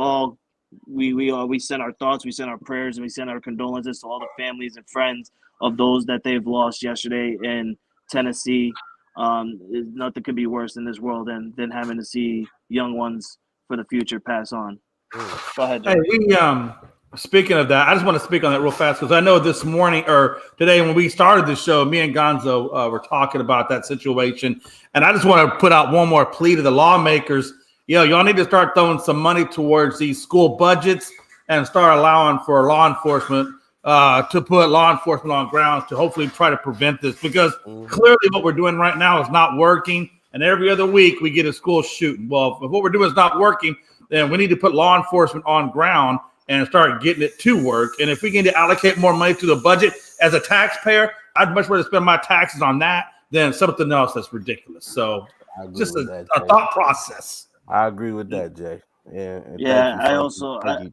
send our thoughts, we send our prayers, and we send our condolences to all the families and friends of those that they've lost yesterday in Tennessee. Nothing could be worse in this world than having to see young ones for the future pass on. Go ahead, Jay. Hey, speaking of that, I just want to speak on that real fast because I know this morning or today when we started the show, me and Gonzo were talking about that situation, and I just want to put out one more plea to the lawmakers. Y'all need to start throwing some money towards these school budgets and start allowing for law enforcement to put law enforcement on grounds to hopefully try to prevent this, because clearly what we're doing right now is not working. And every other week we get a school shooting. Well, if what we're doing is not working, then we need to put law enforcement on ground and start getting it to work. And if we need to allocate more money to the budget as a taxpayer, I'd much rather spend my taxes on that than something else that's ridiculous. So just a thought process. I agree with that, Jay.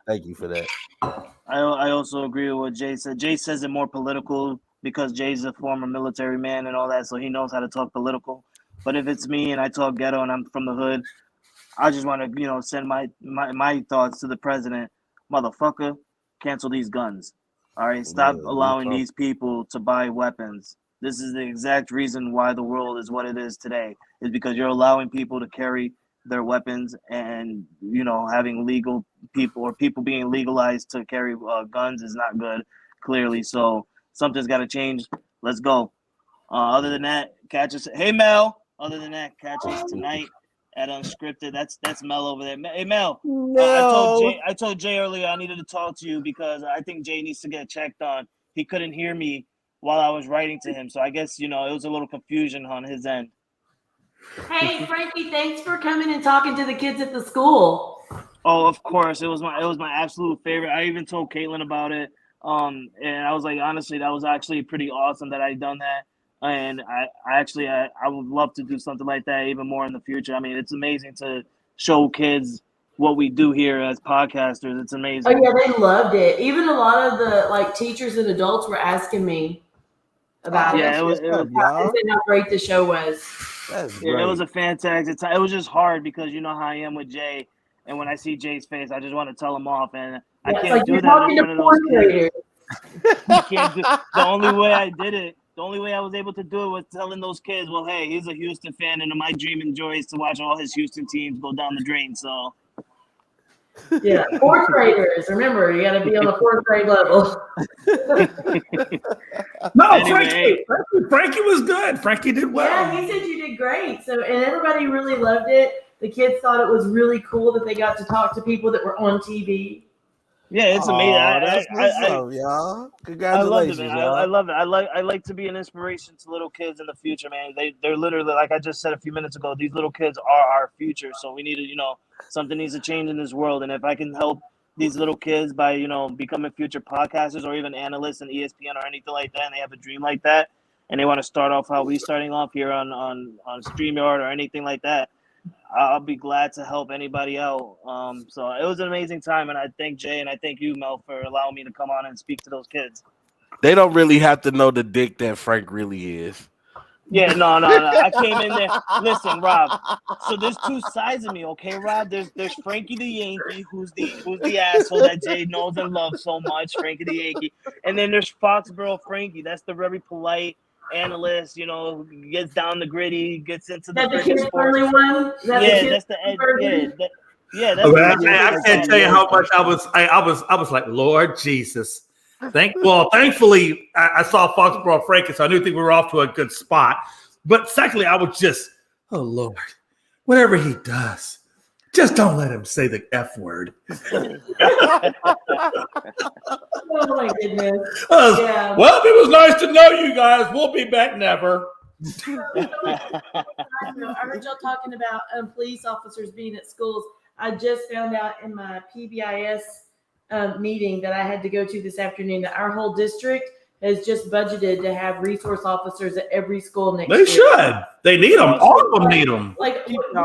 Thank you for that. I also agree with what Jay said. Jay says it more political because Jay's a former military man and all that, so he knows how to talk political. But if it's me and I talk ghetto and I'm from the hood, I just want to, send my thoughts to the president. Motherfucker, cancel these guns. All right, stop allowing these people to buy weapons. This is the exact reason why the world is what it is today, is because you're allowing people to carry their weapons, and having legal people or people being legalized to carry guns is not good, clearly. So something's got to change. Let's go. Other than that, catch us. Hey Mel. Other than that, catch us tonight at Unscripted. That's Mel over there. Hey Mel, No. I told Jay earlier I needed to talk to you because I think Jay needs to get checked on. He couldn't hear me while I was writing to him, so I guess it was a little confusion on his end. Hey Frankie, thanks for coming and talking to the kids at the school. Oh, of course, it was my absolute favorite. I even told Caitlin about it, and I was like, honestly, that was actually pretty awesome that I done that. And I would love to do something like that even more in the future. I mean, it's amazing to show kids what we do here as podcasters. It's amazing. Oh yeah, they loved it. Even a lot of the teachers and adults were asking me about it. It was how great the show was. It was a fantastic time. It was just hard because you know how I am with Jay, and when I see Jay's face, I just want to tell him off, and I can't do that in front of those kids. You can't do. The only way I did it. The only way I was able to do it was telling those kids, well, hey, he's a Houston fan, and my dream and joy is to watch all his Houston teams go down the drain. So, yeah, fourth graders. Remember, you got to be on the fourth grade level. No, anyway, Frankie was good. Frankie did well. Yeah, he said you did great. So, and everybody really loved it. The kids thought it was really cool that they got to talk to people that were on TV. Yeah, it's amazing. Y'all. Congratulations, I love it. I like to be an inspiration to little kids in the future, man. They're literally, like I just said a few minutes ago, these little kids are our future. So we need to, something needs to change in this world. And if I can help these little kids by, becoming future podcasters or even analysts in ESPN or anything like that, and they have a dream like that, and they want to start off how we starting off here on StreamYard or anything like that, I'll be glad to help anybody out. So it was an amazing time, and I thank Jay and I thank you, Mel, for allowing me to come on and speak to those kids. They don't really have to know the dick that Frank really is. Yeah, no. I came in there. Listen, Rob. So there's two sides of me, okay, Rob? There's Frankie the Yankee, who's the asshole that Jay knows and loves so much, Frankie the Yankee, and then there's Foxborough Frankie. That's the very polite analyst, gets down the gritty, gets into the kid-friendly one. That's the edge. That's I can't tell you how much I was like, Lord Jesus. Thankfully, I saw Foxborough Frankie, so I knew we were off to a good spot. But secondly, I was just, oh Lord, whatever he does, just don't let him say the F word. Oh my goodness. Yeah. Well, it was nice to know you guys. We'll be back never. I heard y'all talking about police officers being at schools. I just found out in my PBIS meeting that I had to go to this afternoon that our whole district has just budgeted to have resource officers at every school next year. They should. They need them. All of them need them.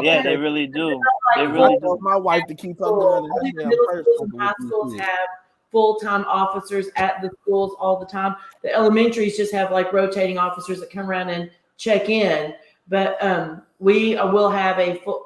Yeah, they really do. They really do. My wife to keep up doing it. Middle schools and high schools have full-time officers at the schools all the time. The elementaries just have rotating officers that come around and check in. But we will have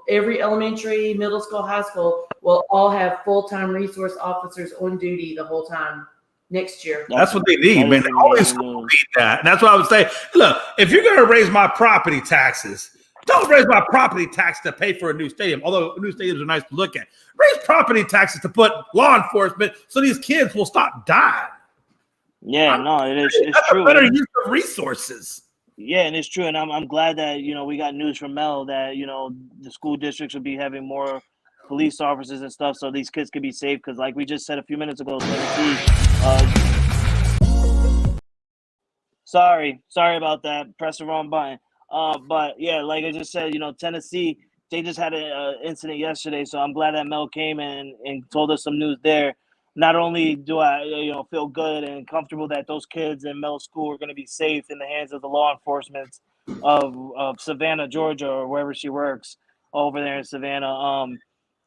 every elementary, middle school, high school will all have full-time resource officers on duty the whole time next year. That's what they need, man. They always need that. And that's what I would say. Look, if you're going to raise my property taxes, don't raise my property tax to pay for a new stadium, although new stadiums are nice to look at. Raise property taxes to put law enforcement so these kids will stop dying. Yeah, it's true. A better use of resources. Yeah, and it's true, and I'm glad that we got news from Mel that the school districts will be having more police officers and stuff, so these kids can be safe. Because like we just said a few minutes ago, Tennessee. Sorry about that. Press the wrong button. But yeah, like I just said, Tennessee, they just had an incident yesterday, so I'm glad that Mel came and told us some news there. Not only do I, feel good and comfortable that those kids in Mel's school are going to be safe in the hands of the law enforcement of Savannah, Georgia, or wherever she works over there in Savannah.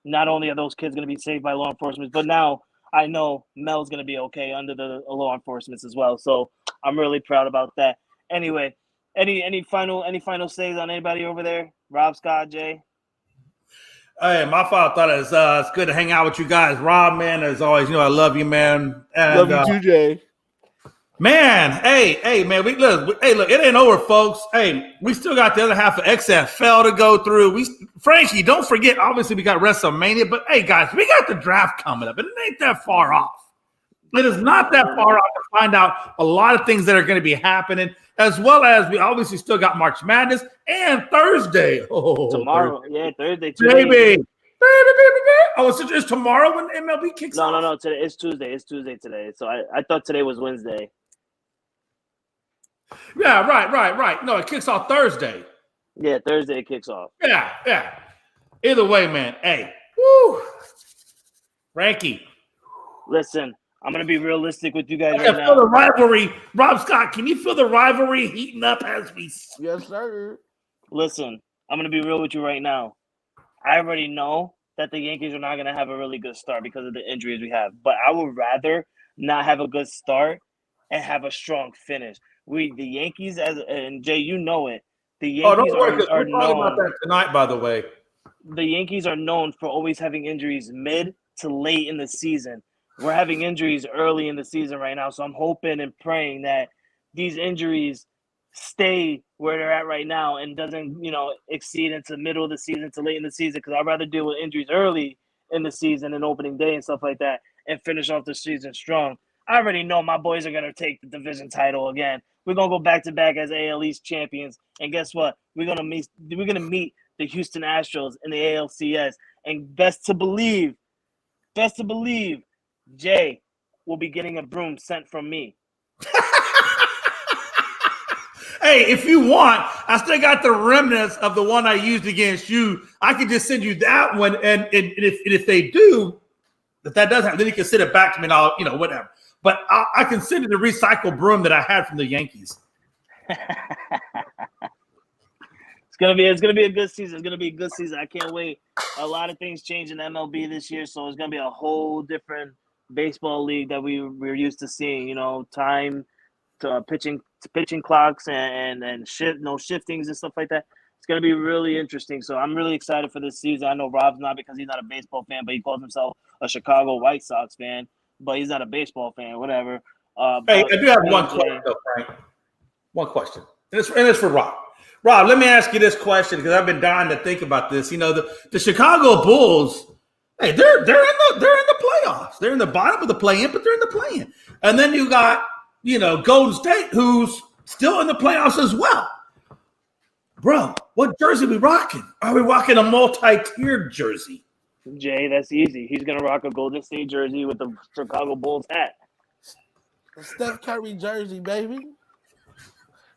Not only are those kids going to be saved by law enforcement, but now I know Mel's going to be okay under the law enforcement as well. So I'm really proud about that. Anyway, any final says on anybody over there? Rob, Scott, Jay. Hey, my father thought it's good to hang out with you guys. Rob, man, as always, I love you, man. And, love you too, Jay. Man, hey, man, look, it ain't over, folks. Hey, we still got the other half of XFL to go through. Frankie, don't forget, obviously we got WrestleMania, but hey, guys, we got the draft coming up, and it ain't that far off. It is not that far out to find out a lot of things that are going to be happening, as well as we obviously still got March Madness and Thursday. Tomorrow. Thursday. Yeah, Thursday. Baby. Oh, it's tomorrow when MLB kicks off? No. Today it's Tuesday. It's Tuesday today. So I thought today was Wednesday. Yeah, right. No, it kicks off Thursday. Yeah, Thursday it kicks off. Yeah. Either way, man. Hey, woo. Frankie. Listen, I'm going to be realistic with you guys I right feel now. the rivalry. Rob Scott, can you feel the rivalry heating up as we speak? Yes, sir. Listen, I'm going to be real with you right now. I already know that the Yankees are not going to have a really good start because of the injuries we have. But I would rather not have a good start and have a strong finish. The Yankees, and Jay, you know it. The Yankees are known about that tonight, by the way. The Yankees are known for always having injuries mid to late in the season. We're having injuries early in the season right now, so I'm hoping and praying that these injuries stay where they're at right now and doesn't, exceed into middle of the season to late in the season, because I'd rather deal with injuries early in the season and opening day and stuff like that and finish off the season strong. I already know my boys are going to take the division title again. We're going to go back-to-back as AL East champions, and guess what? We're going to meet the Houston Astros in the ALCS, and best to believe, Jay will be getting a broom sent from me. Hey, if you want, I still got the remnants of the one I used against you. I can just send you that one, and if they do, that does happen, then you can send it back to me, and I'll, whatever. But I can send you the recycled broom that I had from the Yankees. It's gonna be a good season. It's gonna be a good season. I can't wait. A lot of things change in MLB this year, so it's gonna be a whole different baseball league that we're used to seeing. Time to pitching clocks and shiftings and stuff like that. It's gonna be really interesting. So I'm really excited for this season. I know Rob's not, because he's not a baseball fan, but he calls himself a Chicago White Sox fan. But he's not a baseball fan, whatever. Hey, I do have one question, though, Frank. One question, and it's for Rob. Rob, let me ask you this question, because I've been dying to think about this. The Chicago Bulls, hey, they're in the playoffs. They're in the bottom of the play-in, but they're in the play-in. And then you got Golden State, who's still in the playoffs as well. Bro, what jersey are we rocking? Are we rocking a multi-tiered jersey? Jay, that's easy. He's gonna rock a Golden State jersey with the Chicago Bulls hat. Steph Curry jersey, baby.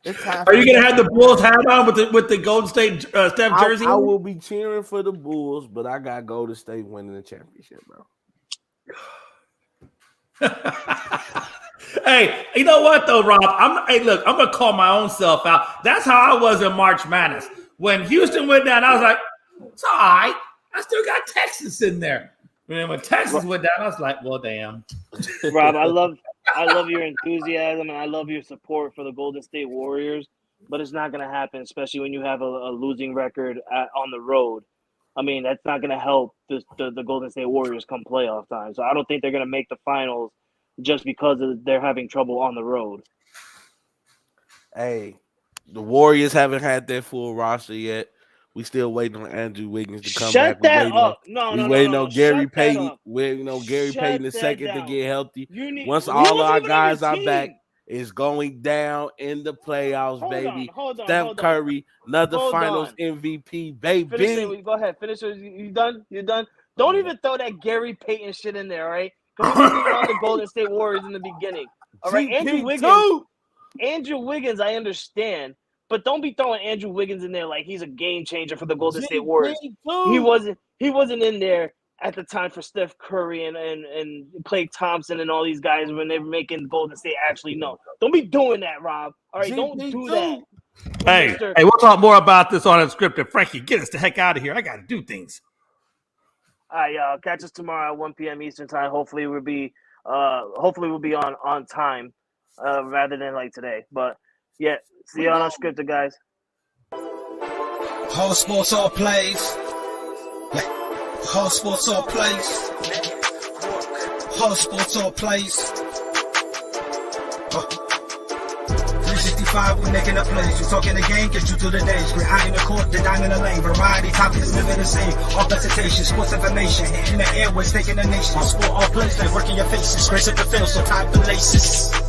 Are you gonna have the Bulls hat on with the Golden State Steph jersey? I will be cheering for the Bulls, but I got Golden State winning the championship, bro. Hey, you know what though, Rob? I'm gonna call my own self out. That's how I was in March Madness. When Houston went down, I was like, it's all right. I still got Texas in there. And when Texas went down, I was like, well, damn. Rob, I love your enthusiasm, and I love your support for the Golden State Warriors, but it's not going to happen, especially when you have a losing record on the road. I mean, that's not going to help the Golden State Warriors come playoff time. So I don't think they're going to make the finals just because they're having trouble on the road. Hey, the Warriors haven't had their full roster yet. We still waiting on Andrew Wiggins to come back. Shut that up. No. Waiting on Gary Payton. Waiting on Gary Payton the second to get healthy. Once all our guys are back, it's going down in the playoffs, baby. Steph Curry, another Finals MVP, baby. Go ahead. Finish. You done? Don't even throw that Gary Payton shit in there, all right? Because we were on the Golden State Warriors in the beginning. All right, Andrew Wiggins, I understand. But don't be throwing Andrew Wiggins in there like he's a game changer for the Golden State Warriors. He wasn't in there at the time for Steph Curry and Klay Thompson and all these guys when they were making Golden State actually know. Don't be doing that, Rob. All right, don't do that. Hey, we'll talk more about this on Unscripted. Frankie, get us the heck out of here. I got to do things. All right, y'all. Catch us tomorrow at 1 p.m. Eastern time. Hopefully we'll be on time rather than like today. But yeah, see you on Unscripted, guys. Whole sports all plays. Whole sports all plays. Whole sports all plays. 365, we making up plays. We talking the game, get you through the days. We're high in the court, the dime in the lane. Variety topics, living the same. All presentation, sports information. Hitting the airways, taking the nation. Sport all plays, like working your faces. Grace at the field, so tie the laces.